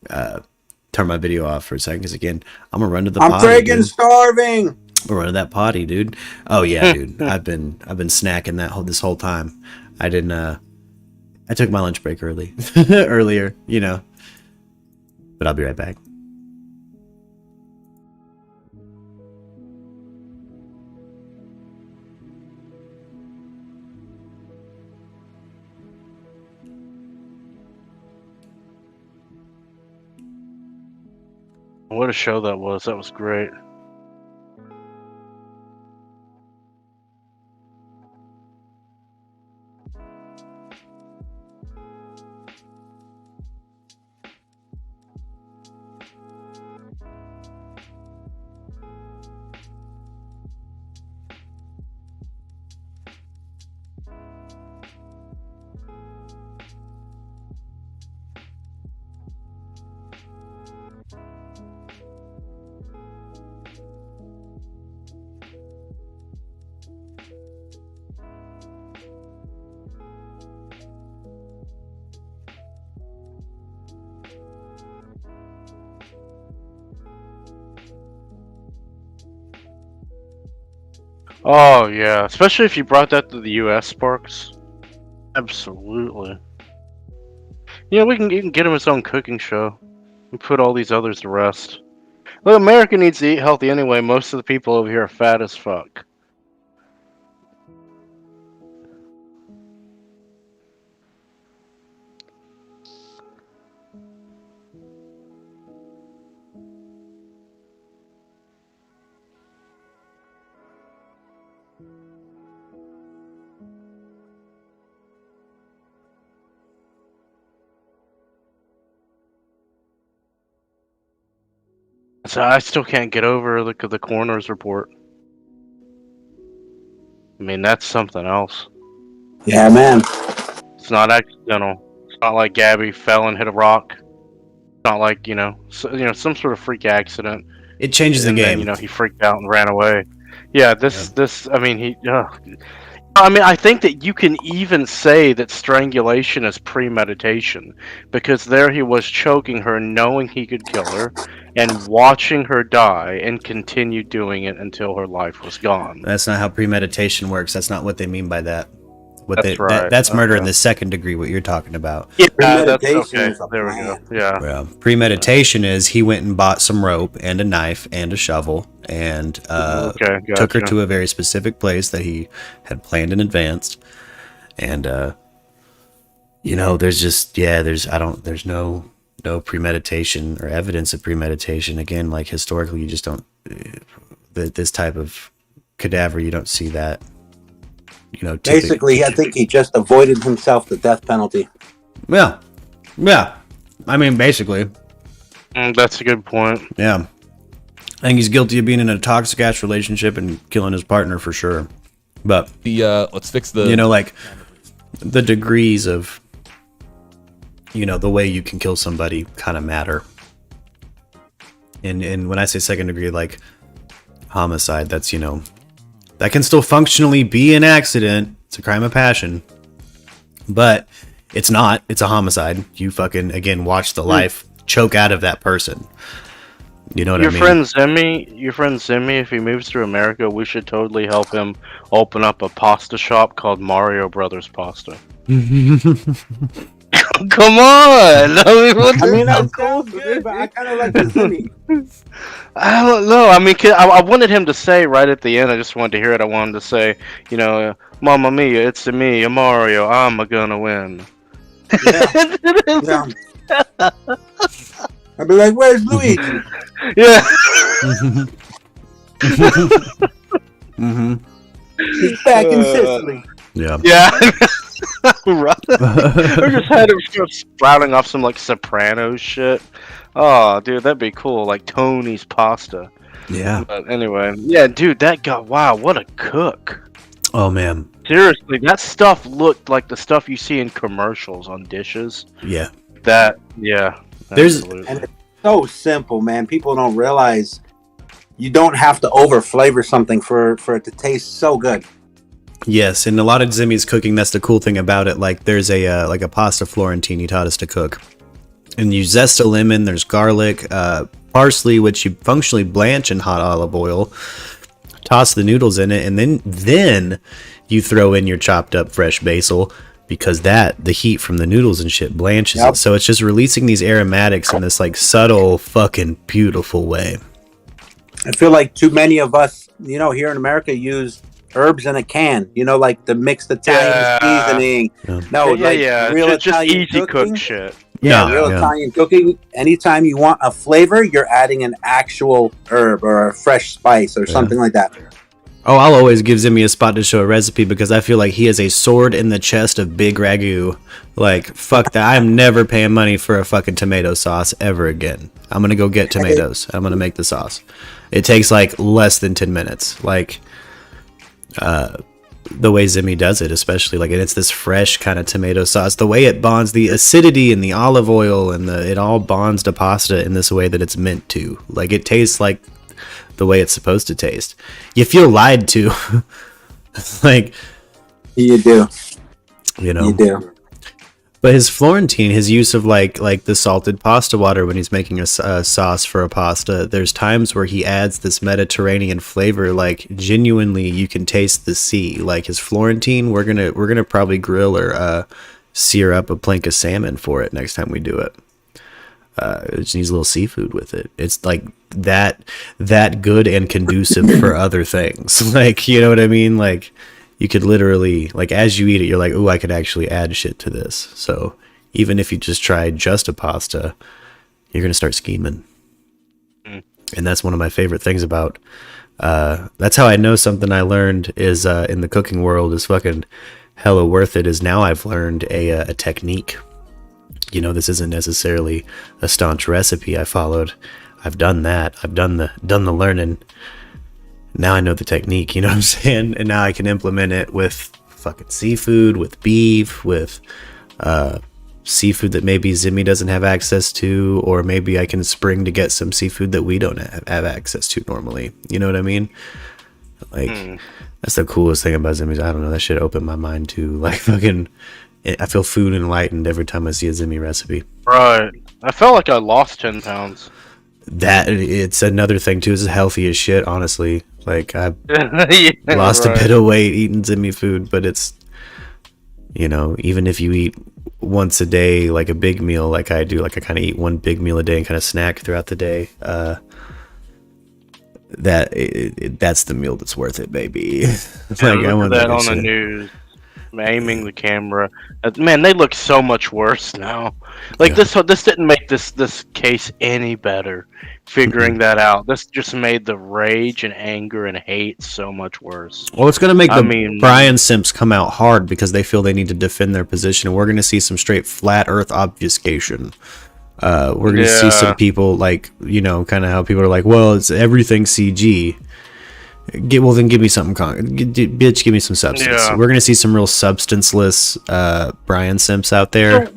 to turn my video off for a second because, again, I'm going to run to the I'm potty. friggin' Dude. starving. We're running that potty, dude. Oh yeah, dude. I've been snacking this whole time. I took my lunch break earlier, you know. But I'll be right back. What a show that was. That was great. Oh yeah, especially if you brought that to the U.S. Sparks. Absolutely. Yeah, you can get him his own cooking show and put all these others to rest. Look, America needs to eat healthy anyway. Most of the people over here are fat as fuck. So I still can't get over the coroner's report. I mean, that's something else. Yeah, man. It's not accidental. It's not like Gabby fell and hit a rock. It's not like some sort of freak accident. It changes the And game. then, he freaked out and ran away. Yeah, this. I mean, I think that you can even say that strangulation is premeditation, because there he was choking her, knowing he could kill her, and watching her die, and continue doing it until her life was gone. That's not how premeditation works. That's not what they mean by that. That's right. That's murder in Okay. the second degree, what you're talking about. Yeah, that's okay. There we go. Yeah. Well, premeditation is he went and bought some rope and a knife and a shovel and Okay, took her gotcha. to a very specific place that he had planned in advance. And there's no premeditation or evidence of premeditation. Again, like historically, you just don't this type of cadaver, you don't see that. Basically, I think he just avoided himself the death penalty. Yeah. I mean, basically. That's a good point. Yeah. I think he's guilty of being in a toxic ass relationship and killing his partner for sure. But let's fix the like the degrees of the way you can kill somebody kind of matter. And when I say second degree, like homicide, that's that can still functionally be an accident. It's a crime of passion. But it's not. It's a homicide. You fucking, again, watch the life choke out of that person. You know what I mean? Your friend Zimmy, if he moves to America, we should totally help him open up a pasta shop called Mario Brothers Pasta. Come on! That's cool, but I kind of like the Zimmy. I don't know. I mean, I wanted him to say right at the end. I just wanted to hear it. I wanted to say, "Mamma mia, it's me, Mario. I'm gonna win." Yeah. I'd be like, "Where's Luigi?" Yeah. He's back in Sicily. Yeah. Yeah. Or just had him start sprouting off some like Sopranos shit. Oh, dude, that'd be cool. Like Tony's pasta. Yeah. But anyway, yeah, dude, that guy. Wow, what a cook. Oh man. Seriously, that stuff looked like the stuff you see in commercials on dishes. Yeah. There's and it's so simple, man. People don't realize you don't have to over flavor something for it to taste so good. Yes, and a lot of Zimmy's cooking, that's the cool thing about it. Like there's a like a pasta Florentine he taught us to cook. And you zest a lemon, there's garlic, parsley, which you functionally blanch in hot olive oil. Toss the noodles in it, and then you throw in your chopped up fresh basil, because the heat from the noodles and shit blanches it. So it's just releasing these aromatics in this like subtle fucking beautiful way. I feel like too many of us, here in America, use herbs in a can, like the mixed Italian seasoning. No, real just Italian easy cooking. cook shit. Italian cooking. Anytime you want a flavor, you're adding an actual herb or a fresh spice or something like that. Oh, I'll always give Zimmy a spot to show a recipe because I feel like he has a sword in the chest of big ragu. Like, fuck that. I'm never paying money for a fucking tomato sauce ever again. I'm going to go get tomatoes. I'm going to make the sauce. It takes like less than 10 minutes. Like, the way Zimmy does it, especially like, and it's this fresh kind of tomato sauce. The way it bonds the acidity and the olive oil and it all bonds to pasta in this way that it's meant to. Like, it tastes like the way it's supposed to taste. You feel lied to. Like, you do. You know. You do. But his Florentine, his use of like the salted pasta water when he's making a sauce for a pasta, there's times where he adds this Mediterranean flavor. Like, genuinely, you can taste the sea. Like his Florentine, we're gonna probably grill or sear up a plank of salmon for it next time we do it. It just needs a little seafood with it. It's like that good and conducive for other things. Like, you know what I mean? Like, you could literally, like, as you eat it, you're like, ooh, I could actually add shit to this. So even if you just tried just a pasta, you're gonna start scheming. And that's one of my favorite things about that's how I know something I learned is in the cooking world is fucking hella worth it, is now I've learned a technique. You know, this isn't necessarily a staunch recipe I followed. I've done that. I've done the learning. Now I know the technique, you know what I'm saying? And now I can implement it with fucking seafood, with beef, with seafood that maybe Zimmy doesn't have access to, or maybe I can spring to get some seafood that we don't have access to normally. You know what I mean? Like, that's the coolest thing about Zimmy's. I don't know, that shit opened my mind to, like, fucking, I feel food enlightened every time I see a Zimmy recipe. Right. I felt like I lost 10 pounds. That, it's another thing too, is healthy as shit, honestly. Like, I've Yeah, lost right. a bit of weight eating Zimmy food, but it's, you know, even if you eat once a day, like a big meal, like I do, like I kind of eat one big meal a day and kind of snack throughout the day, that's the meal that's worth it, baby. Like, I want that on the shit. news, aiming the camera. Man, they look so much worse now. Like, this didn't make this case any better. Figuring that out, this just made the rage and anger and hate so much worse. Well, it's going to make the Brian Simps come out hard because they feel they need to defend their position, and we're going to see some straight flat earth obfuscation. We're going to see some people, like, you know, kind of how people are like, well, it's everything CG. Well, then give me something, bitch, give me some substance. Yeah. We're going to see some real substanceless Brian Simps out there. So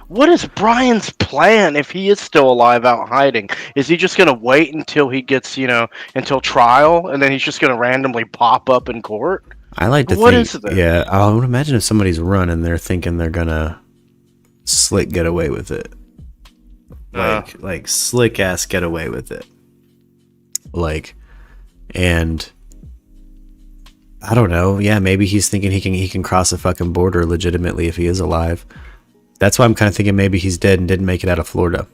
what is Brian's plan if he is still alive out hiding? Is he just gonna wait until he gets, until trial, and then he's just gonna randomly pop up in court? I like to What think, is this? yeah, I would imagine if somebody's running, they're thinking they're gonna slick get away with it. Like slick ass get away with it. Like, and I don't know, yeah, maybe he's thinking he can cross a fucking border legitimately if he is alive. That's why I'm kind of thinking maybe he's dead and didn't make it out of Florida.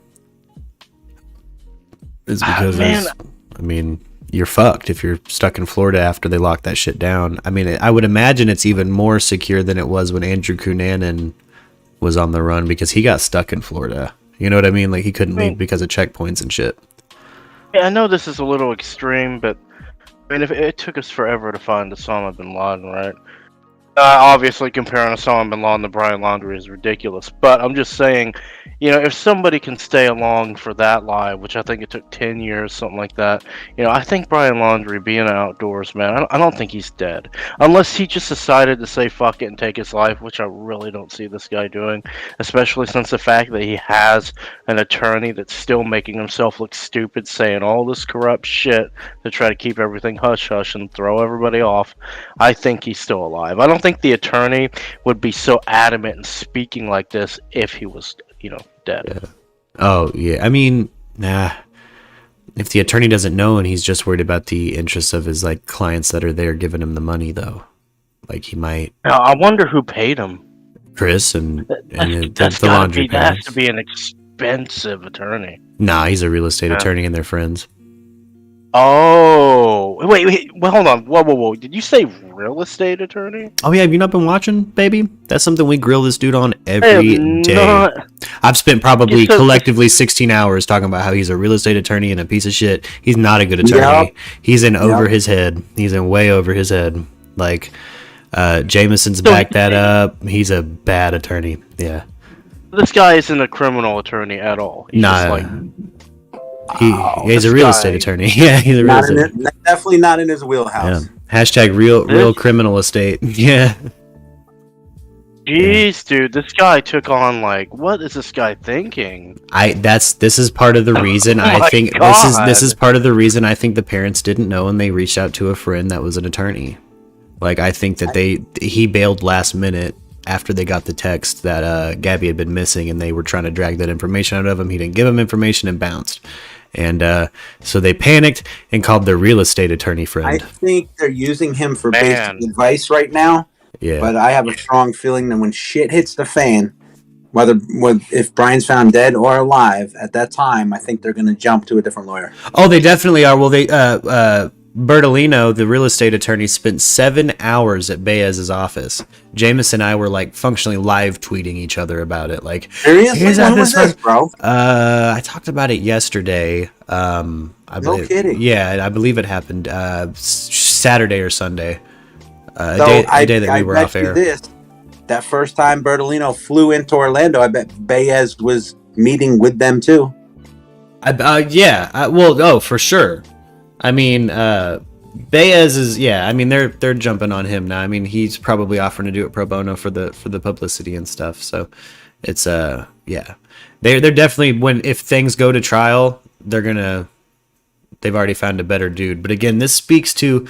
It's because I mean, you're fucked if you're stuck in Florida after they lock that shit down. I mean, I would imagine it's even more secure than it was when Andrew Cunanan was on the run, because he got stuck in Florida. You know what I mean? Like, he couldn't leave because of checkpoints and shit. Yeah, I know this is a little extreme, but I mean, if it took us forever to find Osama bin Laden, right? Obviously, comparing Osama bin Laden to Brian Laundrie is ridiculous. But I'm just saying, if somebody can stay along for that lie, which I think it took 10 years, something like that, I think Brian Laundrie being outdoors, man, I don't think he's dead. Unless he just decided to say fuck it and take his life, which I really don't see this guy doing. Especially since the fact that he has an attorney that's still making himself look stupid, saying all this corrupt shit to try to keep everything hush-hush and throw everybody off. I think he's still alive. I don't think the attorney would be so adamant in speaking like this if he was, dead. Yeah. Oh, yeah. I mean, if the attorney doesn't know and he's just worried about the interests of his clients that are there giving him the money, though, he might. Now, I wonder who paid him. Chris and That's the laundry that has parents. to be an expensive attorney. Nah, he's a real estate attorney and they're friends. Oh, wait, well, hold on. Whoa. Did you say real estate attorney? Oh yeah, have you not been watching, baby? That's something we grill this dude on every day. I've spent probably collectively 16 hours talking about how he's a real estate attorney and a piece of shit. He's not a good attorney. Yep. He's in over his head. He's in way over his head. Jameson's backed that up. He's a bad attorney. Yeah. This guy isn't a criminal attorney at all. He's just he's a real estate attorney. Yeah, he's a real estate. Definitely not in his wheelhouse. Yeah. Hashtag real criminal estate. Yeah. Jeez, dude, this guy took on what is this guy thinking? This is part of the reason I think this is part of the reason I think the parents didn't know and they reached out to a friend that was an attorney. I think that he bailed last minute after they got the text that Gabby had been missing and they were trying to drag that information out of him. He didn't give him information and bounced. And so they panicked and called their real estate attorney friend. I think they're using him for basic advice right now. Yeah. But I have a strong feeling that when shit hits the fan, if Brian's found dead or alive at that time, I think they're going to jump to a different lawyer. Oh, they definitely are. Well, Bertolino, the real estate attorney, spent 7 hours at Baez's office. Jameson and I were functionally live tweeting each other about it. Seriously? When was this, bro? I talked about it yesterday. No kidding. Yeah, I believe it happened Saturday or Sunday. A day that we were off air. That first time Bertolino flew into Orlando, I bet Baez was meeting with them too. For sure. I mean, Baez is, they're jumping on him now. I mean, he's probably offering to do it pro bono for the publicity and stuff. So it's, they're definitely, if things go to trial, they've already found a better dude. But again, this speaks to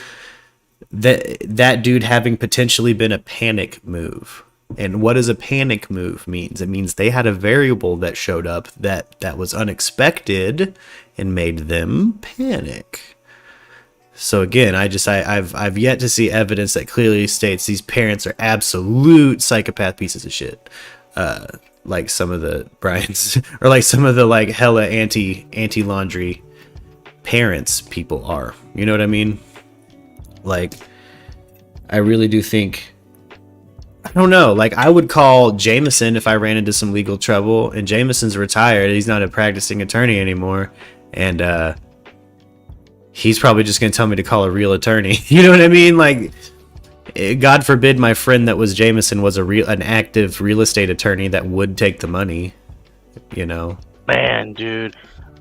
that dude having potentially been a panic move. And what does a panic move means? It means they had a variable that showed up that was unexpected and made them panic. So again, I've yet to see evidence that clearly states these parents are absolute psychopath pieces of shit. Like some of the Bryans or like some of the hella anti-laundry parents people are. You know what I mean? I really do think, I don't know, I would call Jameson if I ran into some legal trouble, and Jameson's retired. He's not a practicing attorney anymore. And, he's probably just going to tell me to call a real attorney. You know what I mean? God forbid my friend that was Jameson was an active real estate attorney that would take the money, Man, dude.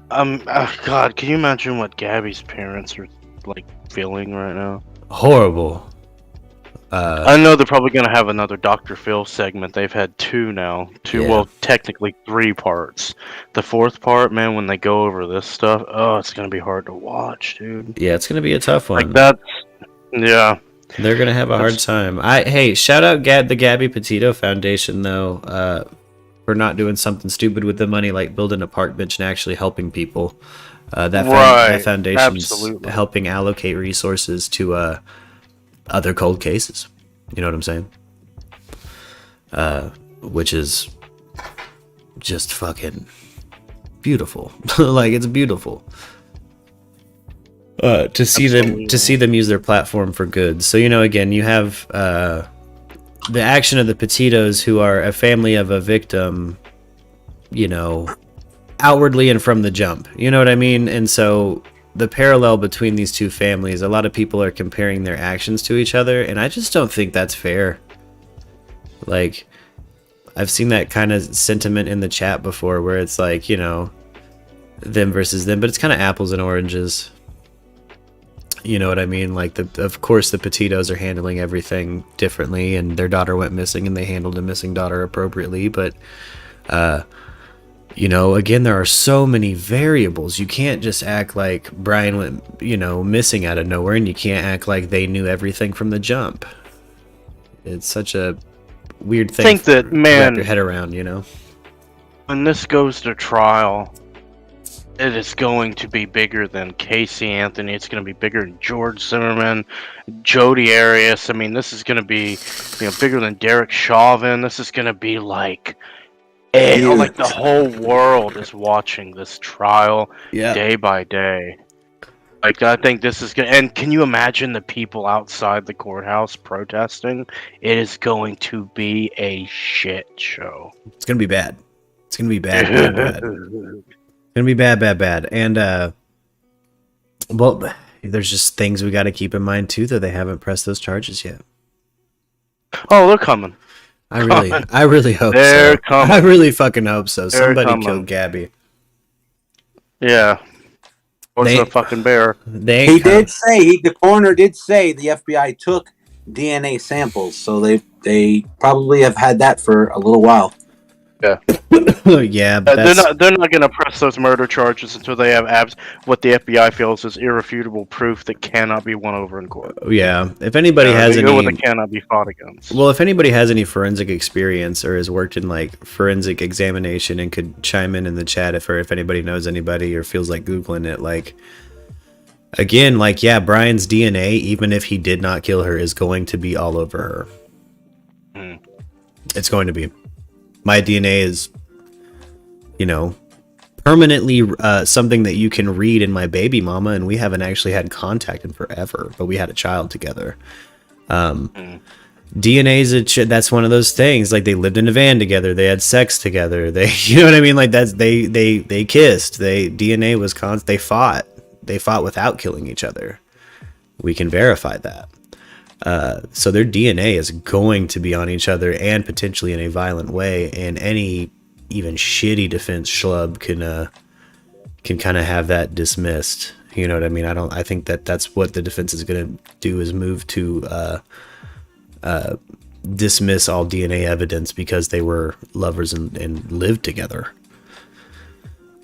God, can you imagine what Gabby's parents are, feeling right now? Horrible. I know they're probably going to have another Dr. Phil segment. They've had two now. Well, technically 3 parts. The 4th part, man, when they go over this stuff, it's going to be hard to watch, dude. Yeah, it's going to be a tough one. Yeah. They're going to have a hard time. Hey, shout out the Gabby Petito Foundation, though, for not doing something stupid with the money, like building a park bench and actually helping people. That foundation's helping allocate resources to other cold cases. You know what I'm saying? Which is just fucking beautiful. It's beautiful. To see them use their platform for good. So, again, you have the action of the Petitos, who are a family of a victim, outwardly and from the jump. You know what I mean? And so the parallel between these two families, a lot of people are comparing their actions to each other, and I just don't think that's fair. Like, I've seen that kind of sentiment in the chat before where it's like, you know, them versus them, but it's kind of apples and oranges. You know what I mean? Like, of course, the Petitos are handling everything differently, and their daughter went missing, and they handled a missing daughter appropriately. But, you know, again, there are so many variables. You can't just act like Brian went, you know, missing out of nowhere, and you can't act like they knew everything from the jump. It's such a weird thing. I think that, to man, wrap your head around, you know. when this goes to trial, it is going to be bigger than Casey Anthony. It's going to be bigger than George Zimmerman, Jodi Arias. I mean, this is going to be, you know, bigger than Derek Chauvin. This is going to be like, like the whole world is watching this trial day by day. Like, I think this is going to, and can you imagine the people outside the courthouse protesting? It is going to be a shit show. It's going to be bad. It's going to be bad, bad, bad. It's going to be bad, bad, bad. And, well, there's just things we got to keep in mind, too, that they haven't pressed those charges yet. Oh, they're coming. I really hope they're so. Coming. I really fucking hope so. They're Somebody coming. killed Gabby. Yeah. What's a fucking bear? The coroner did say the FBI took DNA samples, so they probably have had that for a little while. Yeah. Yeah, but they're not going to press those murder charges until they have what the FBI feels is irrefutable proof that cannot be won over in court. Yeah, if anybody has they any, go with it cannot be fought against. well, if anybody has any forensic experience or has worked in like forensic examination and could chime in the chat if anybody knows anybody or feels like Googling it, like, again, like, yeah, Brian's DNA, even if he did not kill her, is going to be all over her. It's going to be. My DNA is, you know, permanently something that you can read in my baby mama, and we haven't actually had contact in forever, but we had a child together. DNA is that's one of those things. Like, they lived in a van together, they had sex together, they, you know what I mean? Like, that's they kissed. DNA was they fought without killing each other. We can verify that. So their DNA is going to be on each other and potentially in a violent way, and any even shitty defense schlub can kind of have that dismissed. You know what I mean? I think that's what the defense is going to do, is move to dismiss all DNA evidence because they were lovers and lived together.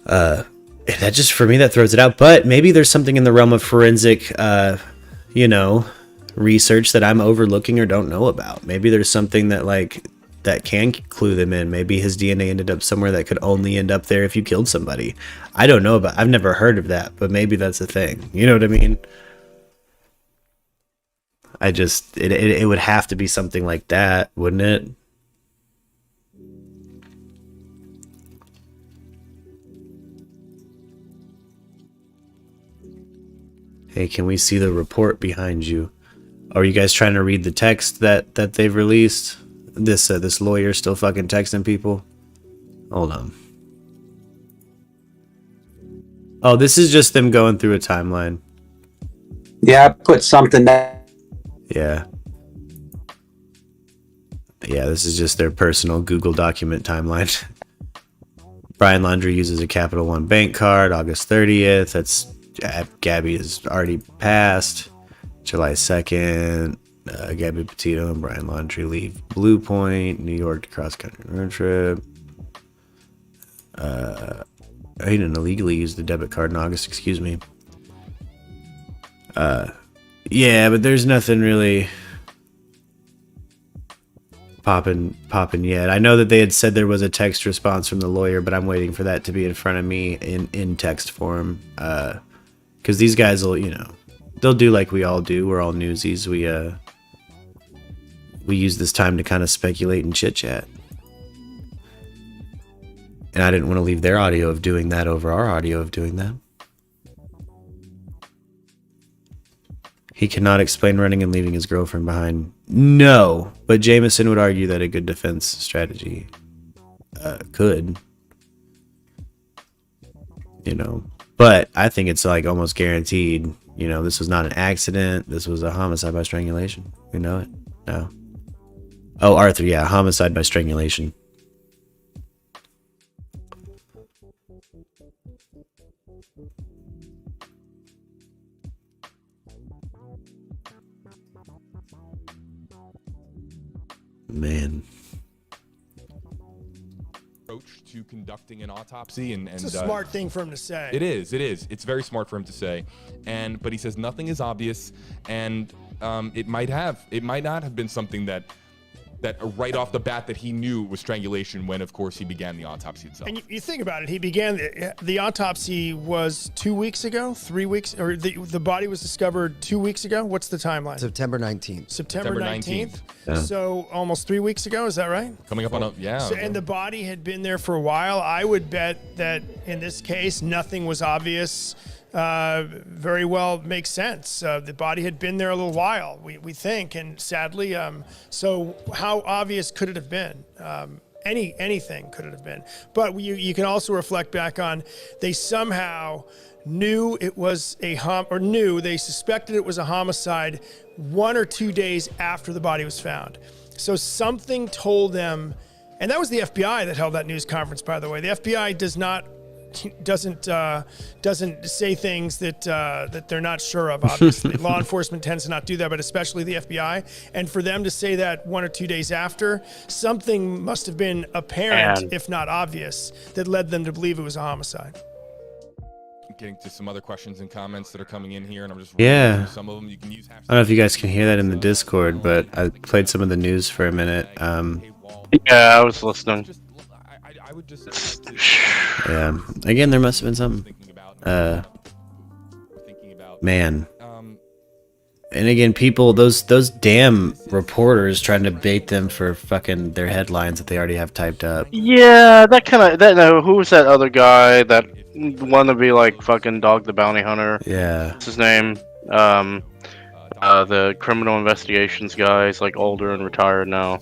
And that just, for me, that throws it out. But maybe there's something in the realm of forensic, you know, research that I'm overlooking or don't know about. Maybe there's something that can clue them in. Maybe his DNA ended up somewhere that could only end up there if you killed somebody. I don't know I've never heard of that, but maybe that's a thing. You know what I mean? It would have to be something like that, wouldn't it? Hey, can we see the report behind you? Are you guys trying to read the text that they've released? This lawyer still fucking texting people? Hold on. Oh, this is just them going through a timeline. Yeah, I put something that. Yeah. Yeah, this is just their personal Google document timeline. Brian Laundrie uses a Capital One bank card, August 30th. That's Gabby has already passed. July 2nd, Gabby Petito and Brian Laundrie leave Blue Point, New York to cross-country road trip. He didn't illegally use the debit card in August, excuse me. Yeah, but there's nothing really popping yet. I know that they had said there was a text response from the lawyer, but I'm waiting for that to be in front of me in text form. Because these guys will, you know, they'll do like we all do. We're all newsies. We use this time to kind of speculate and chit chat. And I didn't want to leave their audio of doing that over our audio of doing that. He cannot explain running and leaving his girlfriend behind. No, but Jameson would argue that a good defense strategy could. You know, but I think it's like almost guaranteed. You know, this was not an accident. This was a homicide by strangulation. We know it now. Oh, Arthur, yeah, homicide by strangulation. Man. Approach to conducting an autopsy, and It's a smart thing for him to say. It is. It's very smart for him to say, but he says nothing is obvious, and it might not have been something that right off the bat that he knew was strangulation when, of course, he began the autopsy itself. And you think about it, he began the autopsy was 2 weeks ago, 3 weeks, or the body was discovered 2 weeks ago. What's the timeline? September 19th. September 19th. Yeah. So almost 3 weeks ago, is that right? Coming up on So, and the body had been there for a while. I would bet that in this case, nothing was obvious. Very well makes sense. The body had been there a little while, we think, and sadly, so how obvious could it have been? Anything could it have been? But you can also reflect back on, they somehow knew it was they suspected it was a homicide 1 or 2 days after the body was found. So something told them, and that was the FBI that held that news conference, by the way. The FBI doesn't say things that they're not sure of, obviously. Law enforcement tends to not do that, but especially the FBI. And for them to say that 1 or 2 days after, something must have been apparent, if not obvious, that led them to believe it was a homicide. Getting to some other questions and comments that are coming in here, and I'm just Yeah. reading some of them. You can use I don't know if you guys can hear that in the Discord, but I played some of the news for a minute. Yeah, I was listening. Yeah. Again, there must have been something. Man. And again, people, those damn reporters trying to bait them for fucking their headlines that they already have typed up. Yeah, who was that other guy that wanted to be like fucking Dog the Bounty Hunter? Yeah. What's his name? The criminal investigations guy. He's like older and retired now.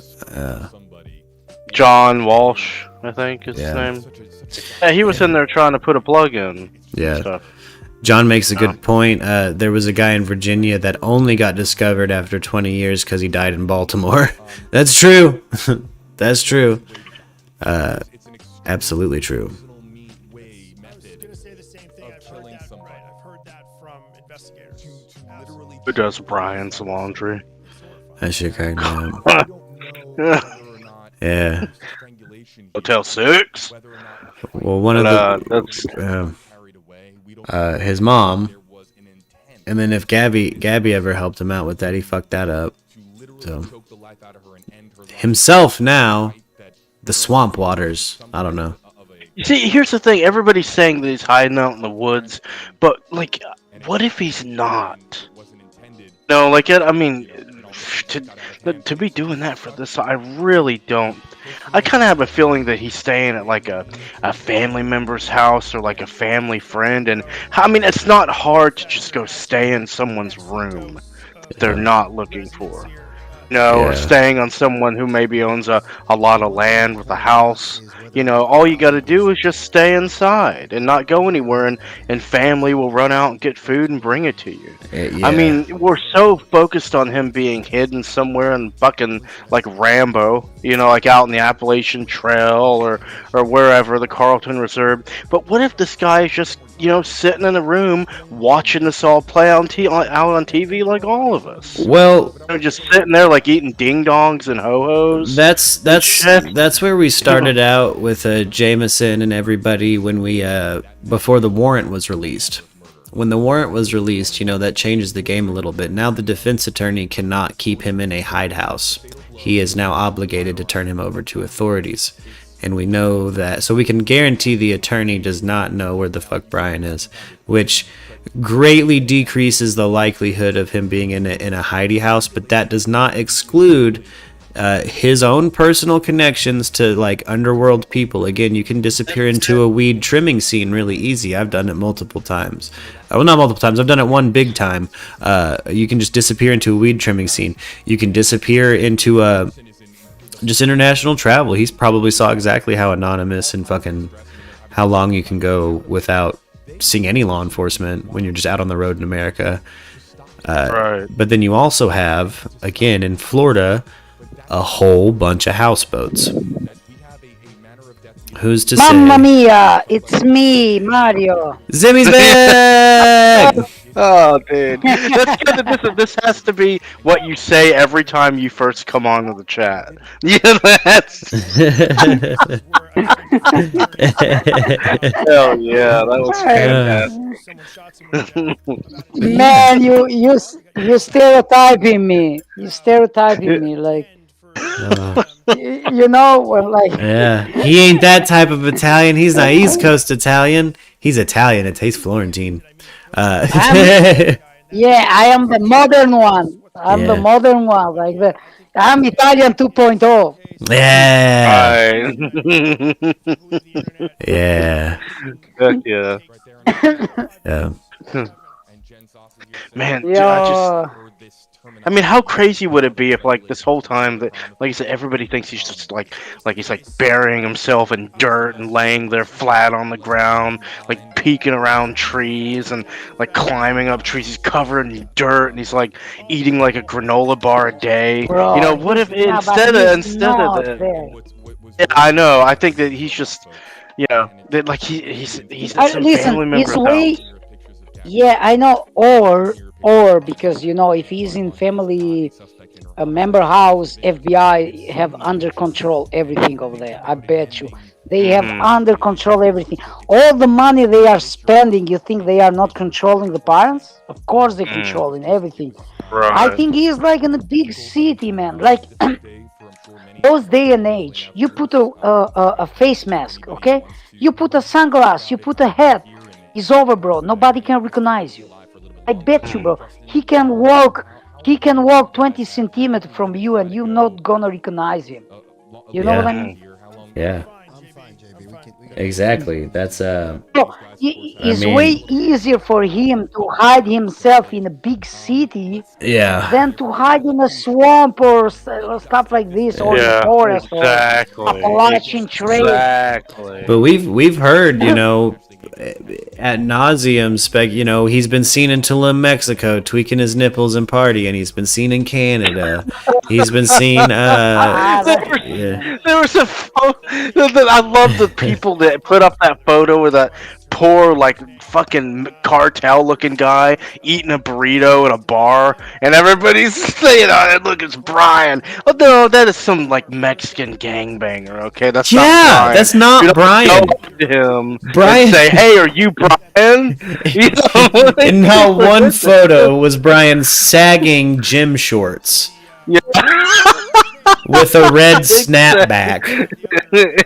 John Walsh, I think is his name. Yeah, he was in there trying to put a plug in. Yeah. Stuff. John makes a good point. There was a guy in Virginia that only got discovered after 20 years because he died in Baltimore. That's true. That's true. Absolutely true. Who does Brian's laundry? That shit cracked me up. Yeah. Hotel 6? Well, one of his mom, and then if Gabby ever helped him out with that, he fucked that up. So himself now, the swamp waters. I don't know. You see, here's the thing. Everybody's saying that he's hiding out in the woods, but like, what if he's not? No, like, I mean, to be doing that for this, I really don't. I kind of have a feeling that he's staying at like a family member's house or like a family friend, and I mean, it's not hard to just go stay in someone's room that they're not looking for. Or staying on someone who maybe owns a lot of land with a house. All you got to do is just stay inside and not go anywhere, and family will run out and get food and bring it to you. Yeah. I mean, we're so focused on him being hidden somewhere in fucking like Rambo, like out in the Appalachian Trail or wherever, the Carlton Reserve. But what if this guy is just sitting in a room watching this all play out on TV like all of us? Well, just sitting there like eating ding dongs and ho-hos. That's where we started out with Jameson and everybody when we before the warrant was released. When the warrant was released, that changes the game a little bit. Now the defense attorney cannot keep him in a hidehouse. He is now obligated to turn him over to authorities. And we know that, so we can guarantee the attorney does not know where the fuck Brian is, which greatly decreases the likelihood of him being in a hidey house. But that does not exclude his own personal connections to like underworld people. Again, you can disappear into a weed trimming scene really easy. I've done it multiple times. Well, not multiple times. I've done it one big time. You can just disappear into a weed trimming scene. You can disappear into just international travel. He's probably saw exactly how anonymous and fucking how long you can go without seeing any law enforcement when you're just out on the road in America. Right. But then you also have, again, in Florida, a whole bunch of houseboats. Who's to Mamma say? mia, it's me, Mario. Zimmy's back! Oh, dude. That's good that this has to be what you say every time you first come onto the chat. Yeah, that's... Hell yeah, that was fantastic. Man, you stereotyping me. You stereotyping me like. You know, like. Yeah, he ain't that type of Italian. He's not East Coast Italian. He's Italian. It tastes Florentine. Yeah, I am the modern one. I'm the modern one. Like I'm Italian 2.0. Yeah. Yeah. Heck yeah. Yeah. Man, dude, I mean, how crazy would it be if, like, this whole time that, like you said, everybody thinks he's just like he's like burying himself in dirt and laying there flat on the ground, like peeking around trees and like climbing up trees. He's covered in dirt and he's like eating like a granola bar a day. Bro, you know, what if instead of that? Yeah, I know. I think that he's just, you know, that like he's some family member. Yeah, I know. Or because, you know, if he's in family a member house, FBI have under control everything over there. I bet you they have under control everything. All the money they are spending, you think they are not controlling the parents? Of course they're controlling everything. Right. I think he's like in a big city, man. Like those day and age, you put a face mask, okay? You put a sunglass, you put a hat. It's over, bro. Nobody can recognize you. I bet you, bro. He can walk 20 centimeters from you and you're not gonna recognize him. You know what I mean? Yeah. Exactly. That's It's way easier for him to hide himself in a big city than to hide in a swamp or stuff like this or in the forest or Appalachian Trail. Exactly. But we've heard, you know, ad nauseum you know, he's been seen in Tulum, Mexico, tweaking his nipples and partying. He's been seen in Canada. He's been seen. There was a photo. I love the people that put up that photo with that poor, like, fucking cartel-looking guy eating a burrito in a bar, and everybody's saying, "Oh, look, it's Brian." Oh no, that is some like Mexican gangbanger. Okay, that's not Brian. That's not you Brian. Go up to him, Brian, and say, "Hey, are you Brian?" You know? And not one photo was Brian sagging gym shorts. Yeah. With a red snapback.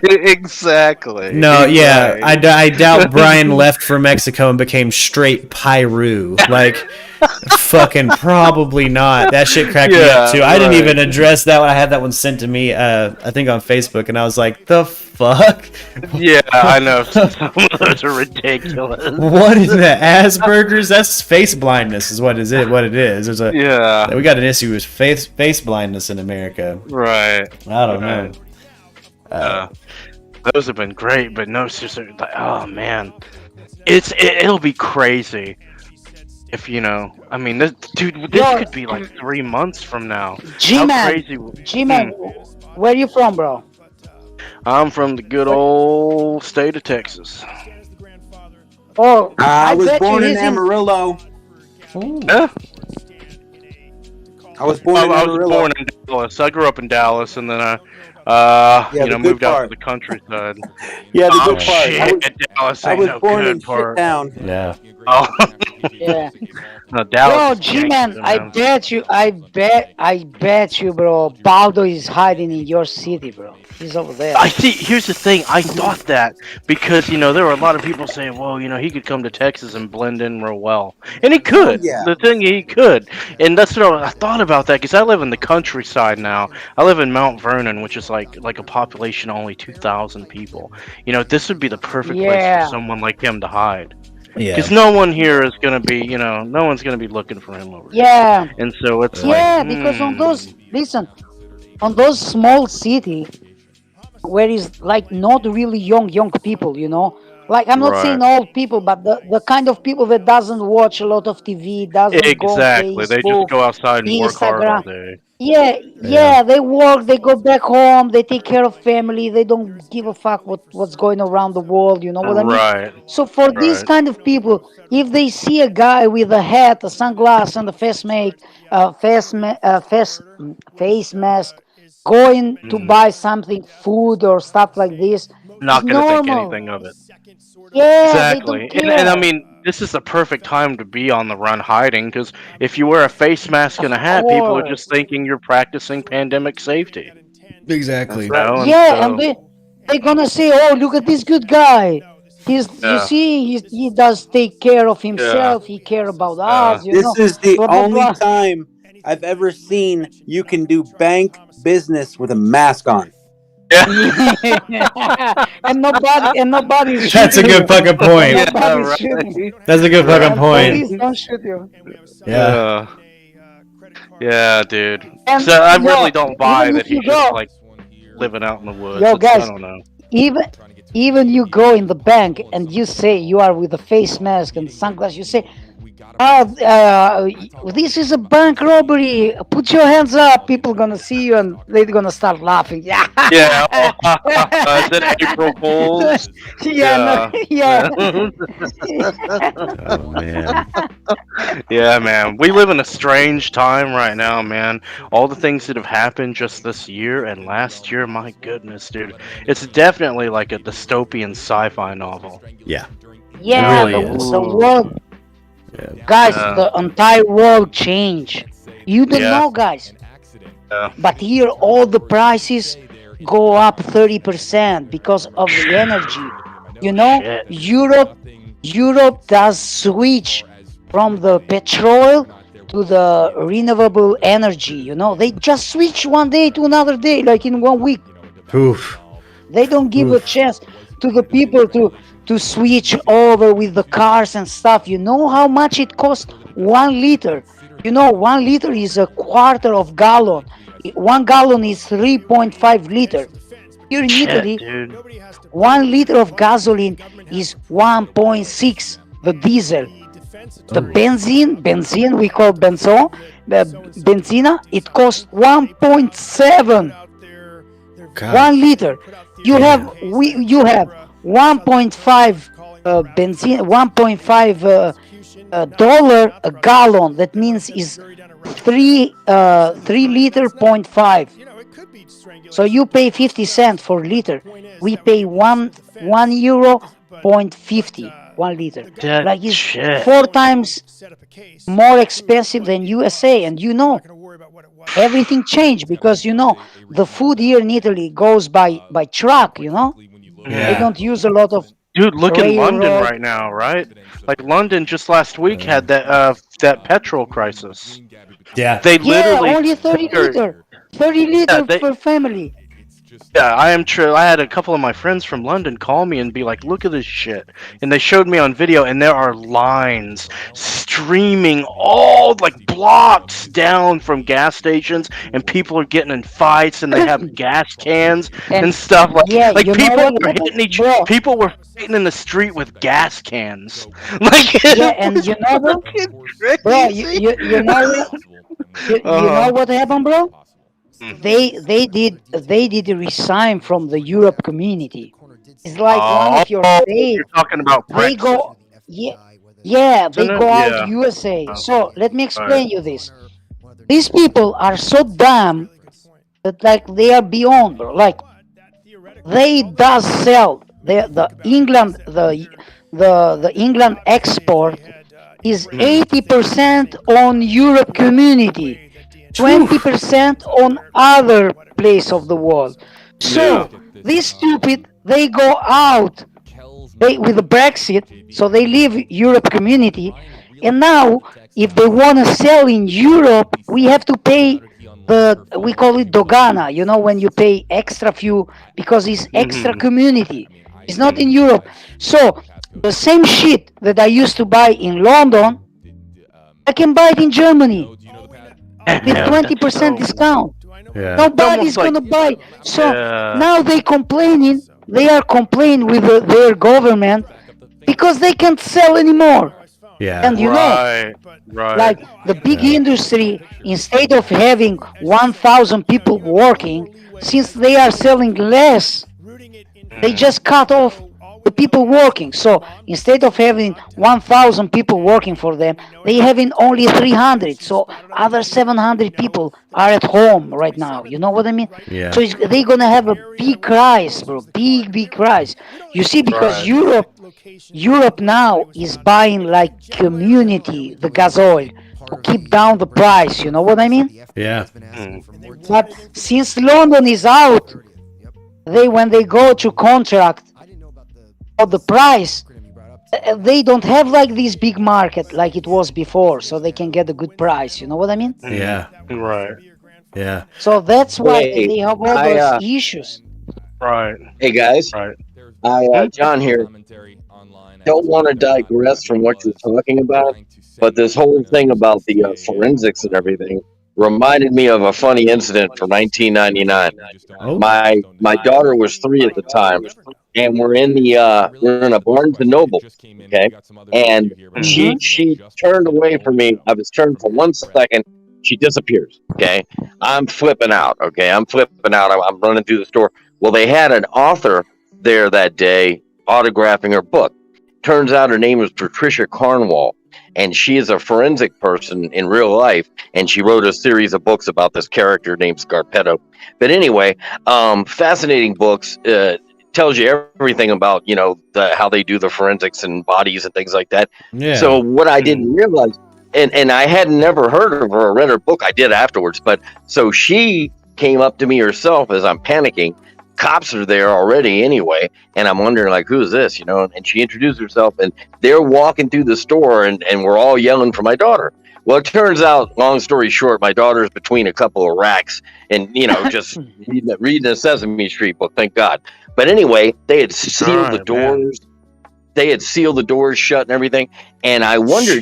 Exactly. No, yeah, I doubt Brian left for Mexico and became straight Pyru. Like, fucking probably not. That shit cracked me up too. I didn't even address that one. I had that one sent to me, I think on Facebook, and I was like, the fuck? Yeah, I know. Some of those are ridiculous. What is that? Asperger's? That's face blindness is what it is. There's we got an issue with face blindness in America. Right. I don't know. Those have been great, but no, seriously, like, oh man, it'll be crazy if, you know. I mean, this could be like 3 months from now. G-Man, where you from, bro? I'm from the good old state of Texas. Oh, I was born in Amarillo. Yeah. I was born in Dallas. I grew up in Dallas, and then moved out to the countryside. Yeah, the good part. Shit, Dallas I ain't was no born good in part. Shittown. Yeah. Oh. Yeah. No, Dallas. Bro, G-Man, I bet you, bro, Baldo is hiding in your city, bro. He's over there. I see. Here's the thing. I thought that because, you know, there were a lot of people saying, well, you know, he could come to Texas and blend in real well. And he could. Yeah. The thing, he could. And that's what I thought about that, because I live in the countryside now. I live in Mount Vernon, which is like a population of only 2,000 people. You know, this would be the perfect place for someone like him to hide. Yeah. Because no one here is going to be, you know, no one's going to be looking for him over here. Yeah. And so it's because on those small cities, where is like not really young people, you know, like I'm not saying old people, but the kind of people that doesn't watch a lot of TV, doesn't go on Facebook, they just go outside and work hard all day. Yeah, they work, they go back home, they take care of family, they don't give a fuck what's going around the world, you know what I mean? Right. So for these Right. kind of people, if they see a guy with a hat, a sunglass, and a face mask going to Mm. buy something, food or stuff like this, it's Not gonna think normal. anything of it. Yeah, they don't Exactly. And I care. mean, this is the perfect time to be on the run hiding because if you wear a face mask and a Of hat, people are just course. thinking you're practicing pandemic safety. Exactly. And Yeah, and so, they're gonna say, "Oh, look at this good guy. You yeah, see, he does take care of yeah, himself. He care about yeah. us, you This know." is the Blah blah only blah. time I've ever seen you can do bank business with a mask on. Yeah. And nobody's That's a shooting good you. fucking point. Yeah, Nobody's shooting. right. That's a good fucking And point. police don't shoot you. Yeah. Yeah, dude. And So I yo, really don't buy even that if you he's just go, like living out in the woods. yo It's I guys, don't know. even even you go in the bank and you say you are with a face mask and sunglasses, you say, this is a bank robbery. Put your hands up. People gonna see you and they're gonna start laughing. Yeah, Yeah. Is it April Fools? yeah, no, Yeah. yeah. Oh man. Yeah, man. We live in a strange time right now, man. All the things that have happened just this year and last year, my goodness, dude. It's definitely like a dystopian sci-fi novel. Yeah. Yeah, It really is. the world, Yeah. guys, the entire world changed. You don't Yeah. know, guys, Yeah. but here all the prices go up 30% because of the energy. You know, Shit. Europe does switch from the petrol to the renewable energy. You know, they just switch one day to another day, like in 1 week. Oof. They don't give a chance to the people to switch over with the cars and stuff. You know how much it costs 1 liter? You know, 1 liter is a quarter of gallon. 1 gallon is 3.5 liter. Here in Shit, Italy, dude. 1 liter of gasoline is 1.6. The diesel, the benzene we call benzo, the benzina, it costs 1.7. God. 1 liter. You have 1.5 benzene, 1.5 dollar a gallon. That means is 3 liter point 5. So you pay 50 cents for liter. We pay one euro point 50 1 liter. That Like it's shit. 4 times more expensive than USA. And you know, everything changed because you know the food here in Italy goes by truck. You know, they Yeah. don't use a lot of Dude, look in London railroad. right now, right? Like London just last week had that petrol crisis. Yeah. They Yeah, literally only 30 liter, 30 liter per family. Yeah, I am true. I had a couple of my friends from London call me and be like, "Look at this shit," and they showed me on video, and there are lines streaming all like blocks down from gas stations, and people are getting in fights, and they have gas cans and stuff like Yeah, like you know people what were happened, hitting each. bro? People were fighting in the street with gas cans. Like Yeah, and you know what, bro? You know what? You know what happened, bro? They did resign from the Europe community. It's like one Oh, of your you're states. talking about They Brexit, go, yeah, they isn't it? go out Yeah. USA. Oh, So let me right. explain you this. These people are so dumb that like they are beyond, bro. Like they does sell the England the England export is 80% on Europe community, 20% on other place of the world. So these stupid they go out with the Brexit, so they leave Europe community, and now if they want to sell in Europe, we have to pay we call it dogana. You know when you pay extra few because it's extra Mhm. community. It's not in Europe. So the same shit that I used to buy in London, I can buy it in Germany with Yeah, 20% discount. Yeah. Nobody's almost like gonna buy. So yeah. now they complaining. They are complaining with their government because they can't sell anymore. Yeah. And you know, Right. like the big industry, instead of having 1,000 people working, since they are selling less, they just cut off the people working. So instead of having 1,000 people working for them, they having only 300. So other 700 people are at home right now. You know what I mean? Yeah. So they're gonna have a big rise, bro. Big rise. You see, because Europe now is buying like community the gas oil to keep down the price. You know what I mean? Yeah. But since London is out, when they go to contract of the price, they don't have like this big market like it was before, so they can get a good price. You know what I mean? Yeah. Right. Yeah. So that's why Hey, they have all those issues. Right. Hey guys, Right. John here. Don't want to digress from what you're talking about, but this whole thing about the forensics and everything reminded me of a funny incident from 1999. My daughter was 3 at the time, and we're in a Barnes and Noble, okay, and she turned away from me. I was turned for 1 second. She disappears. Okay, I'm flipping out. Okay, I'm running through the store. Well, they had an author there that day autographing her book. Turns out her name was Patricia Cornwall, and she is a forensic person in real life, and she wrote a series of books about this character named Scarpetto. But anyway, fascinating books. Tells you everything about, how they do the forensics and bodies and things like that. Yeah. So what I didn't realize, and I had never heard of her or read her book, I did afterwards, but so she came up to me herself as I'm panicking. Cops are there already anyway, and I'm wondering, like, who's this, and she introduced herself, and they're walking through the store, and we're all yelling for my daughter. Well, it turns out, long story short, my daughter's between a couple of racks and, just reading a Sesame Street book, thank God. But anyway, they had sealed the doors. They had sealed the doors shut and everything. And I wondered,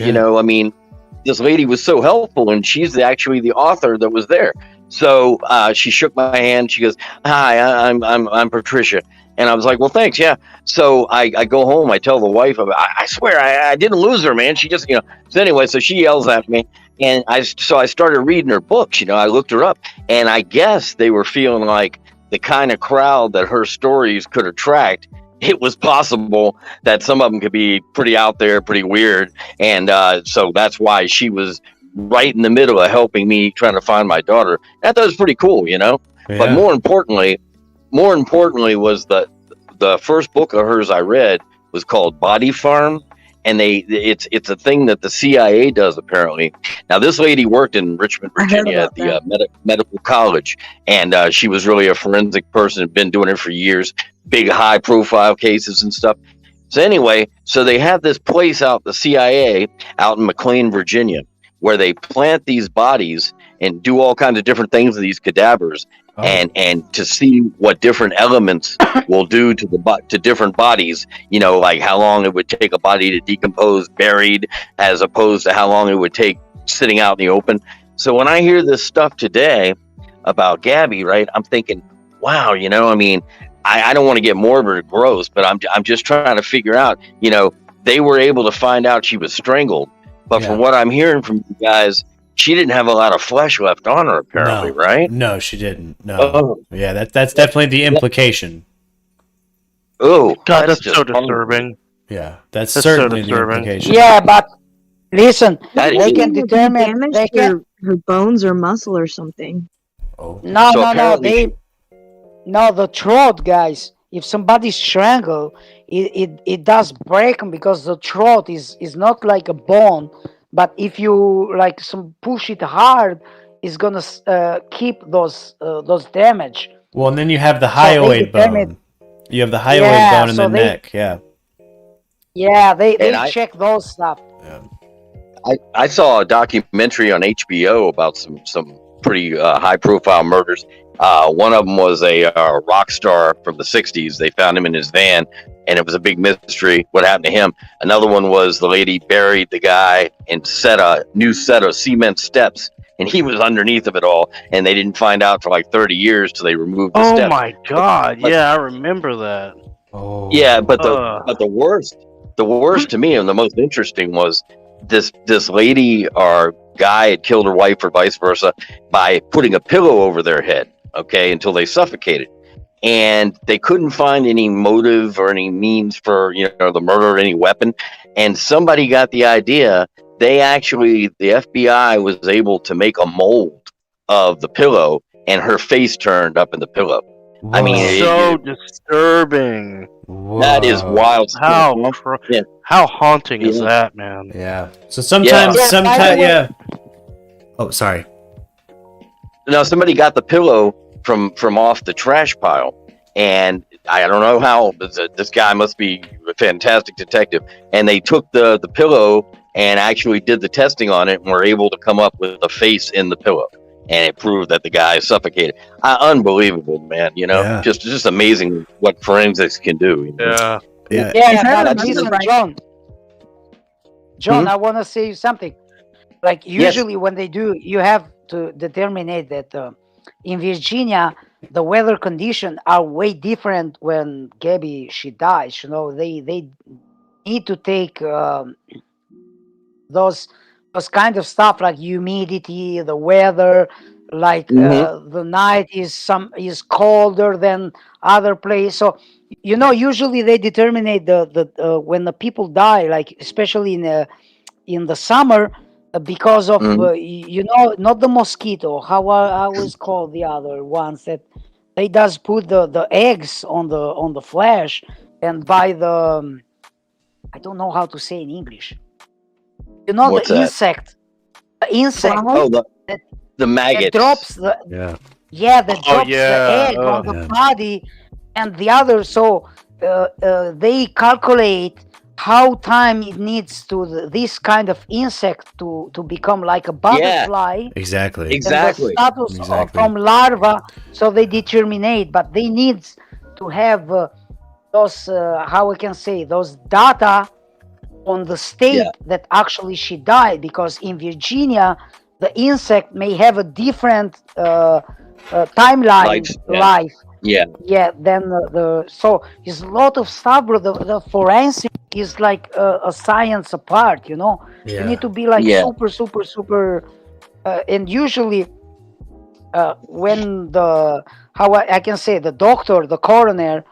this lady was so helpful, and she's actually the author that was there. So she shook my hand. She goes, "Hi, I'm Patricia." And I was like, "Well, thanks, yeah." So I go home. I tell the wife, I swear I didn't lose her, man. She just, So anyway, so she yells at me, and I started reading her books. I looked her up, and I guess they were feeling like the kind of crowd that her stories could attract. It was possible that some of them could be pretty out there, pretty weird, and so that's why she was right in the middle of helping me trying to find my daughter. I thought it was pretty cool, Yeah. But more importantly was the first book of hers I read was called Body Farm, and it's a thing that the CIA does apparently. Now this lady worked in Richmond, Virginia at the medical college, and she was really a forensic person, had been doing it for years, big high profile cases and stuff. So anyway, so they have this place out, the CIA out in McLean, Virginia, where they plant these bodies and do all kinds of different things with these cadavers, and to see what different elements will do to different bodies. Like how long it would take a body to decompose buried, as opposed to how long it would take sitting out in the open. So when I hear this stuff today about Gabby, right, I'm thinking, wow, I don't want to get morbid or gross, but I'm just trying to figure out, they were able to find out she was strangled. But from what I'm hearing from you guys, she didn't have a lot of flesh left on her, apparently, right? No, she didn't. No. Yeah, that's definitely the implication. Oh, God, that's so disturbing. Yeah, that's certainly the implication. Yeah, but listen, they can determine her bones or muscle or something. Oh. No, the throat, guys. If somebody's strangled, it does break them, because the throat is not like a bone, but if you like push it hard, it's gonna keep those damage. Well, and then you have the hyoid bone. You have the hyoid bone in the neck. Yeah. Yeah, they check those stuff. I saw a documentary on HBO about some pretty high profile murders. One of them was a rock star from the 60s. They found him in his van, and it was a big mystery what happened to him. Another one was the lady buried the guy and set a new set of cement steps, and he was underneath of it all, and they didn't find out for like 30 years till they removed the steps. Oh my God! Yeah, I remember that. Oh. Yeah, but the worst to me and the most interesting was this lady or guy had killed her wife or vice versa by putting a pillow over their head, okay, until they suffocated. And they couldn't find any motive or any means for, the murder or any weapon. And somebody got the idea. The FBI was able to make a mold of the pillow, and her face turned up in the pillow. Whoa. I mean, So disturbing. That is wild. How haunting is that, man? Yeah. So sometimes, yeah. Oh, sorry. No, somebody got the pillow from off the trash pile, and I don't know how. This guy must be a fantastic detective. And they took the pillow and actually did the testing on it, and were able to come up with a face in the pillow, and it proved that the guy suffocated. Unbelievable, man! Just amazing what forensics can do. Yeah. John, I want to say something. Like usually when they do, you have to determine that in Virginia, the weather conditions are way different when Gabby, she dies. They need to take those kind of stuff like humidity, the weather, like the night is colder than other place. So usually they determine the when the people die, like especially in the summer, because of not the mosquito. How is called the other ones that they does put the eggs on the flesh, and by the I don't know how to say in English. What's the that? insect. The insect. Oh, the maggots. That drops the that drops the egg on the body, and the other. So they calculate how time it needs to this kind of insect to become like a butterfly. Exactly. Exactly. The status from larva, so they determine, but they need to have those how we can say those data on the state that actually she died, because in Virginia the insect may have a different timeline life. Then so it's a lot of stuff, but the forensic is like a science apart. You need to be like super and usually when I can say the doctor, the coroner,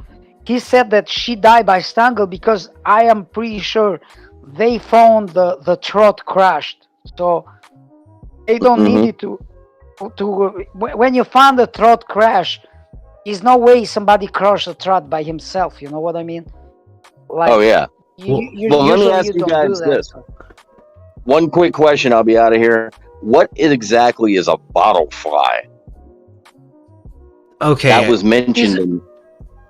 he said that she died by strangle, because I am pretty sure they found the throat crushed, so they don't need it to when you find the throat crash, there's no way somebody crushed the throat by himself. You know what I mean? Like, let me ask you guys this. One quick question, I'll be out of here. What exactly is a bottle fly? Okay. That was mentioned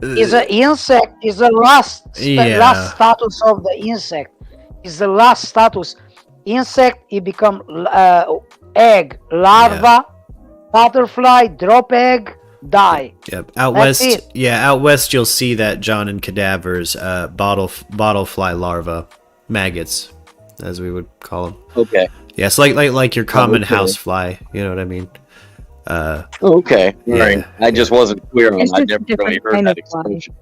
is an insect, is the last status of the insect. Is the last status. Insect, it become egg, larva, butterfly, drop egg, die. Yep. Out west you'll see that, John, in cadavers, bottle fly larva, maggots, as we would call them. Okay. Yeah, it's like your common house fly, you know what I mean? Okay. All right. I just wasn't clear on that. I never really heard that expression.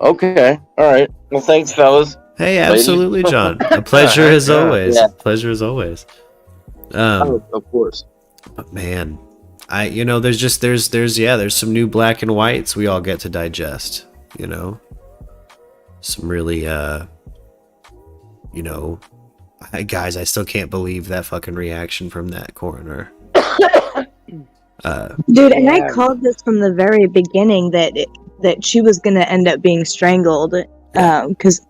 Okay. All right. Well, thanks, fellas. Hey, absolutely, John. A pleasure as always. Yeah. Pleasure as always. Of course. But man, there's some new black and whites we all get to digest. Some really guys, I still can't believe that fucking reaction from that coroner. Dude, and I called this from the very beginning that she was going to end up being strangled, because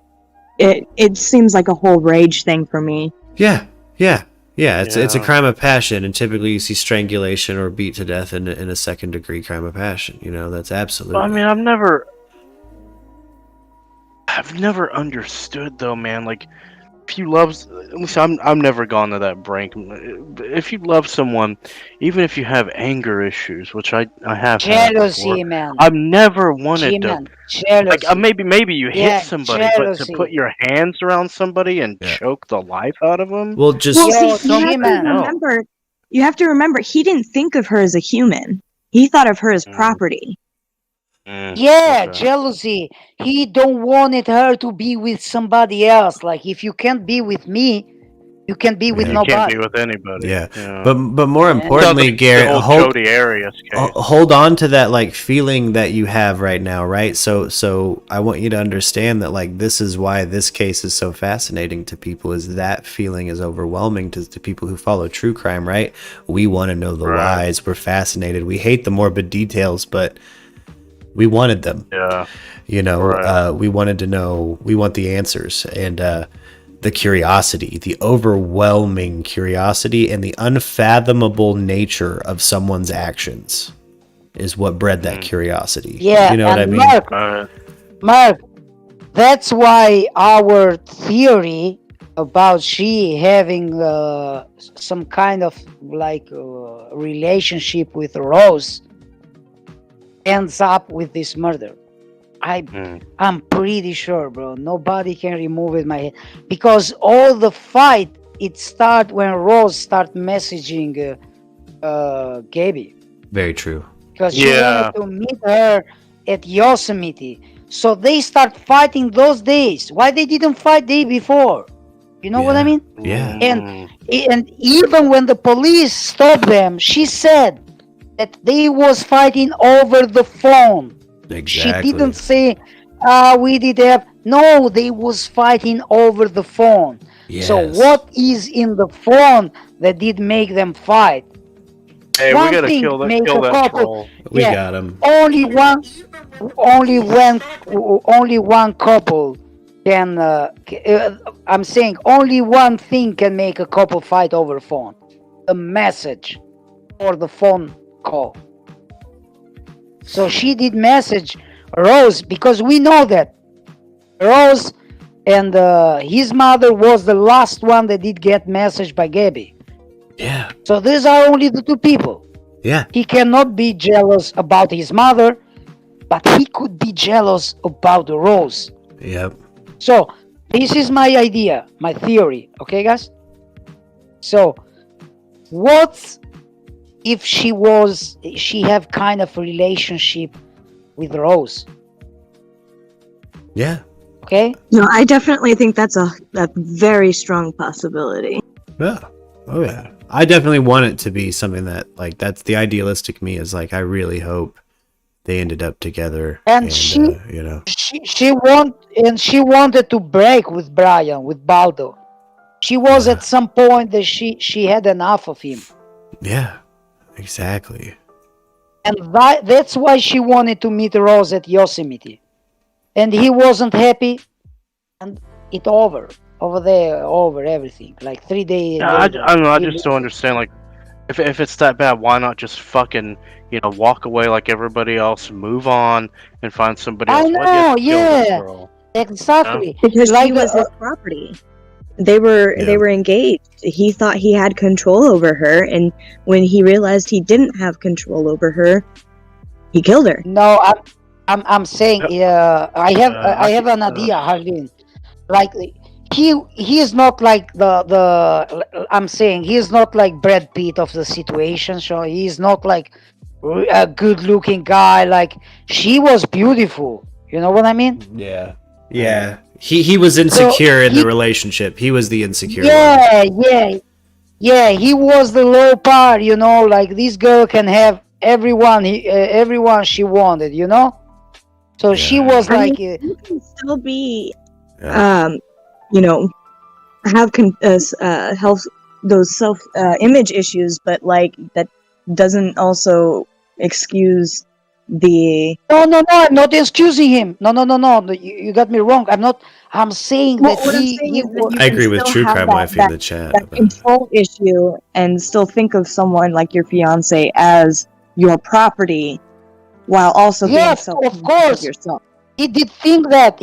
it seems like a whole rage thing for me. Yeah. It's a crime of passion, and typically you see strangulation or beat to death in a second degree crime of passion. That's absolutely. I mean, I've never understood though, man. Like, if you love, listen, I'm never gone to that brink. If you love someone, even if you have anger issues, which I have, jealousy, man. I've never wanted to. Jealousy. Like, maybe you hit somebody, jealousy. But to put your hands around somebody and choke the life out of them. Well, just you have to remember, he didn't think of her as a human. He thought of her as property. Yeah, jealousy. He don't wanted her to be with somebody else. Like, if you can't be with me, you can't be with You nobody. can't be with anybody. Yeah. But more importantly, Garrett, hold on to that like feeling that you have right now, right? So I want you to understand that like this is why this case is so fascinating to people, is that feeling is overwhelming to people who follow true crime, right? We want to know the whys, we're fascinated. We hate the morbid details, but we wanted them. Yeah. You know, we wanted to know, we want the answers, and the curiosity, the overwhelming curiosity, and the unfathomable nature of someone's actions is what bred that curiosity. Yeah, you know what I and mean? Mark, that's why our theory about she having some kind of like relationship with Rose ends up with this murder. I'm pretty sure, bro. Nobody can remove it in my head, because all the fight it start when Rose start messaging Gabby, Very true. because she wanted to meet her at Yosemite. So they start fighting those days. Why they didn't fight day before? You know what I mean? Yeah. And even when the police stopped them, she said that they was fighting over the phone. Exactly. She didn't say, we did have. No, they was fighting over the phone. So Yes. what is in the phone that did make them fight? Hey, One we gotta thing kill that make a that couple. troll. We got him. Only one couple can. I'm saying only one thing can make a couple fight over phone: the message or the phone call. So she did message Rose, because we know that Rose and his mother was the last one that did get messaged by Gabby. Yeah. So these are only the two people. Yeah. He cannot be jealous about his mother, but he could be jealous about Rose. Yep. So this is my idea, my theory. Okay, guys? So what if she have kind of a relationship with Rose? Yeah. Okay. No, I definitely think that's a very strong possibility. Yeah. Oh yeah. I definitely want it to be something that like, that's the idealistic me, is like, I really hope they ended up together. And she, you know, she wanted to break with Brian, with Baldo. She was at some point that she had enough of him. yeah, exactly. And that's why she wanted to meet Rose at Yosemite. And he wasn't happy, and it over everything. Like 3 days. Yeah, I don't know. I just don't understand. Like, if it's that bad, why not just fucking walk away like everybody else, move on, and find somebody else? I know, yeah, exactly. Because she was his property. They were engaged. He thought he had control over her, and when he realized he didn't have control over her, he killed her. No, I'm saying I have an idea, Harleen. Like he is not like the I'm saying he is not like Brad Pitt of the situation. So he is not like a good looking guy. Like, she was beautiful. You know what I mean? Yeah. Yeah. He was insecure in the relationship. He was the insecure one. Yeah. He was the low part. Like, this girl can have everyone she wanted. So she was like. You can still be, have health those self image issues, but like that doesn't also excuse the. No, I'm not excusing him. No. You got me wrong. I'm saying that I agree with True Crime Wifey in the chat. That control issue, and still think of someone like your fiance as your property, while also being self-conscious of yourself. He did think that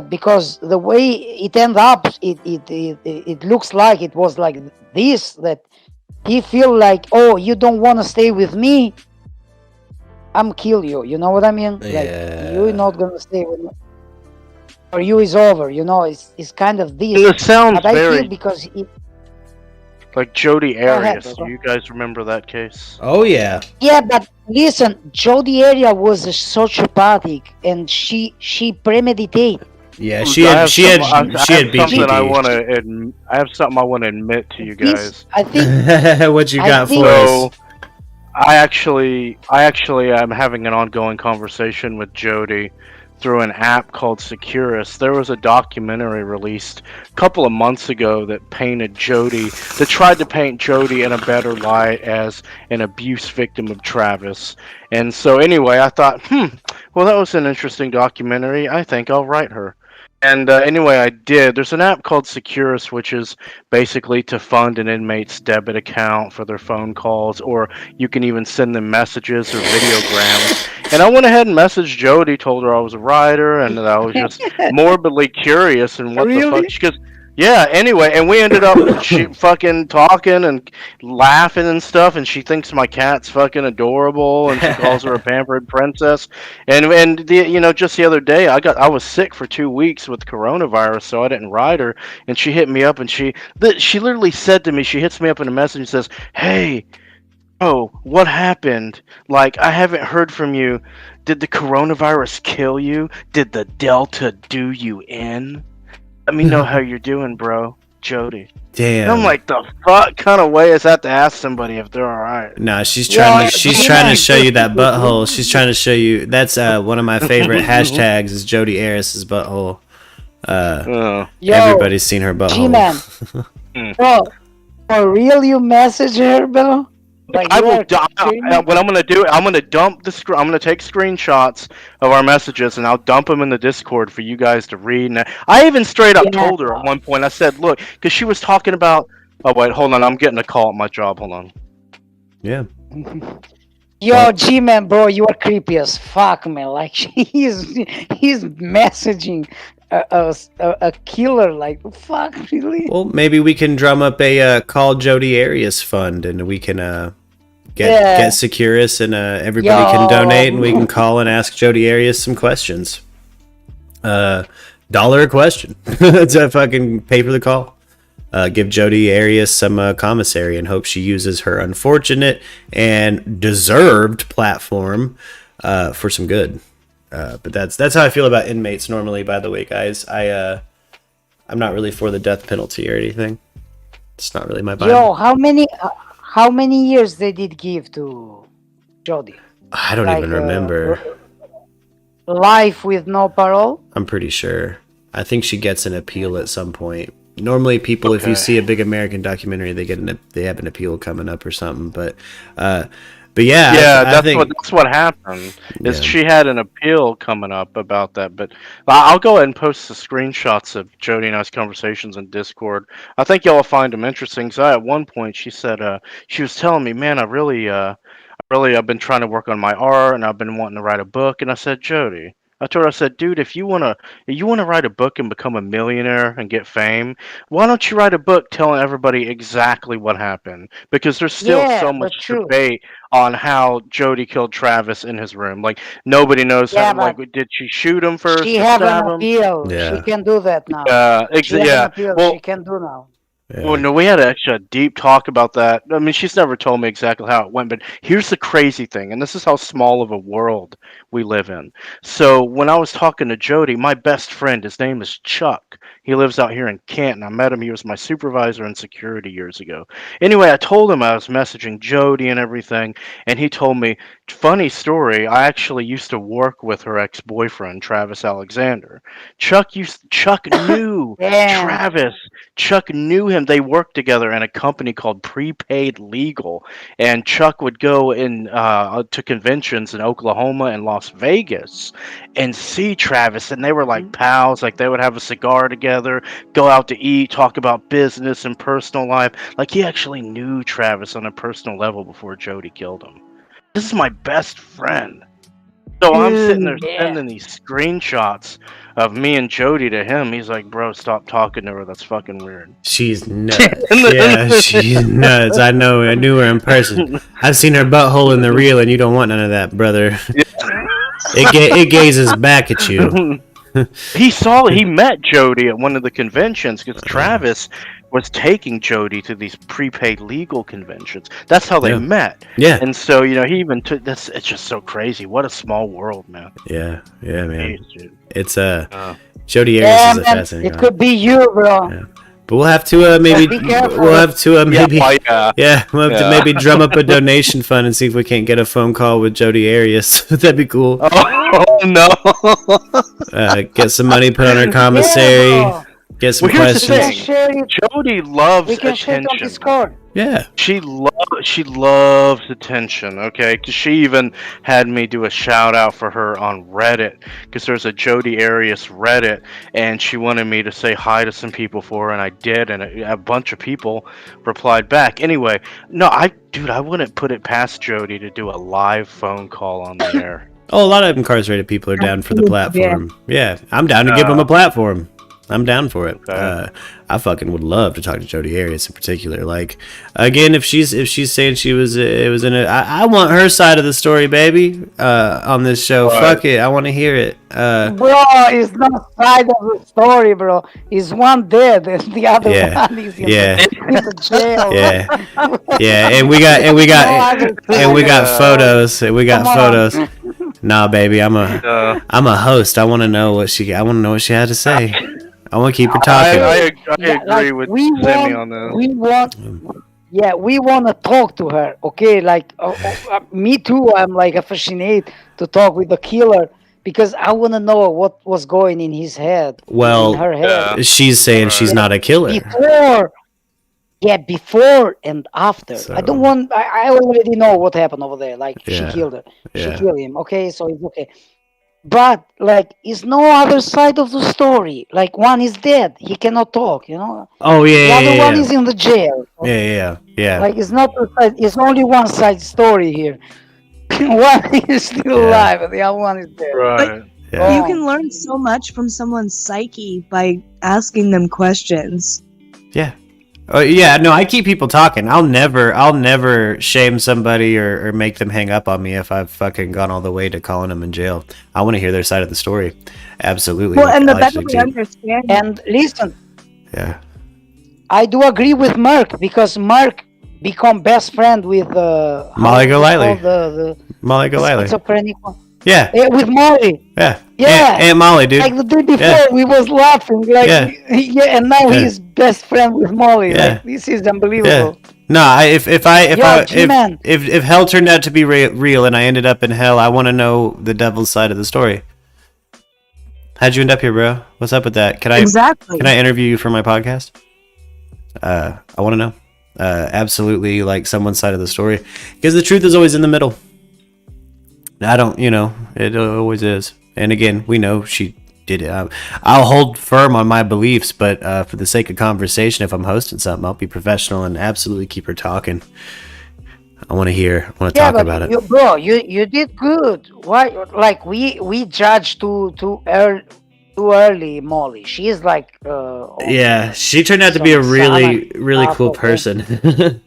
because the way it ended up, it looks like it was like this, that he feel like, oh, you don't want to stay with me, I'm kill you. You know what I mean? Yeah. Like, you're not gonna stay with me, or you is over. It's kind of this. It sounds but I very. feel because Like Jodi ahead, Arias. bro. Do you guys remember that case? Oh yeah. Yeah, but listen, Jodi Arias was a sociopathic, and she premeditated. Yeah, I she had something I BPD. want to. I have something I want to admit to you guys. I think. What you got for So, us? I actually am having an ongoing conversation with Jodi through an app called Securus. There was a documentary released a couple of months ago that tried to paint Jodi in a better light as an abuse victim of Travis. And so anyway, I thought, well, that was an interesting documentary. I think I'll write her. And anyway, I did. There's an app called Securus, which is basically to fund an inmate's debit account for their phone calls, or you can even send them messages or videograms. And I went ahead and messaged Jodi, told her I was a writer, and that I was just morbidly curious and what the fuck. She goes, yeah, anyway, and we ended up fucking talking and laughing and stuff, and she thinks my cat's fucking adorable, and she calls her a pampered princess. And just the other day, I was sick for 2 weeks with coronavirus, so I didn't ride her, and she hit me up, and she literally said to me, she hits me up in a message and says, "Hey, oh, what happened? Like, I haven't heard from you. Did the coronavirus kill you? Did the Delta do you in? Let me know how you're doing, bro." Jodi. Damn. And I'm like, the fuck kind of way is that to ask somebody if they're alright? Nah, she's trying to show you that butthole. She's trying to show you. That's one of my favorite hashtags is Jodi Arias's butthole. Everybody's seen her butthole. G-Man. Bro, for real, you message her, bro? Like, I will. What I'm gonna do? I'm gonna dump I'm gonna take screenshots of our messages and I'll dump them in the Discord for you guys to read. And I even straight up told her at one point. I said, "Look," because she was talking about. Oh wait, hold on. I'm getting a call at my job. Hold on. Yeah. Yo, G-Man, bro, you are creepy as fuck, man. Like he's messaging a killer. Like, fuck, really? Well, maybe we can drum up a Call Jodi Arias fund, and we can get Securus, and everybody can donate, and we can call and ask Jodi Arias some questions. $1 a question to fucking pay for the call. Give Jodi Arias some commissary, and hope she uses her unfortunate and deserved platform for some good. But that's how I feel about inmates normally. By the way, guys, I'm not really for the death penalty or anything. It's not really my vibe. Yo, how many years they did give to Jodi? I don't even remember. Life with no parole? I'm pretty sure. I think she gets an appeal at some point. Normally, people, if you see a big American documentary, they have an appeal coming up or something. But yeah, that's what happened. Is she had an appeal coming up about that? But I'll go ahead and post the screenshots of Jodi and I's conversations in Discord. I think y'all will find them interesting. So at one point, she said she was telling me, "Man, I've been trying to work on my art, and I've been wanting to write a book." And I said, "Jodi." I told her, I said, "Dude, if you wanna write a book and become a millionaire and get fame, why don't you write a book telling everybody exactly what happened? Because there's still so much debate on how Jodi killed Travis in his room. Like nobody knows how. Like, did she shoot him first? She have an appeal. Yeah. She can do that now. She can do now. Yeah. Well, no, we had actually a deep talk about that. I mean, she's never told me exactly how it went, but here's the crazy thing, and this is how small of a world we live in. So when I was talking to Jodi, my best friend, his name is Chuck. He lives out here in Canton. I met him. He was my supervisor in security years ago. Anyway, I told him I was messaging Jodi and everything, and he told me, funny story, I actually used to work with her ex-boyfriend, Travis Alexander. Chuck knew Travis. Chuck knew him. They worked together in a company called Prepaid Legal, and Chuck would go in to conventions in Oklahoma and Las Vegas and see Travis, and they were like pals. Like they would have a cigar together, go out to eat, talk about business and personal life. Like he actually knew Travis on a personal level before Jodi killed him. This is my best friend. So I'm sitting there sending these screenshots of me and Jodi to him. He's like, "Bro, stop talking to her. That's fucking weird." She's nuts. Yeah, she's nuts. I knew her in person. I've seen her butthole in the reel, and you don't want none of that, brother. It gazes back at you. He met Jodi at one of the conventions because Travis was taking Jody to these prepaid legal conventions. That's how they met. Yeah. And so, you know, he even took it's just so crazy. What a small world, man. Yeah, man. Jeez, dude. It's Jody Arias is a man, fascinating it guy. could be you, bro. Yeah. But we'll have to maybe Be careful. we'll have to maybe yeah. we'll have to maybe drum up a donation fund and see if we can't get a phone call with Jody Arias. That'd be cool. Oh no. Get some money put on her commissary. Yeah, Get some Well, here's the questions. thing. Jody loves we can share it on attention. Discord. Yeah. She loves attention, okay? 'Cause she even had me do a shout out for her on Reddit, because there's a Jody Arias Reddit, and she wanted me to say hi to some people for her, and I did, and a bunch of people replied back. Anyway, no, I wouldn't put it past Jody to do a live phone call on the air. Oh, a lot of incarcerated people are down for the platform. Yeah, I'm down to give them a platform. I'm down for it. I fucking would love to talk to Jody Arias in particular. Like, again, if she's saying it was in a, I want her side of the story, baby. On this show, fuck it, I want to hear it. Bro, it's not side of the story, bro. It's one dead and the other one is in the jail. Yeah, and we got photos. We got photos. Nah, baby, I'm a host. I want to know what she had to say. I want to keep her talking. I agree with Sammy on that. We want to talk to her, okay? Like, me too. I'm like affectionate to talk with the killer because I want to know what was going in his head. Well, in her head. She's saying she's not a killer. Before and after. So- I don't want. I already know what happened over there. Like, she Yeah. killed her. Yeah. She killed him. Okay, so it's okay. But like, it's no other side of the story. Like, one is dead; he cannot talk. You know. Oh yeah. The other yeah, one yeah. is in the jail. Yeah. Like, it's not. It's only one side story here. One is still alive, and the other one is dead. Right. Yeah. You can learn so much from someone's psyche by asking them questions. Yeah. Oh yeah, no, I keep people talking. I'll never shame somebody or make them hang up on me if I've fucking gone all the way to calling them in jail. I want to hear their side of the story. Absolutely. Well, and the I better should we too. understand. And listen, Yeah. I do agree with Murk because Murk become best friend with Molly Golightly. Molly Golightly. Schizophrenic one. Yeah. With Molly. Yeah. Yeah. Aunt Molly, dude. Like the day before, Yeah. we was laughing. Like, Yeah. and now Yeah. he's best friend with Molly. Yeah. Like, this is unbelievable. No, if hell turned out to be real and I ended up in hell, I want to know the devil's side of the story. How'd you end up here, bro? What's up with that? Can I interview you for my podcast? I want to know. Absolutely, like someone's side of the story, because the truth is always in the middle. I don't, it always is. And again, we know she did it. I'll hold firm on my beliefs, but for the sake of conversation, if I'm hosting something, I'll be professional and absolutely keep her talking. I want to talk about it. You did good. Why? Like, we judged too early, Molly. She is like. Yeah, she turned out to be a really cool person.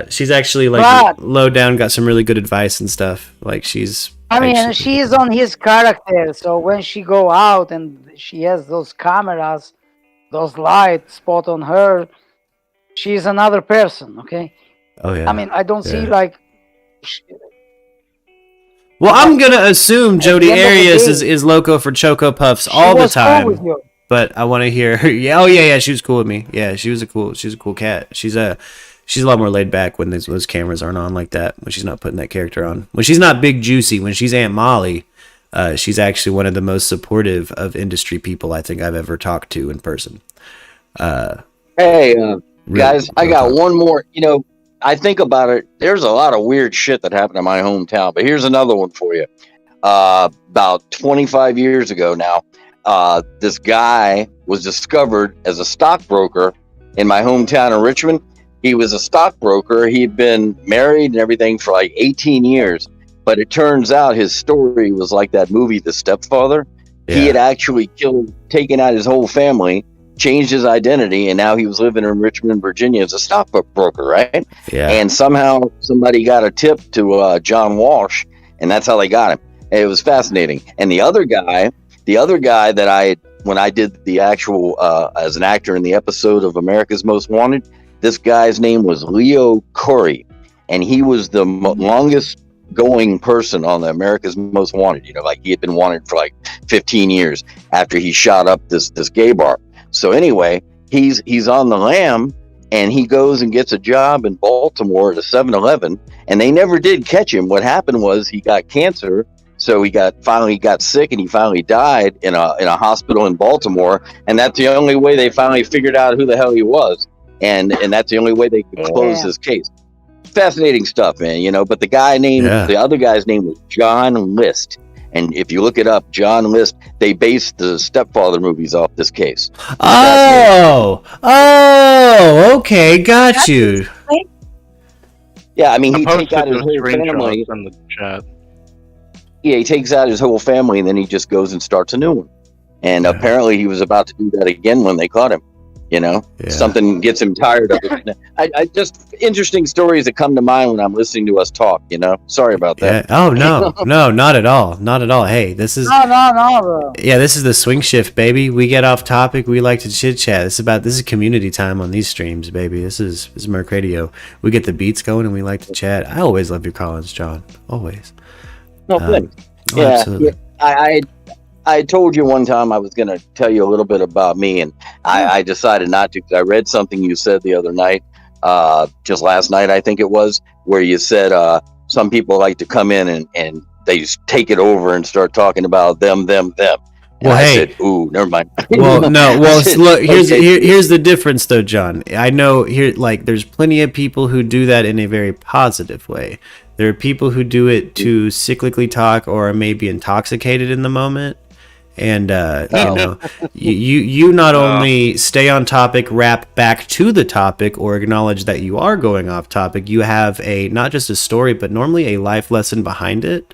She's actually like low down, got some really good advice and stuff. Like she's. I mean, she is on his character. So when she go out and she has those cameras, those lights spot on her, she's another person. Okay. Oh yeah. I mean, I don't see like. Well, I'm gonna assume Jody Arias is loco for Choco Puffs all the time. But I want to hear her. Yeah, oh yeah, she was cool with me. Yeah, she's a cool cat. She's a lot more laid back when those cameras aren't on like that. When she's not putting that character on. When she's not big juicy. When she's Aunt Molly, she's actually one of the most supportive of industry people I think I've ever talked to in person. Hey, guys, I got one more. I think about it. There's a lot of weird shit that happened in my hometown, but here's another one for you. About 25 years ago now, this guy was discovered as a stockbroker in my hometown of Richmond. He was a stockbroker. He'd been married and everything for like 18 years, but it turns out his story was like that movie, The Stepfather. Yeah. He had actually taken out his whole family, changed his identity, and now he was living in Richmond, Virginia as a stockbroker, right? Yeah. And somehow somebody got a tip to John Walsh, and that's how they got him. And it was fascinating. And the other guy that I when I did the actual as an actor in the episode of America's Most Wanted, this guy's name was Leo Corey, and he was the longest going person on the America's Most Wanted. You know, like he had been wanted for like 15 years after he shot up this gay bar. So anyway, he's on the lam, and he goes and gets a job in Baltimore at a 7-Eleven, and they never did catch him. What happened was he got cancer, so he finally got sick, and he finally died in a hospital in Baltimore, and that's the only way they finally figured out who the hell he was, and that's the only way they could close this case. Fascinating stuff, man. You know, but the other guy's name was John List. And if you look it up, John List, they based the Stepfather movies off this case. Oh, okay, got you. Yeah, I mean, he takes out his whole family. In the chat. Yeah, he takes out his whole family, and then he just goes and starts a new one. And apparently he was about to do that again when they caught him. You know, something gets him tired of it. I just interesting stories that come to mind when I'm listening to us talk. You know, sorry about that. Yeah. Oh no, no, not at all, not at all. Hey, this is no. Yeah, this is the swing shift, baby. We get off topic. We like to chit chat. This is community time on these streams, baby. This is MURKradio. We get the beats going and we like to chat. I always love your callings, John. Always. No, thanks. Absolutely. I told you one time I was going to tell you a little bit about me, and I decided not to because I read something you said the other night, just last night I think it was, where you said some people like to come in and they just take it over and start talking about them. And well, I said, ooh, never mind. Well, no. Well, look. Here's the difference, though, John. I know here, like, there's plenty of people who do that in a very positive way. There are people who do it to cyclically talk or are maybe intoxicated in the moment. And you know, you not only stay on topic, rap back to the topic, or acknowledge that you are going off topic. You have not just a story, but normally a life lesson behind it.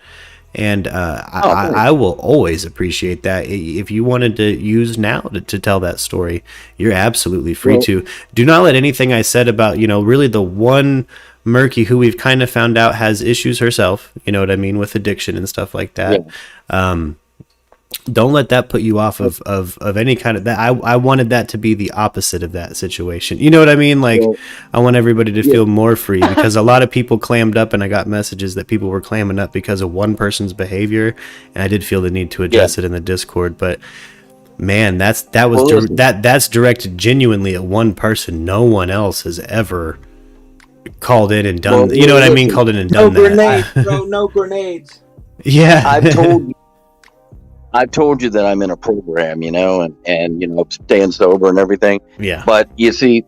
And I will always appreciate that. If you wanted to use now to tell that story, you're absolutely free to. Do not let anything I said about, you know, really the one Murky who we've kind of found out has issues herself. You know what I mean, with addiction and stuff like that. Yeah. Don't let that put you off of any kind of that. I wanted that to be the opposite of that situation. You know what I mean? Like, I want everybody to feel more free, because a lot of people clammed up, and I got messages that people were clamming up because of one person's behavior, and I did feel the need to address it in the Discord. But man, that's directed genuinely at one person. No one else has ever called in and done. You know what I mean? Called in and done that. Grenades, bro. No grenades. Yeah, I've told you that I'm in a program, you know, and you know, staying sober and everything. Yeah. But you see,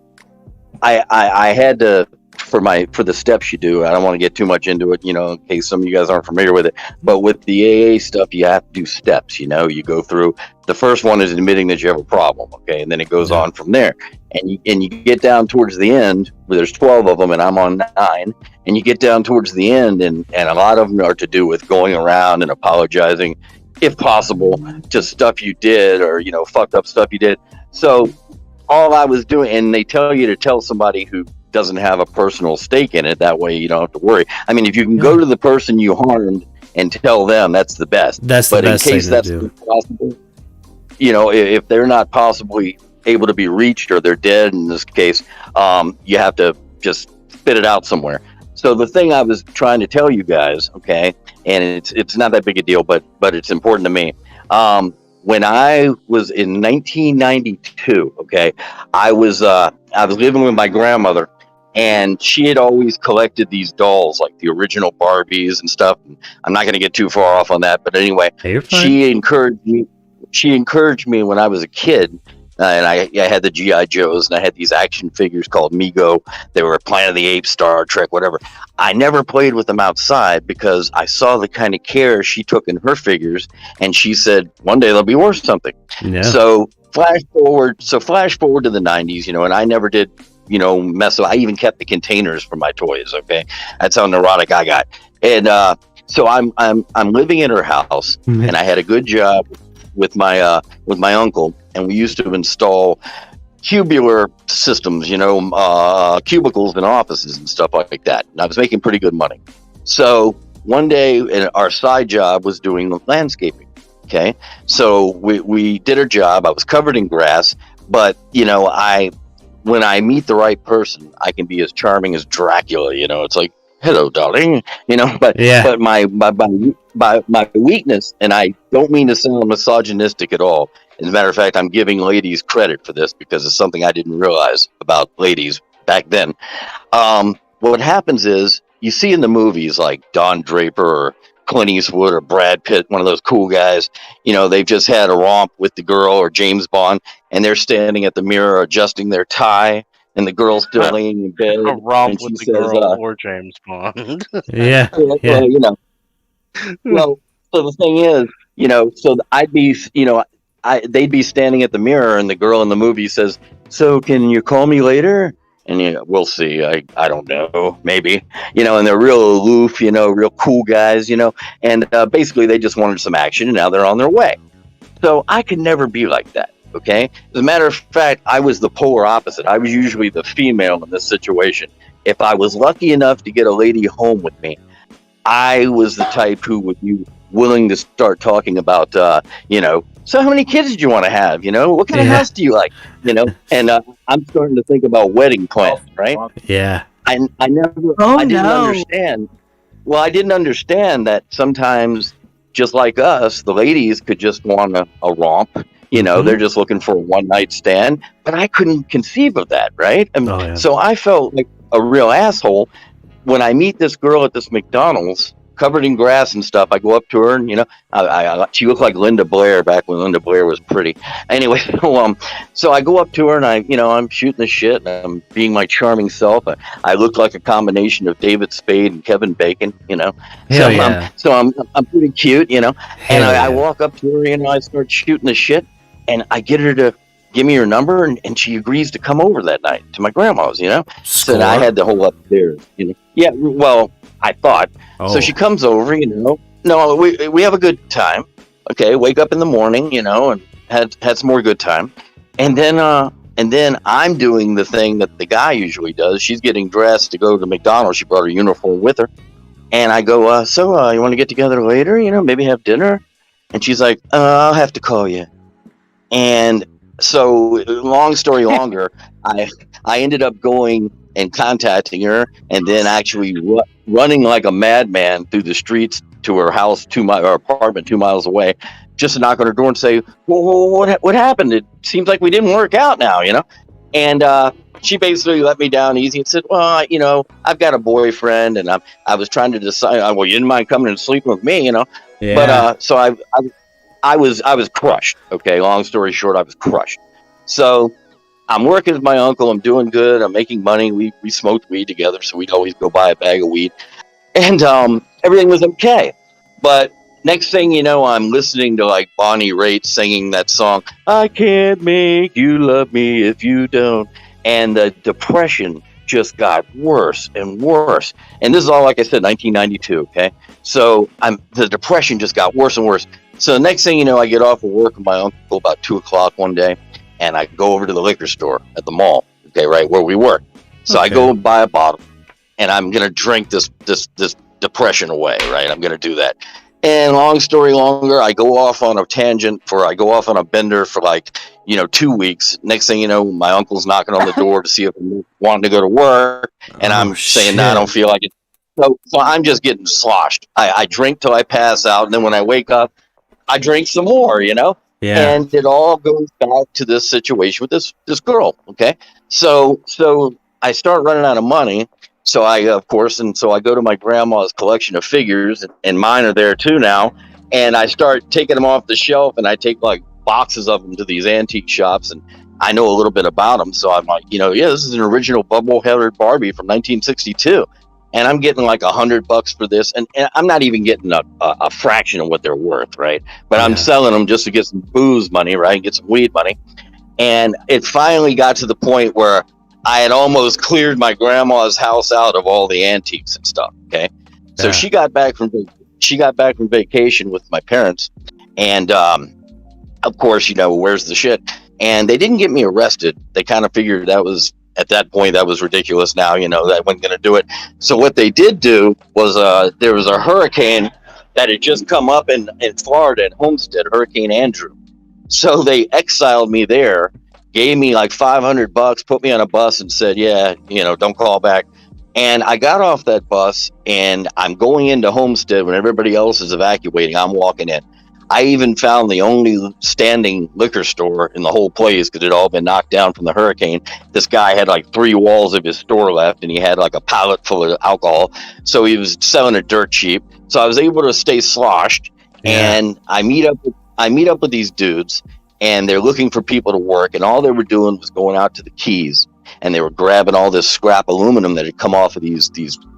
I had to for the steps you do. I don't want to get too much into it, you know, in case some of you guys aren't familiar with it. But with the AA stuff, you have to do steps. You know, you go through. The first one is admitting that you have a problem, okay, and then it goes on from there. And you get down towards the end, where there's 12 of them, and I'm on 9. And you get down towards the end, and a lot of them are to do with going around and apologizing, if possible, to stuff you did, or, you know, fucked up stuff you did. So all I was doing, and they tell you to tell somebody who doesn't have a personal stake in it, that way you don't have to worry. I mean, if you can go to the person you harmed and tell them, that's the best. That's the best thing to do. But in case that's impossible, you know, if they're not possibly able to be reached, or they're dead in this case, you have to just spit it out somewhere. So the thing I was trying to tell you guys, okay, and it's not that big a deal, but it's important to me. When I was in 1992, okay, I was living with my grandmother, and she had always collected these dolls, like the original Barbies and stuff. I'm not going to get too far off on that, but anyway, she encouraged me when I was a kid. And I had the G.I. Joes, and I had these action figures called Mego. They were Planet of the Apes, Star Trek, whatever. I never played with them outside because I saw the kind of care she took in her figures, and she said, one day they'll be worth something. Yeah. So flash forward to the 90s, you know, and I never did, you know, mess up. I even kept the containers for my toys, okay? That's how neurotic I got. And so I'm living in her house, and I had a good job with my uncle, and we used to install cubular systems, you know, cubicles in offices and stuff like that. And I was making pretty good money. So one day, our side job was doing landscaping. Okay. So we did our job. I was covered in grass, but when I meet the right person, I can be as charming as Dracula. It's like, hello, darling. But my weakness, and I don't mean to sound misogynistic at all. As a matter of fact, I'm giving ladies credit for this because it's something I didn't realize about ladies back then. What happens is you see in the movies like Don Draper or Clint Eastwood or Brad Pitt, one of those cool guys, they've just had a romp with the girl, or James Bond, and they're standing at the mirror adjusting their tie, and the girl's still laying in bed. A romp with the says, girl or James Bond. Yeah. Well, well, so the thing is, so I'd be, they'd be standing at the mirror, and the girl in the movie says, "So can you call me later?" And we'll see. I don't know, maybe, and they're real aloof, real cool guys, and basically they just wanted some action, and now they're on their way. So I could never be like that. Okay. As a matter of fact, I was the polar opposite. I was usually the female in this situation. If I was lucky enough to get a lady home with me, I was the type who would be willing to start talking about, so how many kids did you want to have? What kind of house do you like? And I'm starting to think about wedding plans, right? Yeah. I didn't understand. Well, I didn't understand that sometimes, just like us, the ladies could just want a romp. They're just looking for a one-night stand. But I couldn't conceive of that, right? So I felt like a real asshole when I meet this girl at this McDonald's, covered in grass and stuff. I go up to her, and she looked like Linda Blair back when Linda Blair was pretty. Anyway, so I go up to her, and I'm shooting the shit, and I'm being my charming self. I look like a combination of David Spade and Kevin Bacon, So I'm pretty cute, and I walk up to her, I start shooting the shit, and I get her to give me her number, and she agrees to come over that night to my grandma's, So I had the whole upstairs, Yeah, well, I thought. So she comes over, no, we have a good time. Okay, wake up in the morning, and had some more good time. And then I'm doing the thing that the guy usually does. She's getting dressed to go to McDonald's. She brought her uniform with her. And I go, so you want to get together later, maybe have dinner? And she's like, I'll have to call you. And so, long story longer, I ended up going and contacting her, and then actually running like a madman through the streets to her house, her apartment 2 miles away, just to knock on her door and say, well, what happened? It seems like we didn't work out now, And she basically let me down easy and said, well, I've got a boyfriend, and I was trying to decide, well, you didn't mind coming and sleeping with me, Yeah. But so I was crushed. Okay, long story short, I was crushed. So I'm working with my uncle. I'm doing good. I'm making money. We smoked weed together, so we'd always go buy a bag of weed, and everything was okay. But next thing you know, I'm listening to like Bonnie Raitt singing that song, "I can't make you love me if you don't," and the depression just got worse and worse. And this is all, like I said, 1992. Okay, so the depression just got worse and worse. So the next thing you know, I get off of work with my uncle about 2:00 one day. And I go over to the liquor store at the mall, okay, right where we work. So I go and buy a bottle, and I'm gonna drink this depression away, right? I'm gonna do that. And long story longer, I go off on a tangent I go off on a bender for 2 weeks. Next thing you know, my uncle's knocking on the door to see if I'm wanting to go to work, and I'm saying, no, I don't feel like it. So I'm just getting sloshed. I drink till I pass out, and then when I wake up, I drink some more, Yeah. And it all goes back to this situation with this girl. Okay. So I start running out of money. So I go to my grandma's collection of figures, and mine are there too now. And I start taking them off the shelf, and I take like boxes of them to these antique shops, and I know a little bit about them. So I'm like, this is an original bubble-headed Barbie from 1962. And I'm getting like $100 for this, and I'm not even getting a fraction of what they're worth, right? But I'm selling them just to get some booze money, right? Get some weed money. And it finally got to the point where I had almost cleared my grandma's house out of all the antiques and stuff. Okay, so she got back from vacation with my parents, and of course, where's the shit? And they didn't get me arrested. They kind of figured that was. At that point, that was ridiculous. Now, that wasn't going to do it. So what they did do was there was a hurricane that had just come up in Florida at Homestead, Hurricane Andrew. So they exiled me there, gave me like $500, put me on a bus and said, yeah, don't call back. And I got off that bus and I'm going into Homestead when everybody else is evacuating. I'm walking in. I even found the only standing liquor store in the whole place because it had all been knocked down from the hurricane. This guy had like 3 walls of his store left and he had like a pallet full of alcohol. So he was selling it dirt cheap. So I was able to stay sloshed. And I meet up with these dudes and they're looking for people to work. And all they were doing was going out to the Keys. And they were grabbing all this scrap aluminum that had come off of these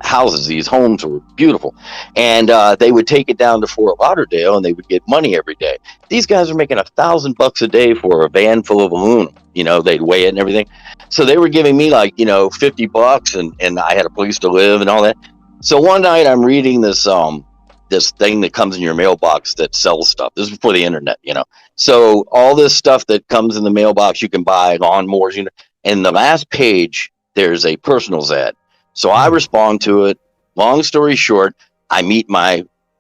houses. These homes were beautiful. And they would take it down to Fort Lauderdale and they would get money every day. These guys were making $1,000 a day for a van full of aluminum. They'd weigh it and everything. So they were giving me like, $50 and I had a place to live and all that. So one night I'm reading this thing that comes in your mailbox that sells stuff. This is before the internet, So all this stuff that comes in the mailbox, you can buy lawnmowers, And the last page, there's a personals ad. So I respond to it. Long story short, I meet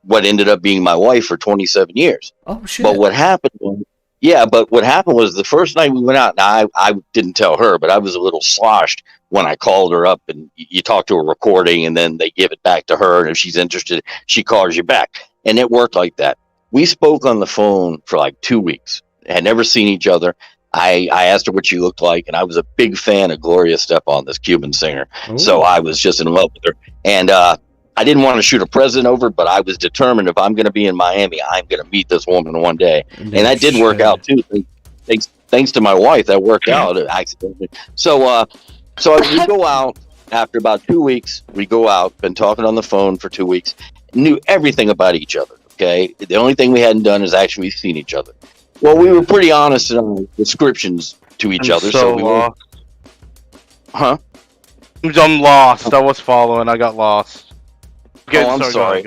what ended up being my wife for 27 years. Oh, shit. But what happened was the first night we went out, now I didn't tell her, but I was a little sloshed when I called her up and you talk to a recording and then they give it back to her. And if she's interested, she calls you back. And it worked like that. We spoke on the phone for like 2 weeks, had never seen each other. I asked her what she looked like, and I was a big fan of Gloria Estefan, this Cuban singer. Ooh. So I was just in love with her. And I didn't want to shoot a president over, but I was determined if I'm going to be in Miami, I'm going to meet this woman one day. And that did work out, too. Thanks to my wife, that worked out accidentally. So we go out after about 2 weeks. We go out, been talking on the phone for 2 weeks, knew everything about each other, okay? The only thing we hadn't done is actually seen each other. Well, we were pretty honest in our descriptions to each other. So we lost. Huh? I'm lost. I was following. I got lost. I'm sorry.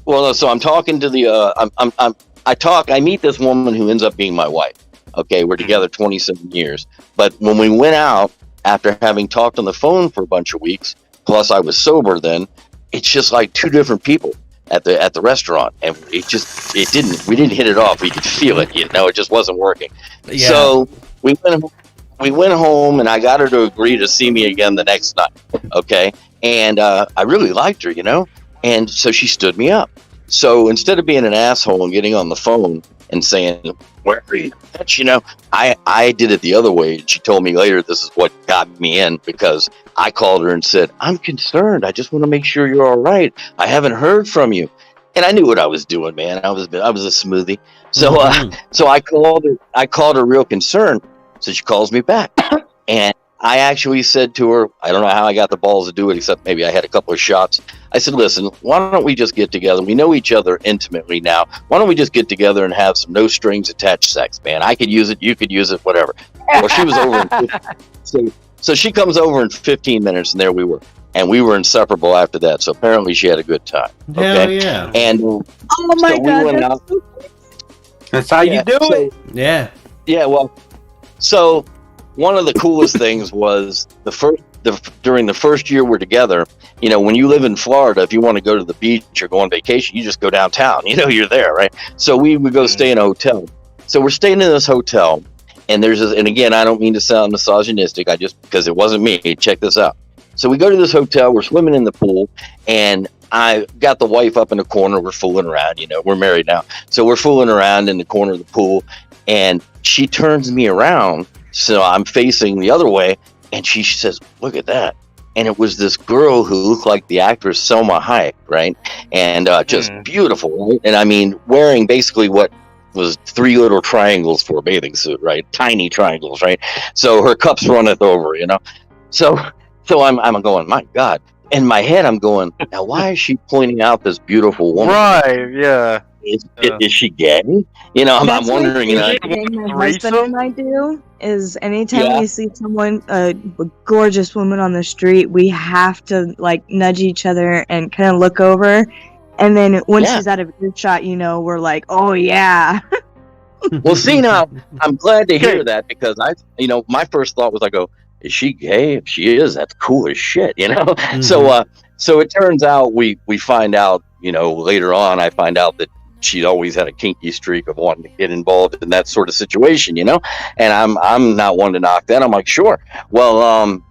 Well, so I'm talking to I meet this woman who ends up being my wife. Okay, we're together 27 years. But when we went out, after having talked on the phone for a bunch of weeks, plus I was sober then, it's just like 2 different people at the restaurant, and we didn't hit it off. We could feel it, it just wasn't working. Yeah. So we went home and I got her to agree to see me again the next night. Okay. And I really liked her, and so she stood me up. So instead of being an asshole and getting on the phone and saying, where are you? I did it the other way. And she told me later this is what got me in, because I called her and said, I'm concerned. I just want to make sure you're all right. I haven't heard from you. And I knew what I was doing, man. I was a smoothie. So so I called her real concerned. So she calls me back. And I actually said to her, I don't know how I got the balls to do it, except maybe I had a couple of shots. I said, listen, why don't we just get together? We know each other intimately now. Why don't we just get together and have some no strings attached sex, man? I could use it. You could use it, whatever. Well, she was over. So she comes over in 15 minutes and there we were. And we were inseparable after that. So apparently she had a good time. Okay. Hell yeah. And oh my God. That's how you do it. Yeah. Yeah. Well, so one of the coolest things was during the first year we're together, when you live in Florida, if you want to go to the beach or go on vacation, you just go downtown, you're there, right? So we would go stay in a hotel. So we're staying in this hotel, and and again, I don't mean to sound misogynistic, because it wasn't me. Check this out. So we go to this hotel, we're swimming in the pool, and I got the wife up in the corner, we're fooling around, we're married now. So we're fooling around in the corner of the pool, and she turns me around. So I'm facing the other way, and she says, look at that. And it was this girl who looked like the actress Selma Hayek, right? And just beautiful, right? And I mean, wearing basically what was 3 little triangles for a bathing suit, right? Tiny triangles, right? So her cups runneth over, So I'm going, my God. In my head, I'm going, now why is she pointing out this beautiful woman? Right, yeah. Is she gay? I'm wondering. My husband and I do is anytime we see someone, a gorgeous woman on the street, we have to nudge each other and kind of look over, and then when she's out of earshot, we're like, oh yeah. Well, see, now I'm glad to hear that, because my first thought was is she gay? If she is, that's cool as shit, you know? Mm-hmm. So it turns out we find out, you know, later on, I find out that she'd always had a kinky streak of wanting to get involved in that sort of situation, you know? And I'm not one to knock that. I'm like, sure. Well,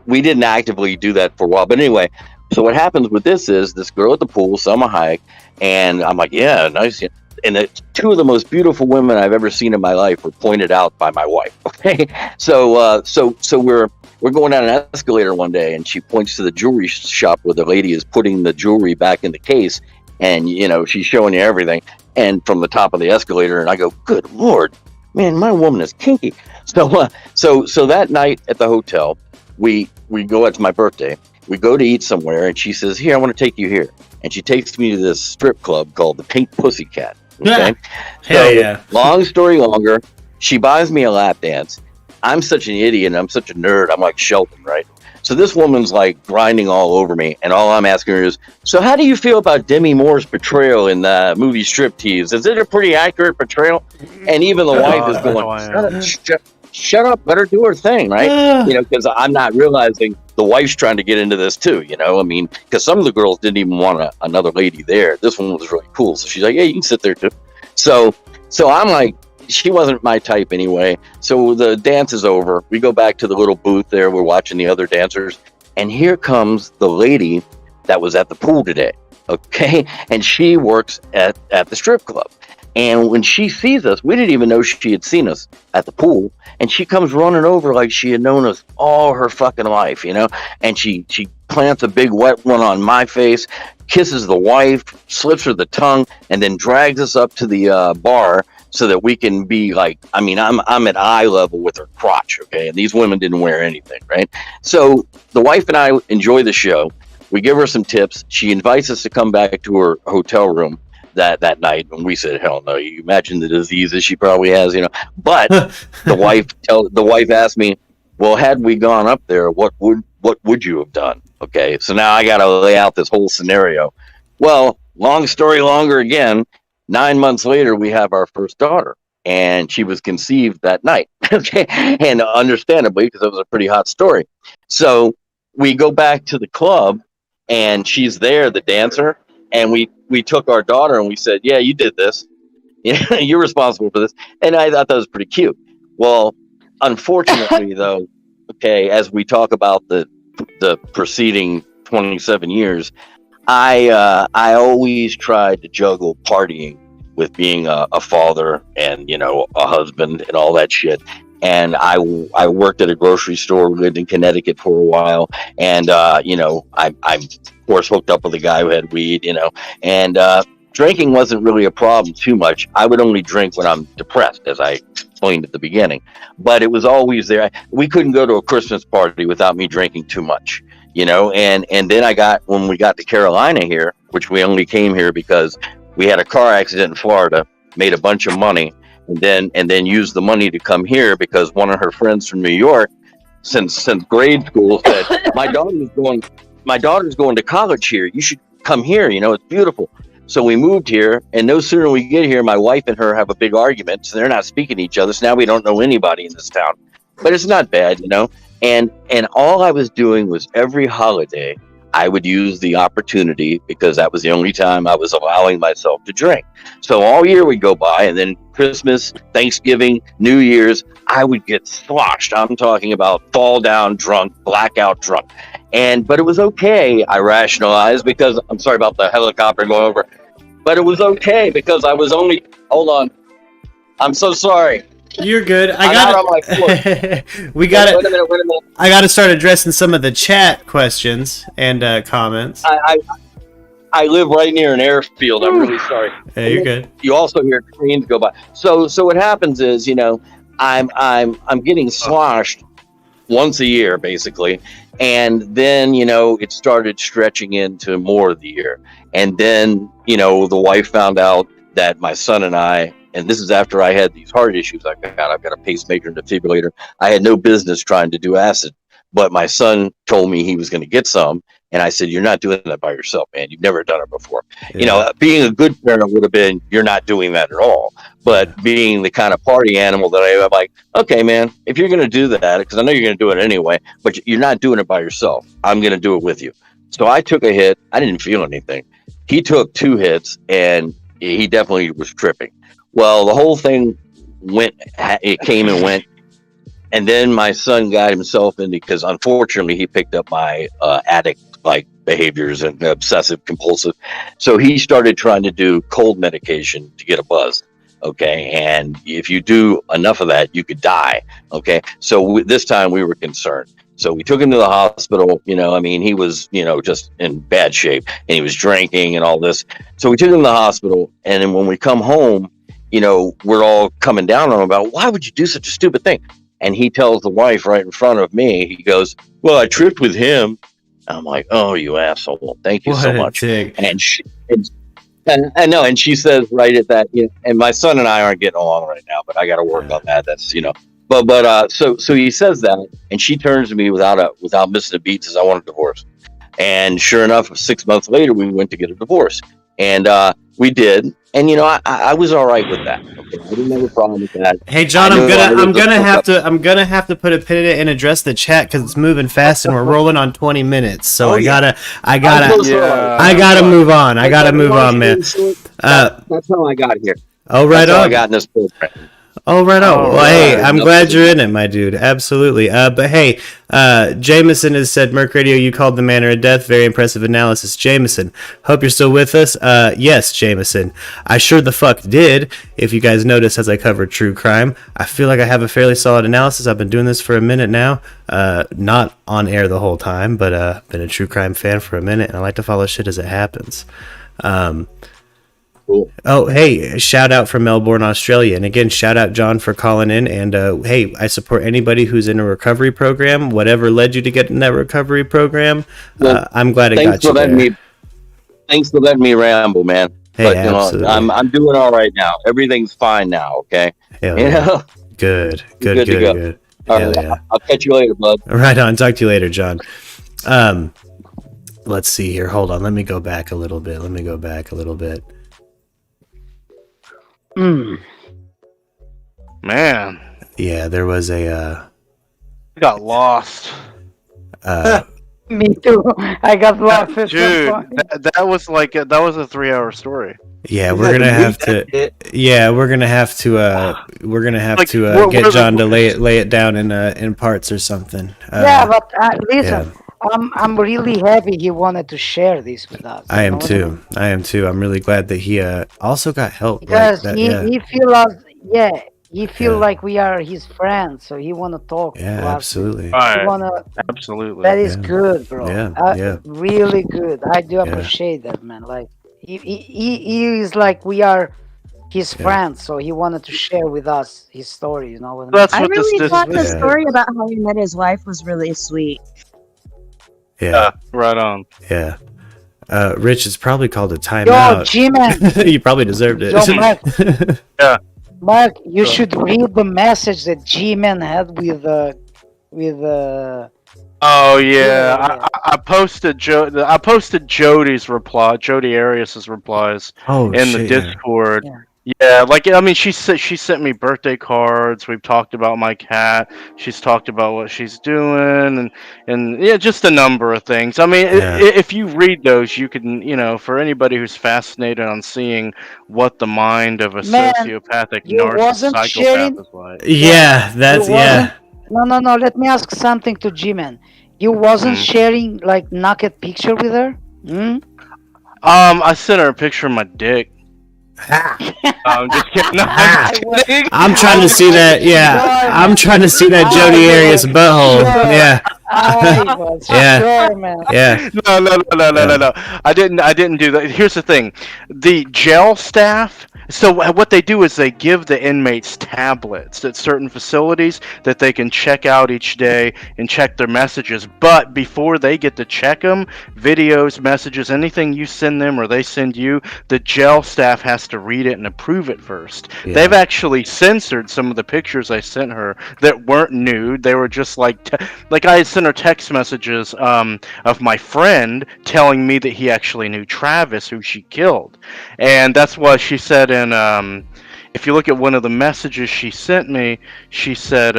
we didn't actively do that for a while. But anyway, so what happens with this is this girl at the pool, Selma Hayek, and I'm like, yeah, nice. And two of the most beautiful women I've ever seen in my life were pointed out by my wife. Okay, so we're going down an escalator one day, and she points to the jewelry shop where the lady is putting the jewelry back in the case, and you know she's showing you everything, and from the top of the escalator, and I go, good Lord, man, my woman is kinky. So that night at the hotel, we go. It's my birthday. We go to eat somewhere, and she says, here, I want to take you here. And she takes me to this strip club called the Pink Pussycat. Okay? Hell yeah. Long story longer, she buys me a lap dance. I'm such an idiot, and I'm such a nerd. I'm like Sheldon, right? So this woman's like grinding all over me, and all I'm asking her is, so how do you feel about Demi Moore's portrayal in the movie Striptease? Is it a pretty accurate portrayal? And even the wife is going, shut up, let her do her thing, right? You know, because I'm not realizing the wife's trying to get into this too, you know? I mean, because some of the girls didn't even want another lady there. This one was really cool. So she's like, yeah, you can sit there too. So I'm like, she wasn't my type anyway. So the dance is over. We go back to the little booth there. We're watching the other dancers. And here comes the lady that was at the pool today. Okay. And she works at the strip club. And when she sees us, we didn't even know she had seen us at the pool. And she comes running over like she had known us all her fucking life, you know? And she plants a big wet one on my face, kisses the wife, slips her the tongue, and then drags us up to the bar so that we can be like, I mean, I'm at eye level with her crotch, okay? And these women didn't wear anything, right? So the wife and I enjoy the show. We give her some tips. She invites us to come back to her hotel room that night, and we said, hell no. You imagine the diseases she probably has, you know? But the wife asked me, well, had we gone up there, what would you have done? Okay, so now I got to lay out this whole scenario. Well, long story longer again, 9 months later, we have our first daughter, and she was conceived that night. Okay, and understandably, because it was a pretty hot story. So we go back to the club, and she's there, the dancer, and we took our daughter and we said, yeah, you did this. You're responsible for this. And I thought that was pretty cute. Well, unfortunately, though, okay, as we talk about the preceding 27 years, I always tried to juggle partying with being a father and, you know, a husband and all that shit. And I worked at a grocery store, lived in Connecticut for a while. And, you know, I of course hooked up with a guy who had weed, you know, and drinking wasn't really a problem too much. I would only drink when I'm depressed, as I explained at the beginning, but it was always there. We couldn't go to a Christmas party without me drinking too much, you know, and then when we got to Carolina here, which we only came here because we had a car accident in Florida, made a bunch of money, and then used the money to come here because one of her friends from New York since grade school said, my daughter's going to college here. You should come here. You know, it's beautiful. So we moved here, and no sooner we get here, my wife and her have a big argument. So they're not speaking to each other. So now we don't know anybody in this town, but it's not bad, you know? And all I was doing was every holiday, I would use the opportunity because that was the only time I was allowing myself to drink. So all year would go by, and then Christmas, Thanksgiving, New Year's, I would get sloshed. I'm talking about fall down drunk, blackout drunk. But it was okay, I rationalized, because I'm sorry about the helicopter going over, but it was okay because I was only, hold on. I'm so sorry. You're good. We got it. Wait a minute. I got to start addressing some of the chat questions and comments. I live right near an airfield. I'm really sorry. Hey, you're good. You also hear trains go by. So what happens is, you know, I'm getting sloshed once a year basically, and then, you know, it started stretching into more of the year, and then, you know, the wife found out that my son and I. And this is after I had these heart issues I've got a pacemaker and defibrillator. I had no business trying to do acid, but my son told me he was going to get some. And I said, you're not doing that by yourself, man. You've never done it before. You know, being a good parent would have been, you're not doing that at all. But being the kind of party animal that I am, I'm like, okay, man, if you're going to do that, because I know you're going to do it anyway, but you're not doing it by yourself. I'm going to do it with you. So I took a hit. I didn't feel anything. He took 2 hits, and he definitely was tripping. Well, the whole thing it came and went. And then my son got himself in because, unfortunately, he picked up my addict-like behaviors and obsessive compulsive. So he started trying to do cold medication to get a buzz. Okay. And if you do enough of that, you could die. Okay. So this time we were concerned. So we took him to the hospital. You know, I mean, he was, you know, just in bad shape, and he was drinking and all this. So we took him to the hospital. And then when we come home, you know, we're all coming down on him about, why would you do such a stupid thing? And he tells the wife right in front of me, he goes, well, I tripped with him. I'm like, oh, you asshole. Thank you so much. And she says right at that, you know, and my son and I aren't getting along right now, but I got to work on that. That's, you know, so he says that, and she turns to me without missing a beat, says, I want a divorce. And sure enough, 6 months later, we went to get a divorce, and we did. And you know, I was all right with that. Okay? I didn't have a problem with that. Hey John, I'm gonna have to put a pin in it and address the chat because it's moving fast and we're rolling on 20 minutes. So I gotta move on. I gotta move on, man. That's how I got here. Oh, right That's how on. I got in this program. Oh, right on. Well, hey, I'm glad you're in it, my dude. Absolutely. But hey, Jameson has said, MURKradio, you called the manner of death. Very impressive analysis. Jameson, hope you're still with us. Yes, Jameson. I sure the fuck did. If you guys notice, as I covered true crime, I feel like I have a fairly solid analysis. I've been doing this for a minute now. Not on air the whole time, but been a true crime fan for a minute, and I like to follow shit as it happens. Cool. Oh, hey, shout out from Melbourne, Australia. And again, shout out John for calling in. And hey, I support anybody who's in a recovery program, whatever led you to get in that recovery program. Well, I'm glad it got you there. Thanks for letting me ramble, man. Hey, but absolutely. I'm doing all right now. Everything's fine now. Okay. Hell you yeah. know? Good. All right, yeah. I'll catch you later, bud. Right on. Talk to you later, John. Let's see here. Hold on. Let me go back a little bit. Man. Yeah, there was a got lost. Me too. I got lost. Dude, that was like that was a 3-hour story. Yeah, we're gonna have to. Yeah, we're gonna have to. Get John to lay it down in parts or something. Yeah, but listen, I'm really happy he wanted to share this with us. I am too. I'm really glad that he also got help. Because like that, he feel us. Yeah, he feel like we are his friends, so he want to talk. Yeah, to us. absolutely. He wanna, absolutely. That is good, bro. Yeah. Really good. I do appreciate that, man. Like he is like we are his friends, so he wanted to share with us his story. You know. I really thought the story about how he met his wife was really sweet. Yeah. Right on. Yeah. Rich, it's probably called a timeout. Yo, G-Man. You probably deserved it. Yo, Mark. Yeah. Mark, you should read the message that G-Man had with Oh yeah, I posted Jody's reply, Jody Arias's replies in the Discord. Yeah, like I mean, she sent me birthday cards. We've talked about my cat. She's talked about what she's doing, and yeah, just a number of things. I mean, if you read those, you can, you know, for anybody who's fascinated on seeing what the mind of a sociopathic narcissist psychopath is like. Yeah, that's No. Let me ask something to G-Man. You wasn't sharing like naked picture with her? I sent her a picture of my dick. I'm just kidding. No, I'm trying to see that. Yeah, I'm trying to see that Jody Arias butthole. Yeah. Yeah. No. I didn't do that. Here's the thing: the jail staff So what they do is they give the inmates tablets at certain facilities that they can check out each day and check their messages. But before they get to check them, videos, messages, anything you send them or they send you, the jail staff has to read it and approve it first. Yeah. They've actually censored some of the pictures I sent her that weren't nude. They were just like I had sent her text messages of my friend telling me that he actually knew Travis, who she killed. And that's why she said in if you look at one of the messages she sent me, she said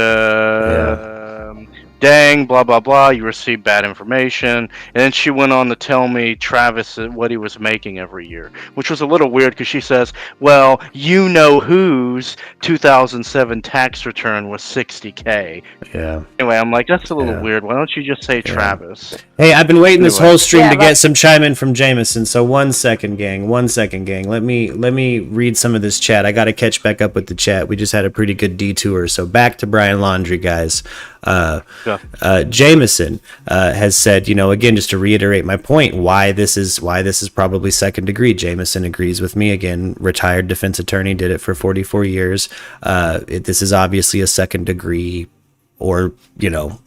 dang, blah blah blah, you received bad information. And then she went on to tell me Travis what he was making every year, which was a little weird because she says, well, you know whose 2007 tax return was $60K. Yeah. Anyway, I'm like, that's a little weird. Why don't you just say Travis? Hey, I've been waiting this whole stream to get some chime in from Jameson. So 1 second, gang. 1 second, gang. Let me read some of this chat. I got to catch back up with the chat. We just had a pretty good detour. So back to Brian Laundrie, guys. Jameson has said, again, just to reiterate my point, why this is probably second degree. Jameson agrees with me. Again, retired defense attorney, did it for 44 years. This is obviously a second degree or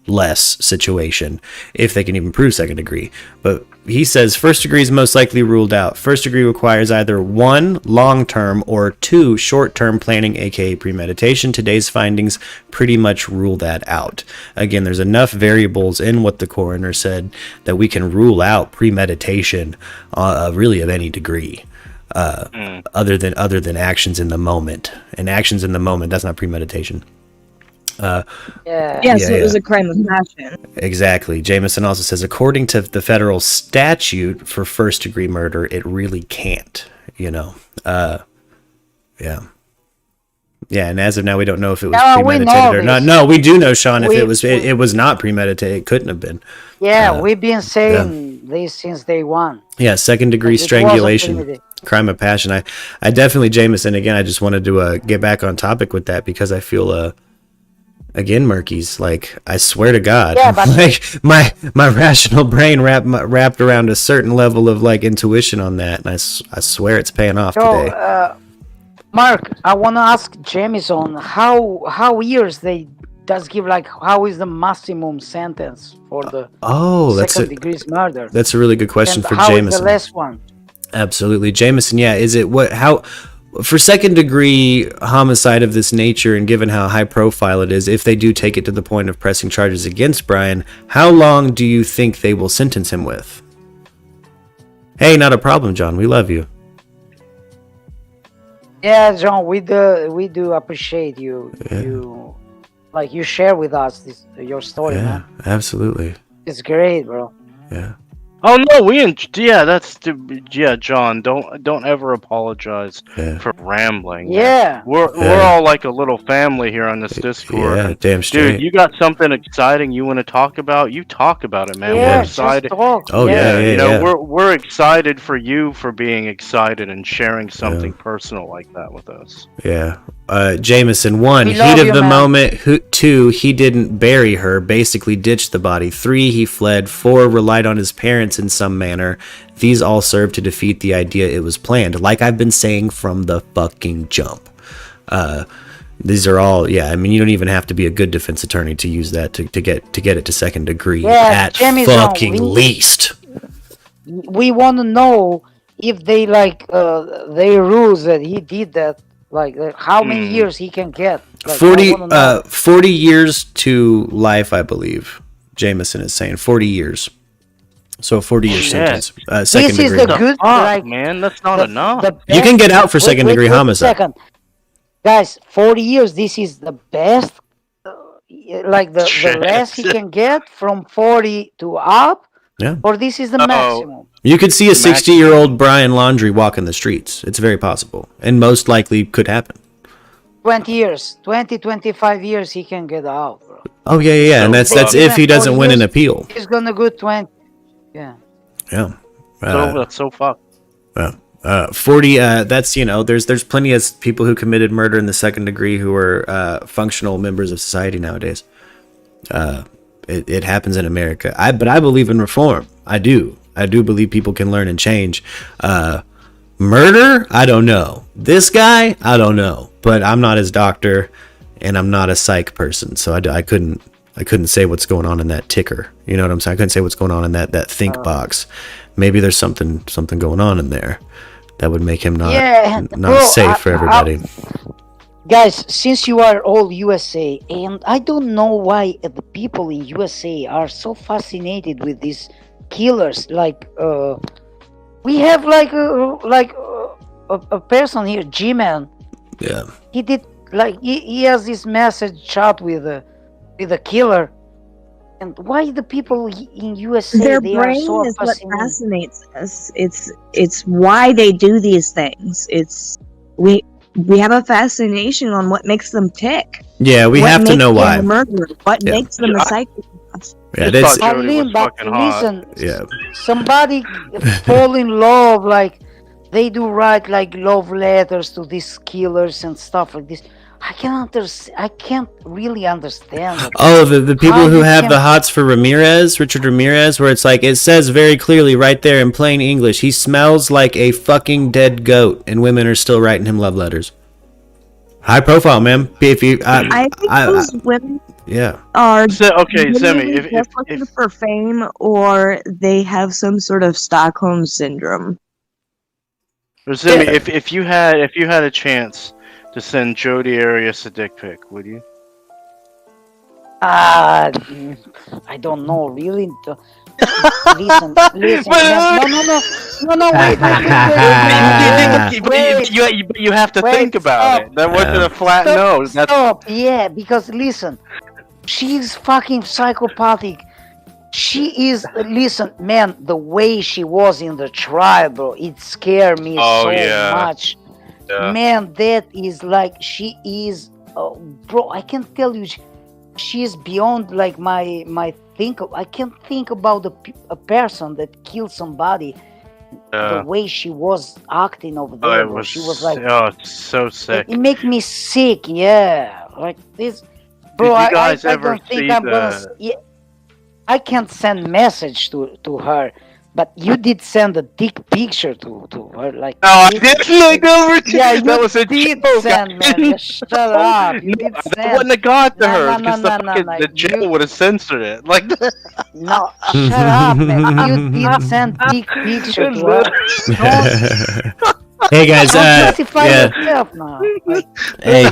less situation, if they can even prove second degree. But he says first degree is most likely ruled out. First degree requires either 1, long-term, or 2, short-term planning, aka premeditation. Today's findings pretty much rule that out. Again, there's enough variables in what the coroner said that we can rule out premeditation really of any degree. Other than actions in the moment. And actions in the moment, that's not premeditation. So it was a crime of passion. Exactly. Jameson also says, according to the federal statute for first degree murder, it really can't. And as of now, we don't know if it was premeditated or not. No, we do know, Sean, if it was not premeditated, it couldn't have been. Yeah, we've been saying this since day one. Yeah, second degree strangulation, crime of passion. I definitely, Jameson, again, I just wanted to get back on topic with that because I feel again, Murkies, like, I swear to God, like my rational brain wrapped around a certain level of like intuition on that, and I swear it's paying off today. Mark, I want to ask Jameson how years they does give, like, how is the maximum sentence for the second degree murder? That's a really good question for how Jameson. Is the last one? Absolutely, Jameson. Yeah, is it how? For second degree homicide of this nature, and given how high profile it is, if they do take it to the point of pressing charges against Brian, how long do you think they will sentence him with? Hey, not a problem, John. We love you. Yeah, John, we do appreciate you. Yeah. You share with us your story, man. Absolutely. It's great, bro. Yeah. Oh no, John, don't ever apologize for rambling. Yeah. We're all like a little family here on this Discord. Yeah, damn straight. Dude, you got something exciting you want to talk about? You talk about it, man. Yeah, we're excited. just talk. Oh yeah. We're excited for you for being excited and sharing something personal like that with us. Yeah. Jameson, 1, We heat love of you, the man. moment. 2, he didn't bury her, basically ditched the body. 3, he fled. 4, relied on his parents in some manner. These all serve to defeat the idea it was planned, like I've been saying from the fucking jump. These are all, I mean, you don't even have to be a good defense attorney to use that to get it to second degree at Jameson, fucking least. We want to know if they their rules that he did that. How many years he can get? 40 years to life, I believe. Jameson is saying 40 years. So a 40-year sentence. Second This is degree. the good, man. That's not enough. You can get out for second degree homicide. Second. Guys, 40 years. This is the best. The less he can get from 40 to up. Yeah. Or this is the maximum. You could see a 60-year-old Brian Laundrie walking the streets. It's very possible, and most likely could happen. 20 years, 25 years, he can get out, bro. Oh yeah, and that's if he doesn't win an appeal. He's gonna go 20. Yeah. Yeah. That's so fucked. 40. That's there's plenty of people who committed murder in the second degree who are functional members of society nowadays. It happens in America. But I believe in reform. I do believe people can learn and change. Murder, I don't know. This guy, I don't know, but I'm not his doctor, and I'm not a psych person, so I couldn't say what's going on in that ticker. You know what I'm saying? I couldn't say what's going on in that think box. Maybe there's something going on in there that would make him not safe for everybody. Guys, since you are all USA, and I don't know why the people in USA are so fascinated with these killers. Like, we have a person here, G-Man. Yeah. He did he has this message chat with a killer. And why the people in USA Their they brain are so is what fascinated? fascinates us. It's why they do these things. We have a fascination on what makes them tick. Yeah, we have to know why. What makes them a psychopath? Yeah, that's Listen, yeah. Somebody fall in love, like they do write like love letters to these killers and stuff like this. I can't really understand it. Oh, the people who have the hots for Richard Ramirez, where it's like, it says very clearly right there in plain English, he smells like a fucking dead goat, and women are still writing him love letters. High profile, man. I think those women are Zemi, if looking for fame, or they have some sort of Stockholm syndrome. Zemi, if you had a chance to send Jodi Arias a dick pic, would you? I don't know, really. Listen. No, wait. You have to think about it. That wasn't a flat no. Stop. Yeah, because listen, she's fucking psychopathic. She is. Listen, man, the way she was in the trial, bro, it scared me much. Yeah. Man, that is like, she is, bro, I can tell you, she is beyond like my think. I can't think about a person that killed somebody. The way she was acting over there, she was like, so sick. It make me sick. Yeah, like this, bro. I don't think I'm gonna. Yeah, I can't send message to her. But you did send a dick picture to her, like. No, I didn't look over to yeah, that was a did joke. Send, man. Shut up. You did I send. wouldn't have got to her because the jail would have censored it. Like. No, shut up, man. You did send dick picture to her. Hey guys, justify yourself now. Like, hey.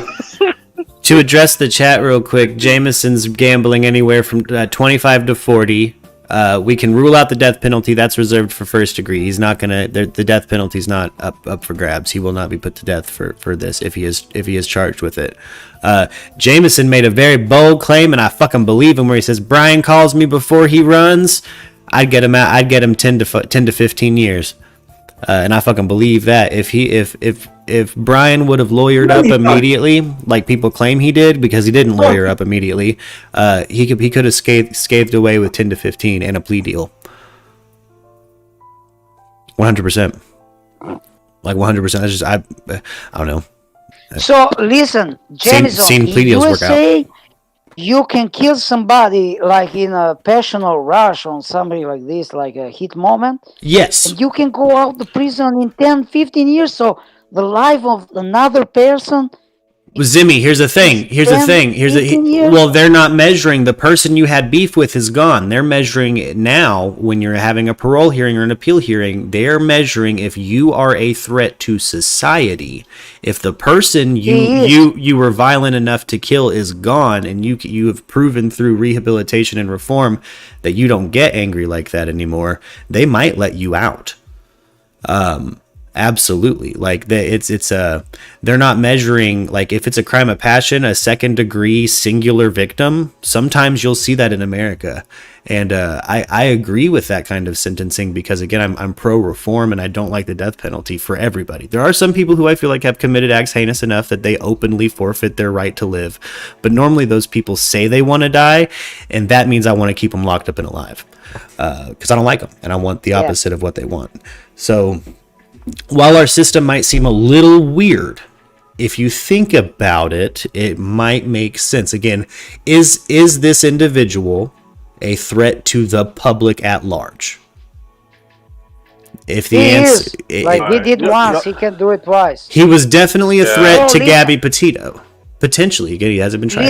To address the chat real quick, Jameson's gambling anywhere from 25 to 40. We can rule out the death penalty. That's reserved for first degree. He's not gonna. The death penalty is not up for grabs. He will not be put to death for this if he is charged with it. Jameson made a very bold claim, and I fucking believe him. Where he says Brian calls me before he runs, I'd get him out. I'd get him 10 to 15 years. And I fucking believe that if Brian would have lawyered up immediately, like people claim he did, because he didn't lawyer up immediately, he could have scathed away with 10 to 15 and a plea deal. 100%. Like 100%. That's just I don't know. So listen, Jameson, in USA, you can kill somebody like in a passionate rush on somebody like this, like a hit moment. Yes. And you can go out the prison in 10, 15 years. So the life of another person. Zimmy, here's the thing. Well, they're not measuring. The person you had beef with is gone. They're measuring it now when you're having a parole hearing or an appeal hearing. They're measuring if you are a threat to society. If the person you were violent enough to kill is gone, and you have proven through rehabilitation and reform that you don't get angry like that anymore, they might let you out. Absolutely. Like they're not measuring, like if it's a crime of passion, a second degree singular victim, sometimes you'll see that in America. And I agree with that kind of sentencing because again, I'm pro reform and I don't like the death penalty for everybody. There are some people who I feel like have committed acts heinous enough that they openly forfeit their right to live. But normally those people say they want to die, and that means I want to keep them locked up and alive because I don't like them and I want the opposite of what they want. So while our system might seem a little weird, if you think about it, it might make sense. Again, is this individual a threat to the public at large? if the He answer, is. Like he did once, he can do it twice. he was definitely a threat to listen. Gabby Petito. Potentially, again, he hasn't been tried.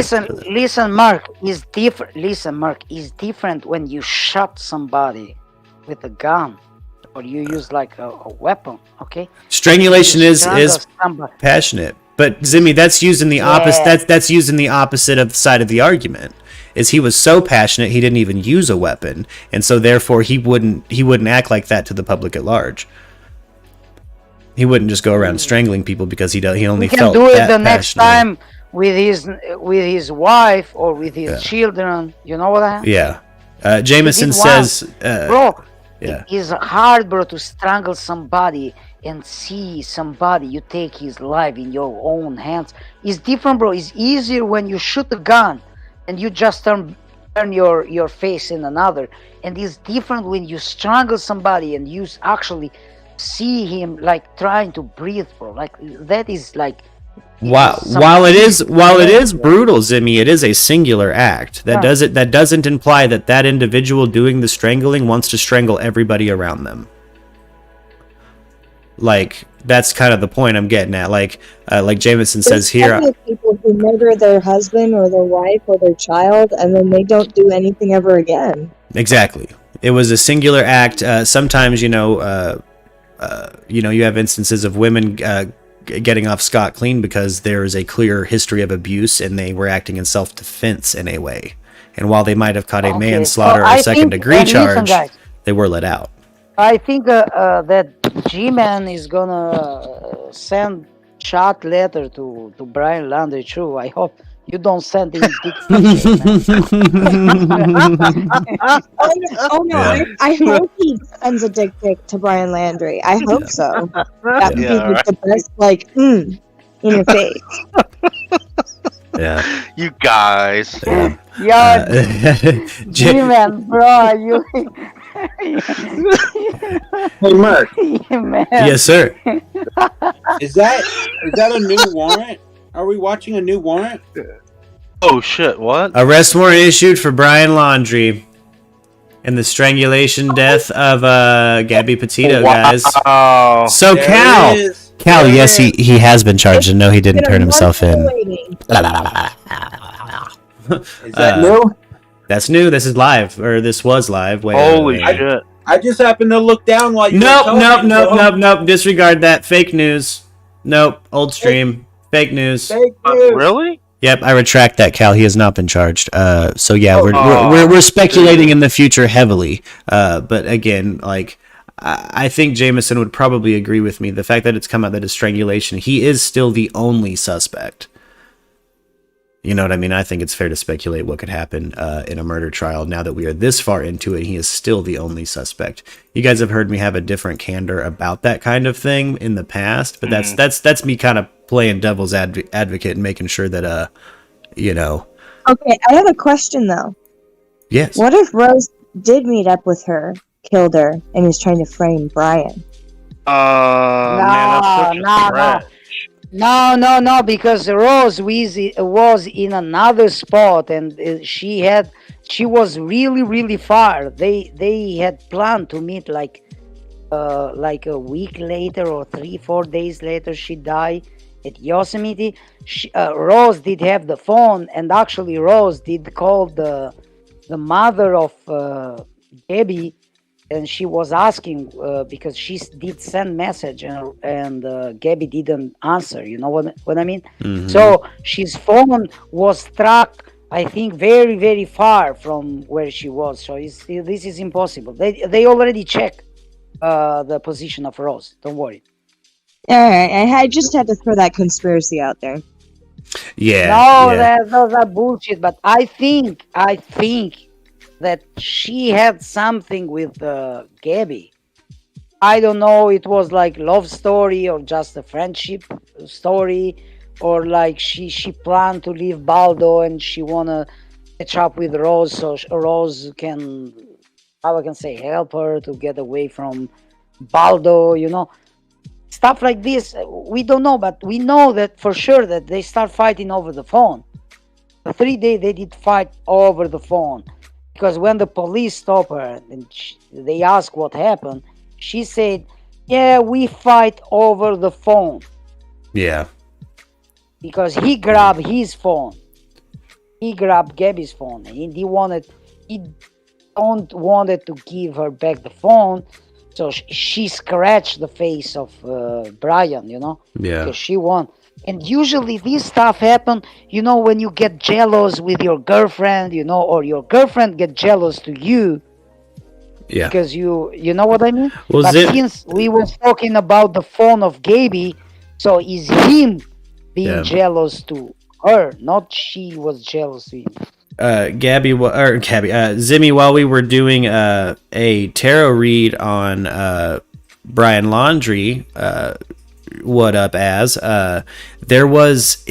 Listen, Mark is different. Listen, Mark is different when you shot somebody with a gun, or you use like a weapon. Okay. Strangulation is passionate, but Zimmy, that's using the opposite. That's using the opposite of the side of the argument. Is he was so passionate he didn't even use a weapon, and so therefore he wouldn't act like that to the public at large. He wouldn't just go around strangling people because he only felt that He can do it the passionate. next time with his wife or with his children. You know what I mean? Yeah. Jameson says, bro, it is hard, bro, to strangle somebody and see somebody you take his life in your own hands. It's different, bro. It's easier when you shoot a gun and you just turn your face in another. And it's different when you strangle somebody and you actually see him like trying to breathe, bro. Like that is like. While it is brutal, Zimmy, it is a singular act. That doesn't imply that individual doing the strangling wants to strangle everybody around them. Like that's kind of the point I'm getting at. Like Jameson says here, people who murder their husband or their wife or their child, and then they don't do anything ever again. Exactly, it was a singular act. Sometimes you have instances of women getting off scot-clean because there is a clear history of abuse and they were acting in self-defense in a way. And while they might have caught a manslaughter or second-degree charge, they were let out. I think that G-Man is gonna send chat letter to Brian Laundrie too. I hope you don't send him dick pics. I hope he sends a dick pic to Brian Laundrie. I hope so. That would be the best, in your face. Yeah. You guys. G-Man, bro, you. Hey, Mark. Man. Yes, sir. Is that a new warrant? Are we watching a new warrant? Oh shit! What? Arrest warrant issued for Brian Laundrie and the strangulation death of Gabby Petito, guys. So Cal, yes, he has been charged, and no, he didn't turn himself in. Is that new? That's new. This is live, or this was live. Wait, Holy shit! I just happened to look down while you. Nope. Disregard that. Fake news. Nope. Old stream. Fake news. Fake news. Really? Yep, I retract that, Cal. He has not been charged. So yeah, we're speculating in the future heavily. But again, like I think Jameson would probably agree with me. The fact that it's come out that it's strangulation, he is still the only suspect. You know what I mean? I think it's fair to speculate what could happen in a murder trial. Now that we are this far into it, he is still the only suspect. You guys have heard me have a different candor about that kind of thing in the past, but that's me kind of playing devil's advocate and making sure that Okay, I have a question though. Yes. What if Rose did meet up with her, killed her, and is trying to frame Brian? No, because Rose was in another spot, and she was really far. They had planned to meet like a week later or 3-4 days later. She died at Yosemite. Rose did have the phone, and actually Rose did call the mother of Gabby. And she was asking because she did send message and Gabby didn't answer. You know what I mean? Mm-hmm. So his phone was struck, I think, very far from where she was. So this is impossible. They already checked the position of Rose. Don't worry. All right, I just had to throw that conspiracy out there. Yeah. Those are bullshit. But I think that she had something with Gabby. I don't know, it was like love story or just a friendship story, or like she planned to leave Baldo and she wanna catch up with Rose so Rose can, how I can say, help her to get away from Baldo, stuff like this. We don't know, but we know that for sure that they start fighting over the phone. The 3 days they did fight over the phone. Because when the police stopped her and they asked what happened, she said, "Yeah, we fight over the phone." Yeah. Because he grabbed his phone. He grabbed Gabby's phone. He don't wanted to give her back the phone, so she scratched the face of Brian, Yeah. because she won. And usually this stuff happen, when you get jealous with your girlfriend, or your girlfriend get jealous to you. Yeah. Because you know what I mean? Well, but since we were talking about the phone of Gabby, so is him being jealous to her, not she was jealous to him. Zimmy, while we were doing a tarot read on Brian Laundrie, what up as there was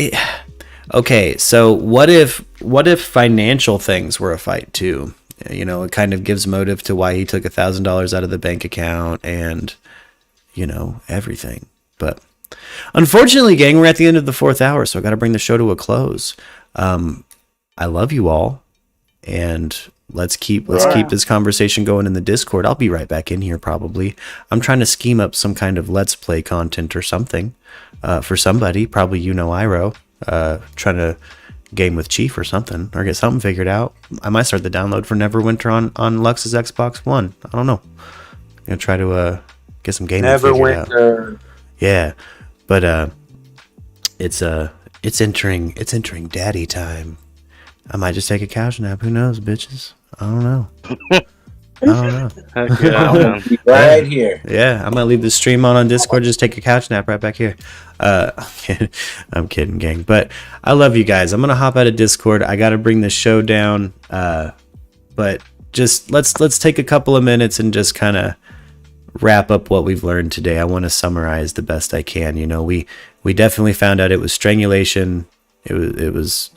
okay, so what if financial things were a fight too? It kind of gives motive to why he took $1,000 out of the bank account and everything. But unfortunately, gang, we're at the end of the 4th hour, so I got to bring the show to a close. I love you all, and let's keep this conversation going in the Discord. I'll be right back in here probably. I'm trying to scheme up some kind of Let's Play content or something for somebody, probably Iro, trying to game with Chief or something, or get something figured out. I might start the download for Neverwinter on Lux's Xbox One. I don't know. I'm gonna try to get some gaming figured out. Neverwinter. Yeah, but it's entering daddy time. I might just take a couch nap. Who knows, bitches? I don't know. Heck yeah, right here. Yeah, I might leave the stream on Discord. Just take a couch nap right back here. I'm kidding, gang. But I love you guys. I'm gonna hop out of Discord. I gotta bring the show down. But just let's take a couple of minutes and just kind of wrap up what we've learned today. I want to summarize the best I can. We definitely found out it was strangulation. It was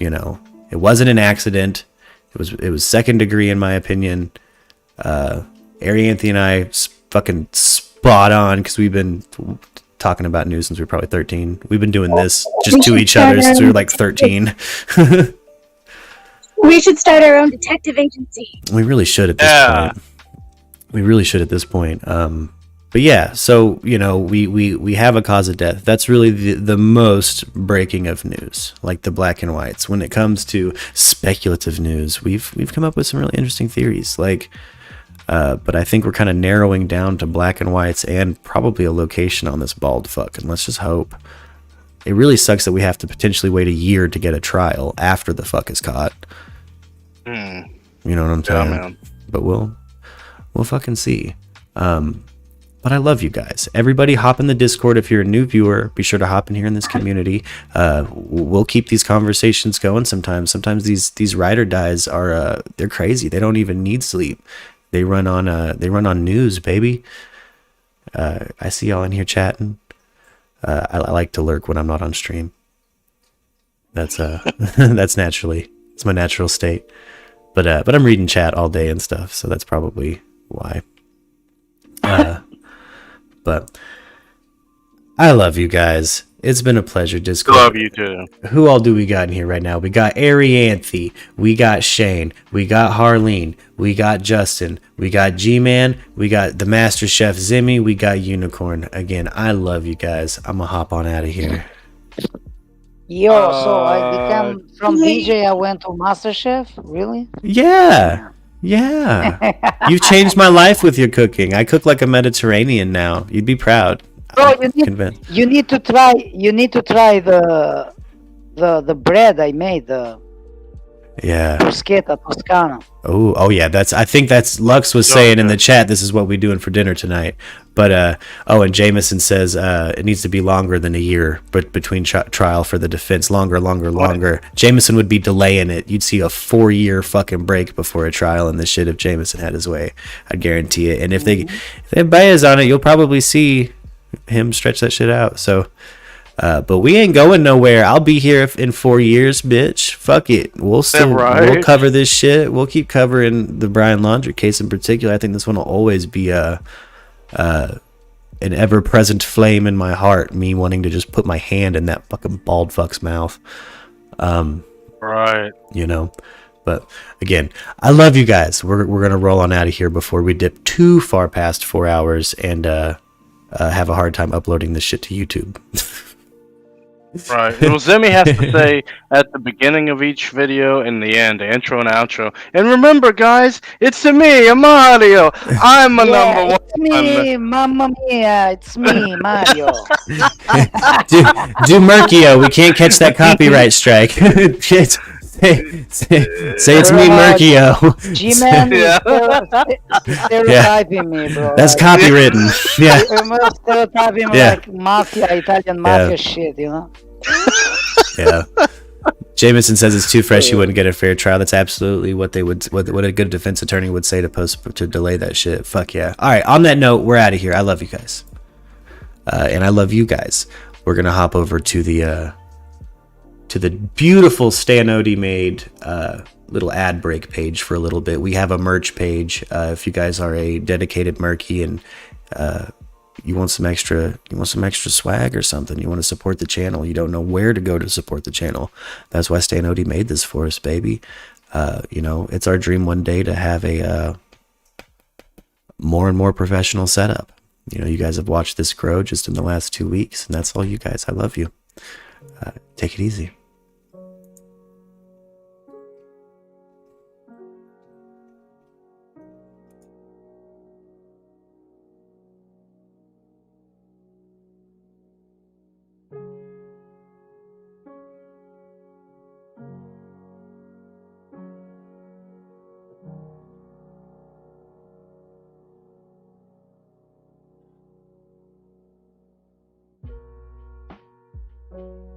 it wasn't an accident. It was second degree in my opinion. Arianthi and I fucking spot on because we've been talking about news since we were probably 13. We've been doing this just to each other since we were like 13. We should start our own detective agency. We really should at this point. But yeah, so we have a cause of death. That's really the most breaking of news, like the black and whites. When it comes to speculative news, we've come up with some really interesting theories. But I think we're kind of narrowing down to black and whites and probably a location on this bald fuck. And let's just hope. It really sucks that we have to potentially wait a year to get a trial after the fuck is caught. You know what I'm saying? Man. But we'll fucking see. But I love you guys. Everybody hop in the Discord. If you're a new viewer, be sure to hop in here in this community. We'll keep these conversations going sometimes. Sometimes these ride or dies are they're crazy. They don't even need sleep. They run on news, baby. I see y'all in here chatting. I like to lurk when I'm not on stream. That's that's naturally. It's my natural state. But I'm reading chat all day and stuff, so that's probably why. But I love you guys. It's been a pleasure, Discord. Love you too. Who all do we got in here right now? We got Arianthi, we got Shane, we got Harleen, we got Justin, we got G-Man, we got the Master Chef Zimmy, we got Unicorn. Again, I love you guys. I'm gonna hop on out of here. Yo, so I became from DJ. I went to MasterChef. Really? Yeah. You've changed my life with your cooking. I cook like a Mediterranean now. You'd be proud. Bro, you need to try the bread I made. Bruschetta Toscana. Oh yeah, I think that's Lux was saying in the chat. This is what we're doing for dinner tonight. But and Jameson says it needs to be longer than a year, but between trial for the defense, longer. Jameson would be delaying it. You'd see a 4-year fucking break before a trial in this shit if Jameson had his way. I guarantee it. And if they bias on it, you'll probably see him stretch that shit out. So. But we ain't going nowhere. I'll be here in 4 years, bitch. Fuck it. We'll cover this shit. We'll keep covering the Brian Laundrie case in particular. I think this one will always be an ever-present flame in my heart. Me wanting to just put my hand in that fucking bald fuck's mouth. Right. But again, I love you guys. We're gonna roll on out of here before we dip too far past 4 hours and have a hard time uploading this shit to YouTube. Right. Well, Zimmy has to say at the beginning of each video and the end, the intro and outro. And remember, guys, it's me, Mario. I'm a number one. It's me, Mamma Mia. It's me, Mario. do Murkio. We can't catch that copyright strike. say it's me, Murkio. G-Man is stereotyping me, bro. That's copywritten. Yeah. You're stereotyping like mafia, Italian mafia shit, you know? Yeah. Jameson says it's too fresh. You wouldn't get a fair trial. That's absolutely what they would. What a good defense attorney would say to delay that shit. Fuck yeah. All right. On that note, we're out of here. I love you guys, and I love you guys. We're gonna hop over to the beautiful Stan Odie made little ad break page for a little bit. We have a merch page. If you guys are a dedicated Murky and you want some extra swag or something, you want to support the channel, you don't know where to go to support the channel, that's why Stan Odie made this for us, baby. It's our dream one day to have a more and more professional setup. You guys have watched this grow just in the last 2 weeks, and that's all you guys. I love you. Take it easy. Thank you.